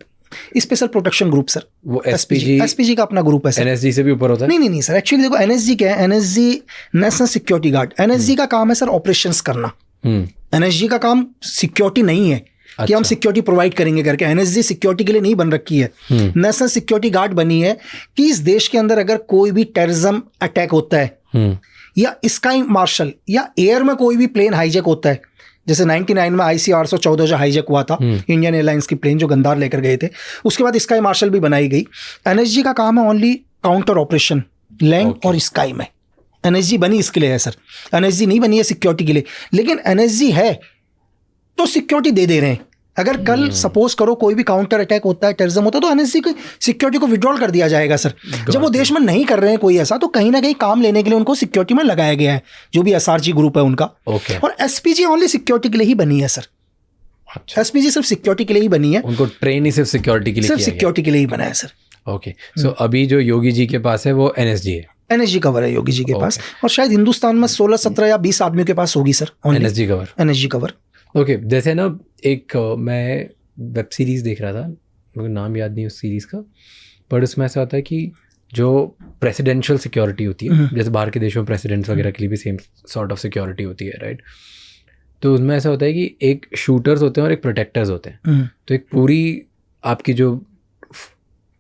special protection group sir. वो एसपीजी का अपना ग्रुप है सर। एनएसजी से भी ऊपर होता है? नहीं सर, एक्चुअली देखो एनएसजी क्या है, NSG national security guard. NSG का काम है सर ऑपरेशंस करना। एनएसजी का काम सिक्योरिटी नहीं है कि हम सिक्योरिटी प्रोवाइड करेंगे करके। एनएसजी सिक्योरिटी के लिए नहीं बन रखी है, नेशनल सिक्योरिटी गार्ड बनी है कि इस देश के अंदर अगर कोई भी टेररिज्म अटैक होता है या स्काई मार्शल या एयर में कोई भी प्लेन हाईजैक होता है, जैसे 99 में IC-814 जो हाईजैक हुआ था इंडियन एयरलाइंस की प्लेन जो गंदार लेकर गए थे, उसके बाद स्काई मार्शल भी बनाई गई। एनएसजी का काम है ओनली काउंटर ऑपरेशन लैंड और स्काई में। एनएसजी बनी इसके लिए है सर, एनएसजी नहीं बनी है सिक्योरिटी के लिए। लेकिन एनएसजी है तो सिक्योरिटी दे रहे हैं। अगर कल सपोज करो कोई भी काउंटर अटैक होता है, टेररिज्म होता है, तो एनएसजी की सिक्योरिटी को विड्रॉल कर दिया जाएगा सर। जब वो देश में नहीं कर रहे हैं कोई ऐसा, तो कहीं ना कहीं काम लेने के लिए उनको सिक्योरिटी में लगाया गया है, जो भी एसआरजी ग्रुप है उनका। और एसपीजी ओनली सिक्योरिटी के लिए ही बनी है सर। एसपीजी सिर्फ सिक्योरिटी के लिए ही बनी है, उनको ट्रेन ही सिर्फ सिक्योरिटी के लिए, सिर्फ सिक्योरिटी के लिए ही बना है सर। ओके, सो अभी जो योगी जी के पास है वो एनएसजी है, एनएसजी कवर है योगी जी के पास। और शायद हिंदुस्तान में 16, 17 या 20 आदमियों के पास होगी sir NSG cover. NSG cover. Okay, जैसे ना एक मैं वेब सीरीज़ देख रहा था, मुझे नाम याद नहीं उस सीरीज़ का, पर उसमें ऐसा होता है कि जो प्रेसिडेंशियल सिक्योरिटी होती है, जैसे बाहर के देशों में प्रेसिडेंट्स वगैरह के लिए भी सेम सॉर्ट ऑफ सिक्योरिटी होती है, राइट? तो उसमें ऐसा होता है कि एक शूटर्स होते हैं और एक प्रोटेक्टर्स होते हैं। तो एक पूरी आपकी जो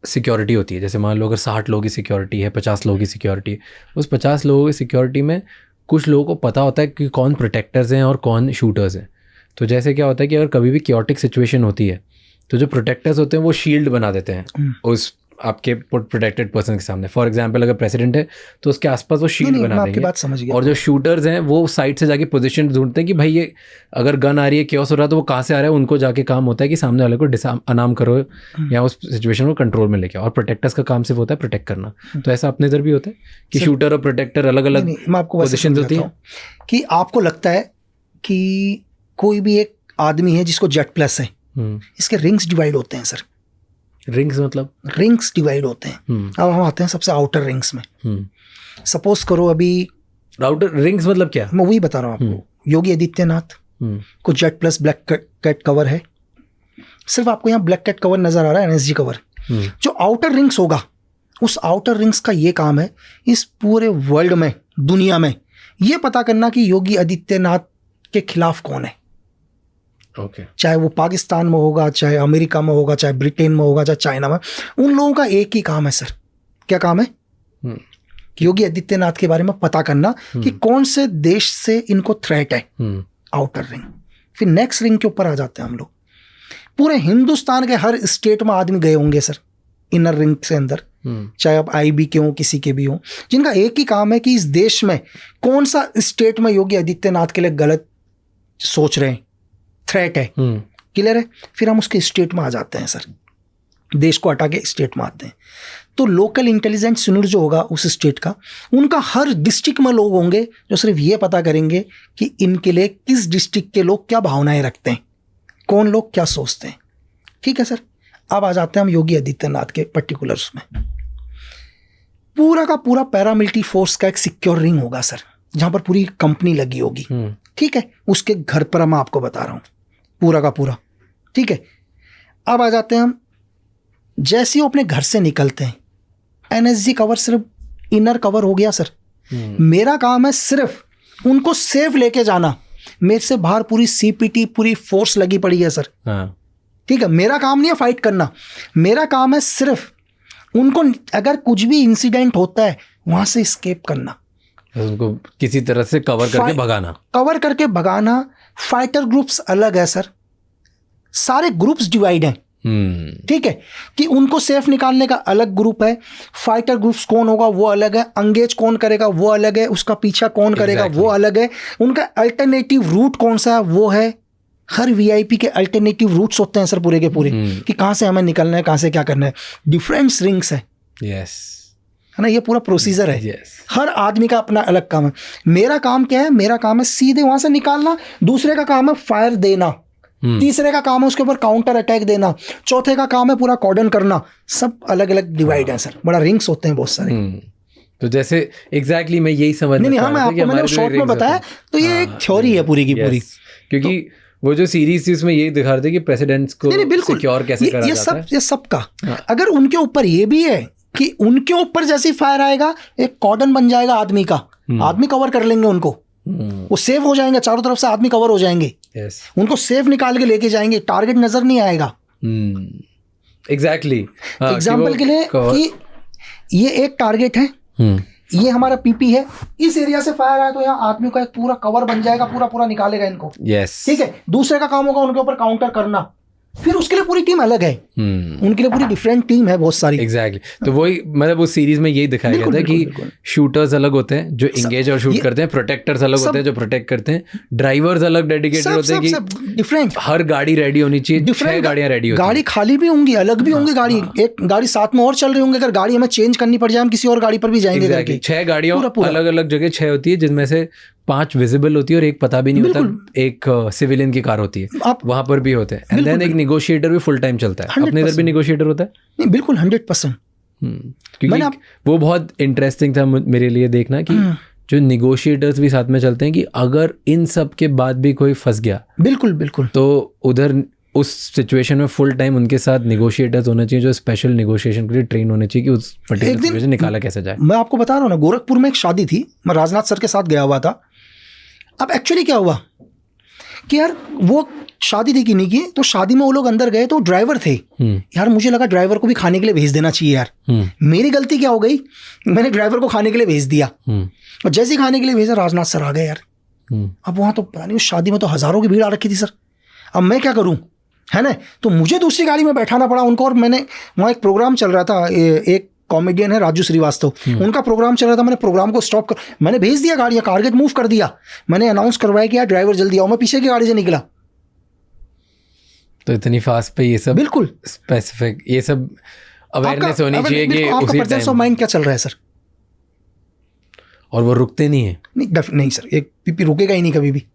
सिक्योरिटी होती है, जैसे मान लो अगर 60 लोगों की सिक्योरिटी है, 50 लोगों की सिक्योरिटी है, उस 50 लोगों की सिक्योरिटी में कुछ लोगों को पता होता है कि कौन प्रोटेक्टर्स हैं और कौन शूटर्स हैं। तो जैसे क्या होता है कि अगर कभी भी क्योटिक सिचुएशन होती है तो जो प्रोटेक्टर्स होते हैं वो शील्ड बना देते हैं उस आपके प्रोटेक्टेड पर्सन के सामने। फॉर एग्जांपल अगर प्रेसिडेंट है तो उसके आसपास वो शील्ड बना देंगे। बात समझ गया। और जो शूटर्स हैं वो साइड से जाके पोजीशन ढूंढते हैं कि भाई ये अगर गन आ रही है, क्योस हो रहा है, तो वो कहाँ से आ रहा है, उनको जाके काम होता है कि सामने वाले को अनाम करो या उस सिचुएशन को कंट्रोल में लेके आओ। और प्रोटेक्टर्स का काम सिर्फ होता है प्रोटेक्ट करना। तो ऐसा अपने इधर भी होता है कि शूटर और प्रोटेक्टर अलग अलग पोजिशन होती है। कि आपको लगता है कि कोई भी एक आदमी है जिसको जेट प्लस है, इसके रिंग्स डिवाइड होते हैं सर। रिंग्स मतलब? रिंग्स डिवाइड होते हैं। अब हम आते हैं सबसे आउटर रिंग्स में। सपोज करो अभी आउटर रिंग्स मतलब क्या? मैं वही बता रहा हूँ आपको। योगी आदित्यनाथ को Z plus black cat cover है, सिर्फ आपको यहाँ ब्लैक कैट कवर नजर आ रहा है, एनएसजी कवर। जो आउटर रिंग्स होगा, उस आउटर रिंग्स का ये काम है इस पूरे वर्ल्ड में, दुनिया में ये पता करना कि योगी आदित्यनाथ के खिलाफ कौन है। चाहे वो पाकिस्तान में होगा, चाहे अमेरिका में होगा, चाहे ब्रिटेन में होगा, चाहे चाइना में, उन लोगों का एक ही काम है सर। क्या काम है? योगी आदित्यनाथ के बारे में पता करना कि कौन से देश से इनको थ्रेट है। Outer ring. फिर नेक्स्ट रिंग के ऊपर आ जाते हैं हम लोग। पूरे हिंदुस्तान के हर स्टेट में आदमी गए होंगे सर इनर रिंग से अंदर, चाहे आप आईबी के हो, किसी के भी हो, जिनका एक ही काम है कि इस देश में कौन सा स्टेट में योगी आदित्यनाथ के लिए गलत सोच रहे हैं, थ्रेट है, क्लियर है। फिर हम उसके स्टेट में आ जाते हैं सर, देश को हटा के स्टेट में आते हैं। तो लोकल इंटेलिजेंस यूनिट जो होगा उस स्टेट का, उनका हर डिस्ट्रिक्ट में लोग होंगे जो सिर्फ ये पता करेंगे कि इनके लिए किस डिस्ट्रिक्ट के लोग क्या भावनाएं रखते हैं, कौन लोग क्या सोचते हैं। ठीक है सर। अब आ जाते हैं हम योगी आदित्यनाथ के पर्टिकुलर्स में। पूरा का पूरा पैरामिलिट्री फोर्स का एक सिक्योर रिंग होगा सर, जहां पर पूरी कंपनी लगी होगी। ठीक है। उसके घर पर मैं आपको बता रहा हूं पूरा का पूरा। ठीक है। अब आ जाते हैं हम, जैसे ही अपने घर से निकलते हैं, एनएसजी कवर सिर्फ इनर कवर हो गया सर। मेरा काम है सिर्फ उनको सेफ लेके जाना। मेरे से बाहर पूरी सीपीटी, पूरी फोर्स लगी पड़ी है सर। ठीक है। मेरा काम नहीं है फाइट करना, मेरा काम है सिर्फ उनको, अगर कुछ भी इंसिडेंट होता है वहां से एस्केप करना, उनको किसी तरह से कवर करके भगाना। फाइटर ग्रुप्स अलग है सर, सारे ग्रुप्स डिवाइड हैं। ठीक है, कि उनको सेफ निकालने का अलग ग्रुप है, फाइटर ग्रुप्स कौन होगा वो अलग है, अंगेज कौन करेगा वो अलग है, उसका पीछा कौन करेगा वो अलग है, उनका अल्टरनेटिव रूट कौन सा वो है। हर वीआईपी के अल्टरनेटिव रूट्स होते हैं सर पूरे के पूरे, कि कहाँ से हमें निकलना है, कहाँ से क्या करना है। डिफरेंट रिंग्स है, है ना, ये पूरा प्रोसीजर है। हर आदमी का अपना अलग काम है। मेरा काम क्या है, मेरा काम है सीधे वहां से निकालना, दूसरे का काम है फायर देना, तीसरे का काम है उसके ऊपर काउंटर अटैक देना, चौथे का काम है पूरा कॉर्डन करना। सब अलग अलग डिवाइड है सर, बड़ा रिंग्स होते हैं बहुत सारे। तो जैसे एग्जैक्टली मैं यही समझ नहीं हाँ, मैं आपको मैंने शॉर्ट में बताया, तो ये एक थ्योरी है पूरी की पूरी। क्योंकि वो जो सीरीज थी उसमें यही दिखा रहे थे कि प्रेसिडेंट्स को सिक्योर कैसे करा जाता है। ये सब का अगर उनके ऊपर ये भी है कि उनके ऊपर जैसे फायर आएगा एक कॉर्डन बन जाएगा आदमी का, आदमी कवर कर लेंगे उनको, वो सेफ हो जाएंगे, चारों तरफ से आदमी कवर हो जाएंगे, उनको सेफ निकाल के लेके जाएंगे, टारगेट नजर नहीं आएगा। एग्जैक्टली एग्जाम्पल के लिए कि ये एक टारगेट है, ये हमारा पीपी है, इस एरिया से फायर आया तो यहाँ आदमी का एक पूरा कवर बन जाएगा, पूरा पूरा निकालेगा इनको। ठीक है, दूसरे का काम होगा उनके ऊपर काउंटर करना, फिर उसके लिए पूरी टीम अलग है, उनके लिए पूरी डिफरेंट टीम है बहुत सारी। एग्जैक्टली तो वही मतलब उस सीरीज में यही दिखाया गया था कि शूटर्स अलग होते हैं जो इंगेज और शूट करते हैं, प्रोटेक्टर्स अलग होते हैं जो प्रोटेक्ट करते हैं, ड्राइवर्स अलग डेडिकेटेड होते हैं कि डिफरेंट, हर गाड़ी रेडी होनी चाहिए, 6 गाड़ियां रेडी होती हैं, गाड़ी खाली भी होंगी, अलग भी होंगी गाड़ी, एक गाड़ी साथ में और चल रही होंगी, अगर गाड़ी हमें चेंज करनी पड़ जाए हम किसी और गाड़ी पर भी जाएंगे। 6 गाड़ियां अलग अलग जगह 6 होती है, जिनमें से 5 विजिबल होती है और एक पता भी नहीं होता, एक सिविलियन की कार होती है, वहां पर भी होते हैं। एंड देन एक नेगोशिएटर भी फुल टाइम चलता है, अपने इधर भी नेगोशिएटर होता है। नहीं बिल्कुल 100%। क्योंकि वो बहुत इंटरेस्टिंग था मेरे लिए देखना कि जो नेगोशिएटर्स भी साथ में चलते हैं, कि अगर इन सब के बाद भी कोई फंस गया बिल्कुल बिल्कुल तो उधर उस सिचुएशन में फुल टाइम उनके साथ नेगोशिएटर्स होना चाहिए जो स्पेशल नेगोशिएशन के लिए ट्रेन होने चाहिए कि उस पर्टिकुलर सिचुएशन निकाला कैसे जाए। मैं आपको बता रहा हूँ ना, गोरखपुर में एक शादी थी, मैं राजनाथ सर के साथ गया हुआ था। अब एक्चुअली क्या हुआ कि यार वो शादी थी कि नहीं की, तो शादी में वो लोग अंदर गए तो ड्राइवर थे, यार मुझे लगा ड्राइवर को भी खाने के लिए भेज देना चाहिए यार। मेरी गलती क्या हो गई, मैंने ड्राइवर को खाने के लिए भेज दिया, और जैसे ही खाने के लिए भेजा राजनाथ सर आ गए यार। अब वहाँ तो पता नहीं उस शादी में तो हजारों की भीड़ आ रखी थी सर, अब मैं क्या करूँ, है ना, तो मुझे दूसरी गाड़ी में बैठाना पड़ा उनको। और मैंने वहाँ एक प्रोग्राम चल रहा था, एक कॉमेडियन है राजू श्रीवास्तव, उनका प्रोग्राम चल रहा था, मैंने प्रोग्राम को स्टॉप कर मैंने भेज दिया गाड़ी, टारगेट मूव कर दिया, मैंने अनाउंस करवाया कि यार ड्राइवर जल्दी आओ, मैं पीछे की गाड़ी से निकला। तो इतनी फास्ट पे ये सब बिल्कुल स्पेसिफिक, ये सब अवेयरनेस होनी चाहिए कि आपका प्रेजेंस ऑफ माइंड क्या चल रहा है सर, और वो रुकते नहीं है। नहीं सर, एक पीपी रुकेगा ही नहीं कभी भी।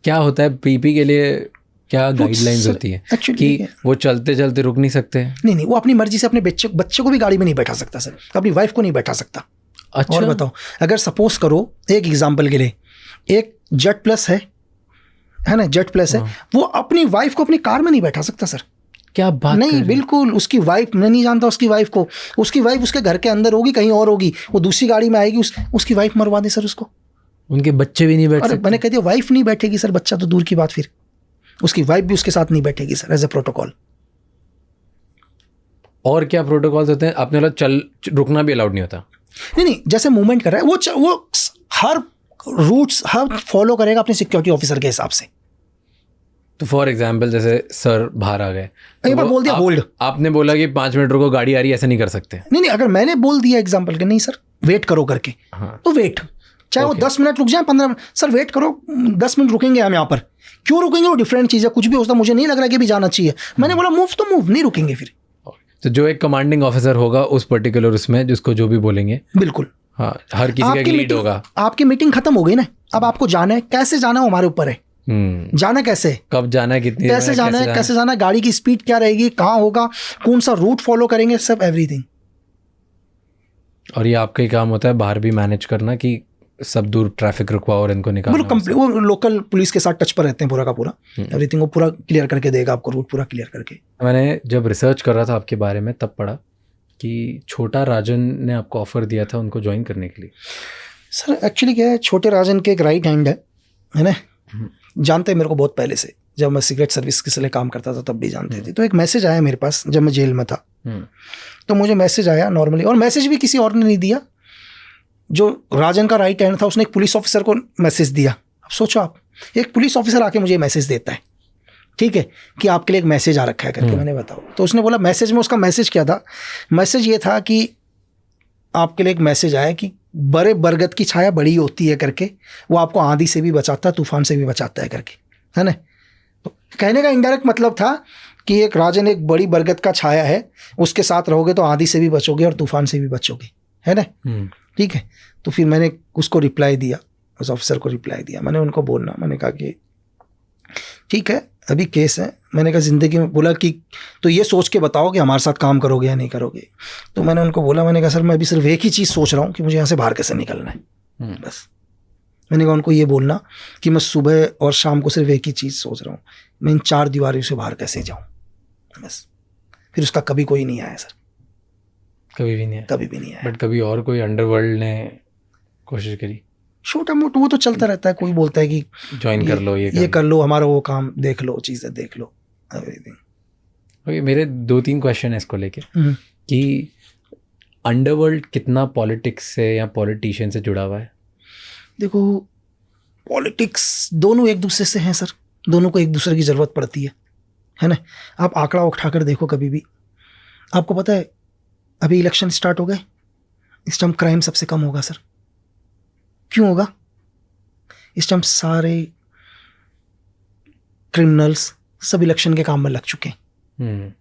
क्या होता है पीपी के लिए, क्या गाइडलाइंस होती है कि वो चलते चलते रुक नहीं सकते? नहीं, वो अपनी मर्जी से अपने बच्चे को भी गाड़ी में नहीं बैठा सकता सर, अपनी वाइफ को नहीं बैठा सकता। अच्छा, और बताओ, अगर सपोज करो एक एग्जांपल के लिए, एक जेट प्लस है ना, जेट प्लस है, वो अपनी वाइफ को अपनी कार में नहीं बैठा सकता सर। क्या बात नहीं, बिल्कुल उसकी वाइफ, मैं नहीं जानता उसकी वाइफ को, उसकी वाइफ उसके घर के अंदर होगी, कहीं और होगी, वो दूसरी गाड़ी में आएगी, उसकी वाइफ मरवा दे सर उसको। उनके बच्चे भी नहीं बैठ सकते? मैंने कह दिया वाइफ नहीं बैठेगी सर, बच्चा तो दूर की बात, फिर उसकी वाइफ भी उसके साथ नहीं बैठेगी सर, एज ए प्रोटोकॉल। और क्या प्रोटोकॉल्स होते हैं? आपने बोला रुकना भी अलाउड नहीं होता? नहीं, जैसे मूवमेंट कर रहा है वो हर रूट्स हर फॉलो करेगा अपने सिक्योरिटी ऑफिसर के हिसाब से। तो फॉर एग्जाम्पल जैसे सर बाहर आ गए, एक बार बोल दिया होल्ड, आपने बोला कि 5 मिनट रुको, गाड़ी आ रही है, ऐसा नहीं कर सकते? नहीं, अगर मैंने बोल दिया एग्जाम्पल के नहीं सर वेट करो करके, तो वेट, चाहे वो 10 मिनट रुक जाए, 15 मिनट, सर वेट करो, 10 मिनट रुकेंगे हम यहाँ पर। क्यों रुकेंगे, वो डिफरेंट चीज़ है, कुछ भी होता मुझे नहीं लग रहा कि भी जाना चाहिए, मैंने बोला मूव तो मूव, नहीं रुकेंगे फिर। तो जो एक कमांडिंग ऑफिसर होगा उस पर्टिकुलर उसमें, जिसको जो भी बोलेंगे, बिल्कुल हाँ, हर किसी का लीड होगा। आपकी मीटिंग खत्म हो गई ना, अब आपको जाना है, कैसे जाना है हमारे ऊपर है, जाना कैसे, कब जाना है, कितनी कैसे जाना है, कैसे जाना है, गाड़ी की स्पीड क्या रहेगी, कहाँ होगा, कौन सा रूट फॉलो करेंगे, सब एवरीथिंग। और ये आपका ही काम होता है बाहर भी मैनेज करना कि सब दूर ट्रैफिक रुकवाओ और इनको निकालना। वो लोकल पुलिस के साथ टच पर रहते हैं पूरा का पूरा, एवरीथिंग वो पूरा क्लियर करके देगा आपको, रूट पूरा क्लियर करके। मैंने जब रिसर्च कर रहा था आपके बारे में तब पढ़ा कि छोटा राजन ने आपको ऑफर दिया था उनको ज्वाइन करने के लिए। सर एक्चुअली क्या है, छोटे राजन के एक राइट हैंड है ना, जानते हैं मेरे को बहुत पहले से, जब मैं सिगरेट सर्विस के लिए काम करता था तब भी जानते थे। तो एक मैसेज आया मेरे पास जब मैं जेल में था, तो मुझे मैसेज आया नॉर्मली, और मैसेज भी किसी और ने नहीं दिया, जो राजन का राइट हैंड था उसने एक पुलिस ऑफिसर को मैसेज दिया। अब सोचो आप, एक पुलिस ऑफिसर आके मुझे मैसेज देता है, ठीक है, कि आपके लिए एक मैसेज आ रखा है करके। मैंने बताओ, तो उसने बोला मैसेज में, उसका मैसेज क्या था? मैसेज ये था कि आपके लिए एक मैसेज आया कि बड़े बरगद की छाया बड़ी होती है करके, वो आपको आंधी से भी बचाता है, तूफान से भी बचाता है करके, है ना। तो कहने का इनडायरेक्ट मतलब था कि एक राजन एक बड़ी बरगद का छाया है, उसके साथ रहोगे तो आंधी से भी बचोगे और तूफान से भी बचोगे, है ना। ठीक है, तो फिर मैंने उसको रिप्लाई दिया, उस ऑफिसर को रिप्लाई दिया। मैंने उनको बोलना, मैंने कहा कि ठीक है अभी केस है, मैंने कहा ज़िंदगी में, बोला कि तो ये सोच के बताओ कि हमारे साथ काम करोगे या नहीं करोगे। तो मैंने उनको बोला, मैंने कहा सर मैं अभी सिर्फ एक ही चीज़ सोच रहा हूँ कि मुझे यहाँ से बाहर कैसे निकलना है, बस। मैंने कहा उनको ये बोलना कि मैं सुबह और शाम को सिर्फ एक ही चीज़ सोच रहा हूँ, मैं इन 4 दीवारों से बाहर कैसे जाऊँ, बस। फिर उसका कभी कोई नहीं आया सर, कभी भी नहीं आया, कभी भी नहीं आया। बट कभी और कोई अंडरवर्ल्ड ने कोशिश करी? छोटा मोटा वो तो चलता रहता है, कोई बोलता है कि ज्वाइन कर लो, ये कर लो, हमारा वो काम देख लो, चीज़ें देख लो, एवरीथिंग। ओके, मेरे 2-3 क्वेश्चन है इसको लेके कि अंडरवर्ल्ड कितना पॉलिटिक्स से या पॉलिटिशियन से जुड़ा हुआ है? देखो पॉलिटिक्स दोनों एक दूसरे से हैं सर, दोनों को एक दूसरे की ज़रूरत पड़ती है ना। आप आंकड़ा उठाकर देखो कभी भी, आपको पता है अभी इलेक्शन स्टार्ट हो गए, इस टाइम क्राइम सबसे कम होगा सर। क्यों होगा? इस टाइम सारे क्रिमिनल्स सब इलेक्शन के काम में लग चुके हैं।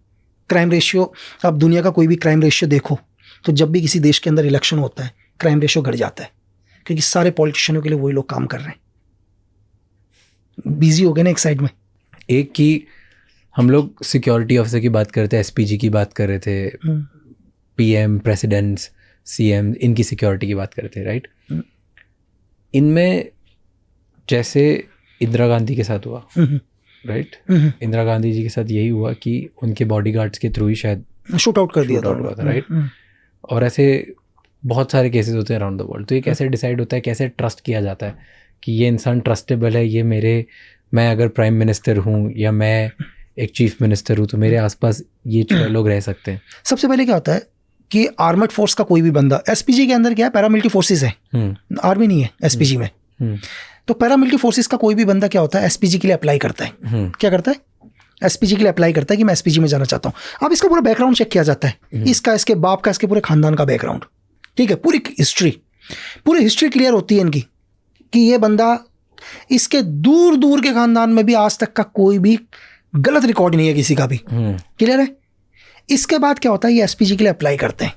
क्राइम रेशियो, आप दुनिया का कोई भी क्राइम रेशियो देखो तो जब भी किसी देश के अंदर इलेक्शन होता है क्राइम रेशियो घट जाता है, क्योंकि सारे पॉलिटिशियनों के लिए वही लोग काम कर रहे हैं, बिजी हो गए ना एक साइड में। एक की हम लोग सिक्योरिटी ऑफिसर की बात करते हैं, एसपीजी की बात कर रहे थे, पीएम, प्रेसिडेंट्स, सीएम, इनकी सिक्योरिटी की बात कर रहे थे, राइट। इनमें जैसे इंदिरा गांधी के साथ हुआ, राइट, इंदिरा गांधी जी के साथ यही हुआ कि उनके बॉडीगार्ड्स के थ्रू ही शायद शूट आउट कर दिया था, राइट। और ऐसे बहुत सारे केसेस होते हैं अराउंड द वर्ल्ड। तो ये कैसे डिसाइड होता है, कैसे ट्रस्ट किया जाता है कि ये इंसान ट्रस्टेबल है, ये मैं अगर प्राइम मिनिस्टर हूँ या मैं एक चीफ मिनिस्टर हूँ तो मेरे आसपास ये लोग रह सकते हैं? सबसे पहले क्या होता है कि आर्मड फोर्स का कोई भी बंदा, एसपीजी के अंदर क्या है, पैरामिलिट्री फोर्सेस है, आर्मी नहीं है एसपीजी में। तो पैरामिलिट्री फोर्सेस का कोई भी बंदा क्या होता है, एसपीजी के लिए अप्लाई करता है। क्या करता है? एसपीजी के लिए अप्लाई करता है कि मैं एसपीजी में जाना चाहता हूँ। अब इसका पूरा बैकग्राउंड चेक किया जाता है, इसका, इसके बाप का, इसके पूरे खानदान का बैकग्राउंड, ठीक है, पूरी हिस्ट्री क्लियर होती है इनकी कि ये बंदा, इसके दूर दूर के खानदान में भी आज तक का कोई भी गलत रिकॉर्ड नहीं है किसी का भी, क्लियर है। इसके बाद क्या होता है, ये एसपीजी के लिए अप्लाई करते हैं,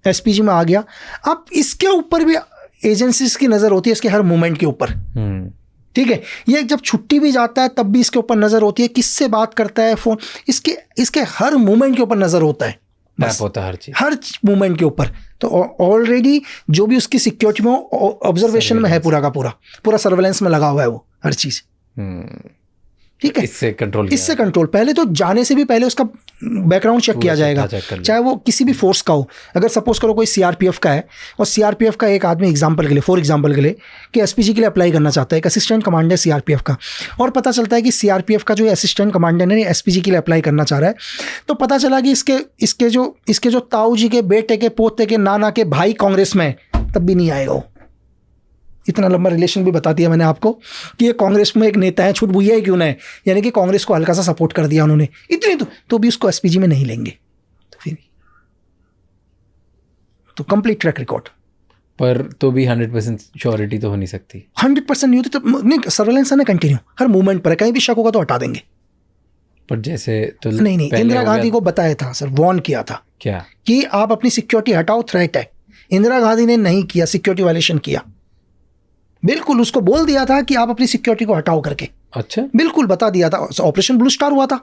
एसपीजी में आ गया। अब इसके ऊपर भी एजेंसीज की नज़र होती है, इसके हर मूवमेंट के ऊपर, ठीक है। ये जब छुट्टी भी जाता है तब भी इसके ऊपर नज़र होती है, किससे बात करता है फ़ोन, इसके हर मूवमेंट के ऊपर नज़र होता है, बस होता है हर मूवमेंट के ऊपर। तो ऑलरेडी जो भी उसकी सिक्योरिटी में ऑब्जर्वेशन में है, पूरा का पूरा सर्वेलेंस में लगा हुआ है वो हर चीज़, ठीक है। इससे कंट्रोल पहले तो जाने से भी पहले उसका बैकग्राउंड चेक किया जाएगा, चाहे वो किसी भी फोर्स का हो। अगर सपोज करो कोई सीआरपीएफ का है और सीआरपीएफ का एक आदमी फॉर एग्जांपल के लिए कि एसपीजी के लिए अप्लाई करना चाहता है, एक असिस्टेंट कमांडर सीआरपीएफ का, और पता चलता है कि सीआरपीएफ का जो असिस्टेंट कमांडर है एसपीजी के लिए अप्लाई करना चाह रहा है, तो पता चला कि इसके जो ताऊ जी के बेटे के पोते के नाना के भाई कांग्रेस में, तब भी नहीं आएगा वो। इतना लंबा रिलेशन भी बता दिया मैंने आपको कि ये कांग्रेस में एक नेता है, छूट भुइया ही क्यों ना है, यानी कि कांग्रेस को हल्का सा सपोर्ट कर दिया उन्होंने, इतनी तो भी उसको एसपीजी में नहीं लेंगे। तो फिर तो कंप्लीट ट्रैक रिकॉर्ड, पर तो भी 100% श्योरिटी तो हो नहीं सकती। 100% नहीं होती तो नहीं, सर्वेलेंस है ना कंटिन्यू, हर मूवमेंट पर, कहीं भी शक होगा तो हटा देंगे। पर जैसे तो नहीं, इंदिरा गांधी को बताया था सर, वॉर्न किया था क्या कि आप अपनी सिक्योरिटी हटाओ, थ्रेट है। इंदिरा गांधी ने नहीं किया, सिक्योरिटी वायलेशन किया, बिल्कुल उसको बोल दिया था कि आप अपनी सिक्योरिटी को हटाओ करके। अच्छा, बिल्कुल बता दिया था। ऑपरेशन ब्लू स्टार हुआ था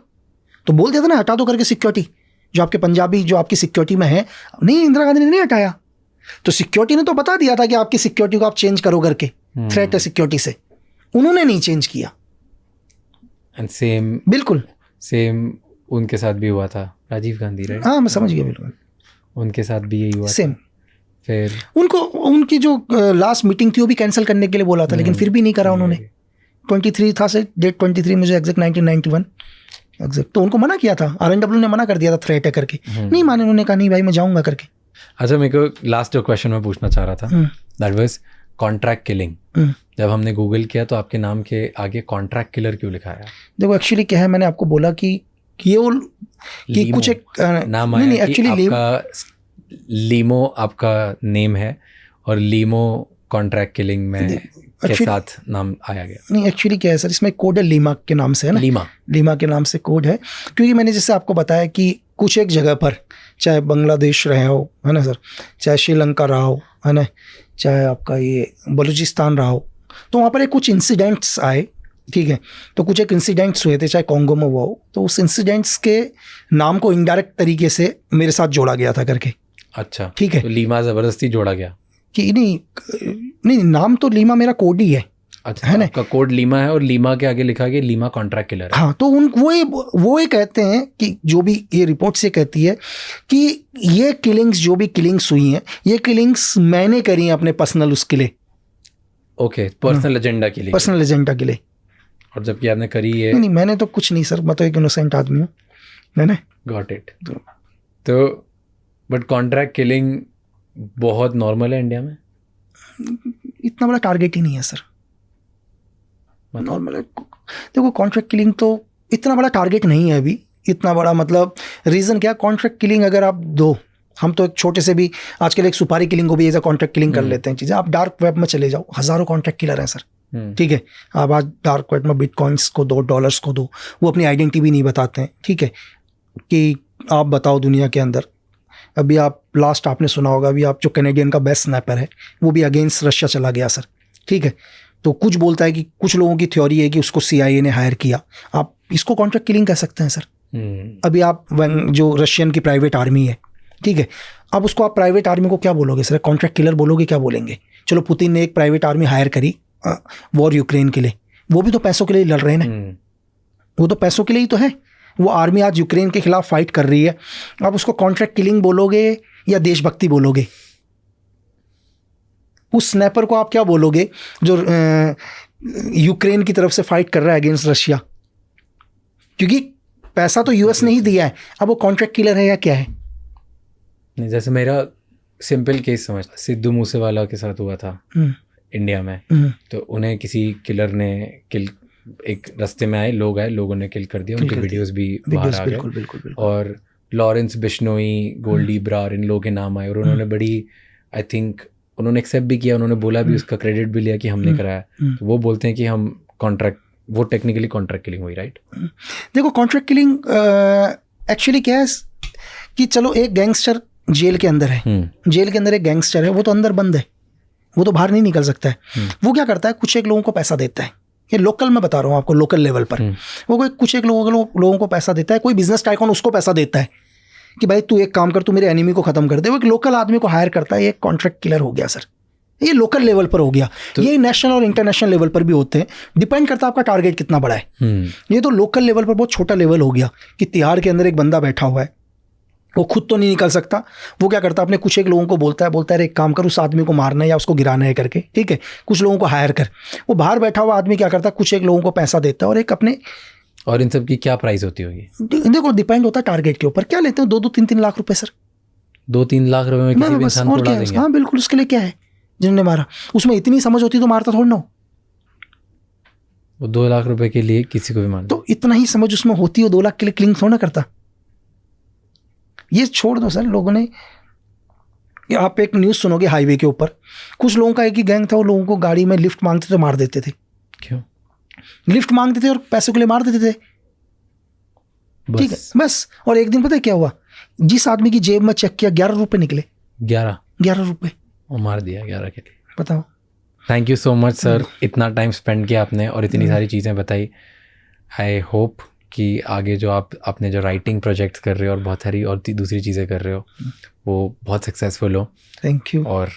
तो बोल दिया था ना, हटा दो करके सिक्योरिटी, जो आपके पंजाबी जो आपकी सिक्योरिटी में है। नहीं, इंदिरा गांधी ने नहीं हटाया, तो सिक्योरिटी ने तो बता दिया था कि आपकी सिक्योरिटी को आप चेंज करो करके, थ्रेट है सिक्योरिटी से, उन्होंने नहीं चेंज किया। एंड बिल्कुल सेम उनके साथ भी हुआ था, राजीव गांधी, राइट? हाँ, मैं समझ गया, बिल्कुल उनके साथ भी यही हुआ सेम। फिर उनकी जो लास्ट मीटिंग थी वो भी कैंसिल करने के लिए बोला था, लेकिन फिर भी नहीं करा उन्होंने। 23 था से डेट 23 मुझे एग्जैक्ट 1991 एग्जैक्ट, तो उनको मना किया था, RNW ने मना कर दिया था थ्रेट है करके, नहीं माने, उन्होंने कहा नहीं भाई मैं जाऊंगा करके। अच्छा, मेरे को लास्ट जो क्वेश्चन मैं पूछना चाह रहा था, दैट वाज कॉन्ट्रैक्ट किलिंग। जब हमने गूगल किया तो आपके नाम के आगे कॉन्ट्रैक्ट किलर क्यों लिखा है? देखो एक्चुअली क्या है, मैंने आपको बोला कि कुछ एक नाम आया कि एक्चुअली आपका लीमो आपका नेम है और लीमो कॉन्ट्रैक्ट किलिंग में के साथ नाम आया गया। नहीं एक्चुअली क्या है सर, इसमें कोड है लीमा के नाम से, है ना, लीमा के नाम से कोड है। क्योंकि मैंने जैसे आपको बताया कि कुछ एक जगह पर, चाहे बांग्लादेश रहे हो, है ना सर, चाहे श्रीलंका रहा हो, है ना, चाहे आपका ये बलूचिस्तान रहा हो, तो वहाँ पर कुछ इंसिडेंट्स आए, ठीक है, तो कुछ एक इंसिडेंट्स हुए थे, चाहे कॉन्गो में हुआ हो, तो उस इंसिडेंट्स के नाम को इनडायरेक्ट तरीके से मेरे साथ जोड़ा गया था करके। अच्छा, ठीक है, तो लीमा ज़बरदस्ती जोड़ा गया कि नहीं नाम तो लीमा मेरा कोड ही है। अच्छा, है ना, आपका कोड लीमा है और लीमा के आगे लिखा गया लीमा कॉन्ट्रैक्ट किलर है। हाँ, तो वो ये कहते हैं कि जो भी ये रिपोर्ट से कहती है कि ये किलिंग्स, जो भी किलिंग्स हुई हैं, ये किलिंग्स मैंने करी हैं अपने पर्सनल उसके लिए। ओके, पर्सनल एजेंडा के लिए, पर्सनल एजेंडा के लिए। और जबकि आपने करी है। नहीं, मैंने तो कुछ नहीं सर, मैं तो एक इनोसेंट आदमी हूँ, मैंने गॉट इट। तो बट कॉन्ट्रैक्ट किलिंग बहुत नॉर्मल है इंडिया में, इतना बड़ा टारगेट ही नहीं है सर, नॉर्मल है। देखो कॉन्ट्रैक्ट किलिंग तो इतना बड़ा टारगेट नहीं है अभी, इतना बड़ा मतलब रीज़न क्या, कॉन्ट्रैक्ट किलिंग अगर आप दो, हम तो एक छोटे से भी आजकल एक सुपारी किलिंग को भी एज अ कॉन्ट्रैक्ट किलिंग कर लेते हैं चीज़ें। आप डार्क वेब में चले जाओ, हज़ारों कॉन्ट्रैक्ट किलर हैं सर, ठीक है। आप आज डार्क वेब में बिटकॉइंस को दो, डॉलर्स को दो, वो अपनी आइडेंटिटी भी नहीं बताते हैं, ठीक है, कि आप बताओ दुनिया के अंदर। अभी आप लास्ट आपने सुना होगा, अभी आप जो कैनेडियन का बेस्ट स्नैपर है वो भी अगेंस्ट रशिया चला गया सर, ठीक है। तो कुछ बोलता है कि कुछ लोगों की थ्योरी है कि उसको CIA ने हायर किया, आप इसको कॉन्ट्रैक्ट किलिंग कह सकते हैं सर। अभी आप जो रशियन की प्राइवेट आर्मी है, ठीक है, अब उसको आप प्राइवेट आर्मी को क्या बोलोगे सर, कॉन्ट्रैक्ट किलर बोलोगे, क्या बोलेंगे? चलो पुतिन ने एक प्राइवेट आर्मी हायर करी वॉर यूक्रेन के लिए, वो भी तो पैसों के लिए लड़ रहे हैं ना, वो तो पैसों के लिए ही तो है। वो आर्मी आज यूक्रेन के खिलाफ फाइट कर रही है, आप उसको कॉन्ट्रैक्ट किलिंग बोलोगे या देशभक्ति बोलोगे? उस स्नैपर को आप क्या बोलोगे जो यूक्रेन की तरफ से फाइट कर रहा है अगेंस्ट रशिया? क्योंकि पैसा तो US ने ही दिया है, अब वो कॉन्ट्रैक्ट किलर है या क्या है? नहीं, जैसे मेरा सिंपल केस समझ, सिद्धू मूसेवाला के साथ हुआ था इंडिया में, तो उन्हें किसी किलर ने किल, एक रास्ते में आए, लोगों ने किल कर दिया, उनके वीडियोस भी बाहर आ गए। और लॉरेंस बिश्नोई, गोल्डी ब्रार, इन लोगों के नाम आए और उन्होंने बड़ी, आई थिंक उन्होंने एक्सेप्ट भी किया, उन्होंने बोला भी, उसका क्रेडिट भी लिया कि हमने कराया। तो वो बोलते हैं कि हम कॉन्ट्रैक्ट, वो टेक्निकली कॉन्ट्रैक्ट किलिंग हुई, राइट? देखो कॉन्ट्रैक्ट किलिंग एक्चुअली क्या है कि चलो एक गैंगस्टर जेल के अंदर है, जेल के अंदर एक गैंगस्टर है, वो तो अंदर बंद है, वो तो बाहर नहीं निकल सकता है। वो क्या करता है, कुछ एक लोगों को पैसा देता है, ये लोकल में बता रहा हूँ आपको, लोकल लेवल पर वो कुछ एक लोगों को पैसा देता है। कोई बिजनेस टाइकॉन उसको पैसा देता है कि भाई तू एक काम कर, तू मेरे एनिमी को खत्म कर दे। वो एक लोकल आदमी को हायर करता है, ये कॉन्ट्रैक्ट किलर हो गया सर। ये लोकल लेवल पर हो गया, तो ये नेशनल और इंटरनेशनल लेवल पर भी होते हैं, डिपेंड करता है आपका टारगेट कितना बड़ा है। ये तो लोकल लेवल पर बहुत छोटा लेवल हो गया कि तिहाड़ के अंदर एक बंदा बैठा हुआ है, वो खुद तो नहीं निकल सकता, वो क्या करता है, अपने कुछ एक लोगों को बोलता है एक काम कर, उस आदमी को मारना है या उसको गिराना है करके, ठीक है, कुछ लोगों को हायर कर। वो बाहर बैठा हुआ आदमी क्या करता है, कुछ एक लोगों को पैसा देता है और एक अपने। और इन सब की क्या प्राइस होती होगी? देखो डिपेंड होता है टारगेट के ऊपर, क्या लेते हैं, 2-3 लाख रुपए सर। 2-3 लाख रुपए में किसी भी इंसान को उड़ा देंगे? हाँ बिल्कुल, उसके लिए क्या है, जिन्होंने मारा उसमें इतनी समझ होती तो मारता थोड़ा ना हो। वो 2 लाख रुपए के लिए किसी को भी मार, तो इतना ही समझ उसमें होती है, 2 लाख के लिए क्लिंग थोड़ा ना करता। ये छोड़ दो सर, लोगों ने, आप एक न्यूज़ सुनोगे हाईवे के ऊपर, कुछ लोगों का एक ही गैंग था, वो लोगों को गाड़ी में लिफ्ट मांगते थे, मार देते थे। क्यों? लिफ्ट मांगते थे और पैसों के लिए मार देते थे, ठीक है, बस। और एक दिन पता है क्या हुआ, जिस आदमी की जेब में चेक किया 11 रुपए निकले। 11 रुपए वो मार दिया 11 के लिए, बताओ। Thank you so much sir, इतना टाइम स्पेंड किया आपने और इतनी सारी चीज़ें बताई। आई होप कि आगे जो आपने जो राइटिंग प्रोजेक्ट्स कर रहे हो और बहुत सारी और दूसरी चीज़ें कर रहे हो वो बहुत सक्सेसफुल हो। Thank you. और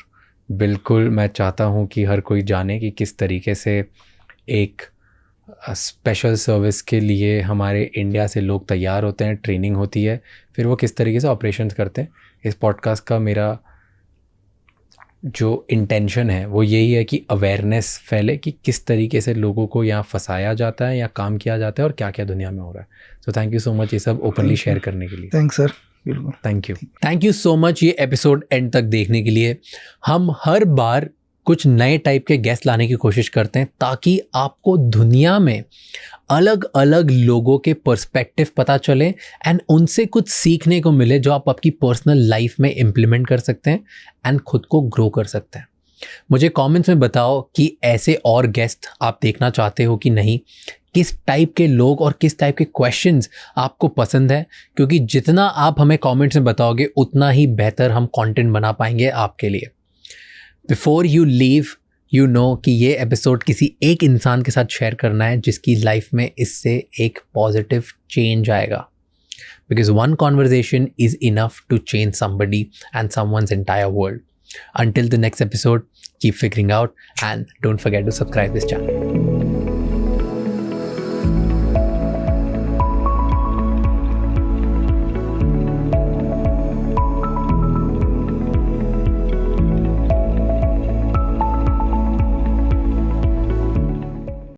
बिल्कुल मैं चाहता हूँ कि हर कोई जाने कि किस तरीके से एक स्पेशल सर्विस के लिए हमारे इंडिया से लोग तैयार होते हैं, ट्रेनिंग होती है, फिर वो किस तरीके से ऑपरेशंस करते हैं। इस पॉडकास्ट का मेरा जो इंटेंशन है वो यही है कि अवेयरनेस फैले कि किस तरीके से लोगों को यहाँ फंसाया जाता है या काम किया जाता है और क्या क्या दुनिया में हो रहा है। So thank you so much ये सब ओपनली शेयर करने के लिए। थैंक्स सर, बिल्कुल थैंक यू सो मच ये एपिसोड एंड तक देखने के लिए। हम हर बार कुछ नए टाइप के गेस्ट लाने की कोशिश करते हैं ताकि आपको दुनिया में अलग अलग लोगों के पर्सपेक्टिव पता चले एंड उनसे कुछ सीखने को मिले जो आप आपकी पर्सनल लाइफ में इम्प्लीमेंट कर सकते हैं एंड खुद को ग्रो कर सकते हैं। मुझे कमेंट्स में बताओ कि ऐसे और गेस्ट आप देखना चाहते हो कि नहीं, किस टाइप के लोग और किस टाइप के क्वेश्चंस आपको पसंद है, क्योंकि जितना आप हमें कमेंट्स में बताओगे उतना ही बेहतर हम कंटेंट बना पाएंगे आपके लिए। Before you leave, you know कि ये एपिसोड किसी एक इंसान के साथ शेयर करना है जिसकी लाइफ में इससे एक पॉजिटिव चेंज आएगा, because one conversation is enough to change somebody and someone's entire world. Until the next episode, keep figuring out and don't forget to subscribe this channel.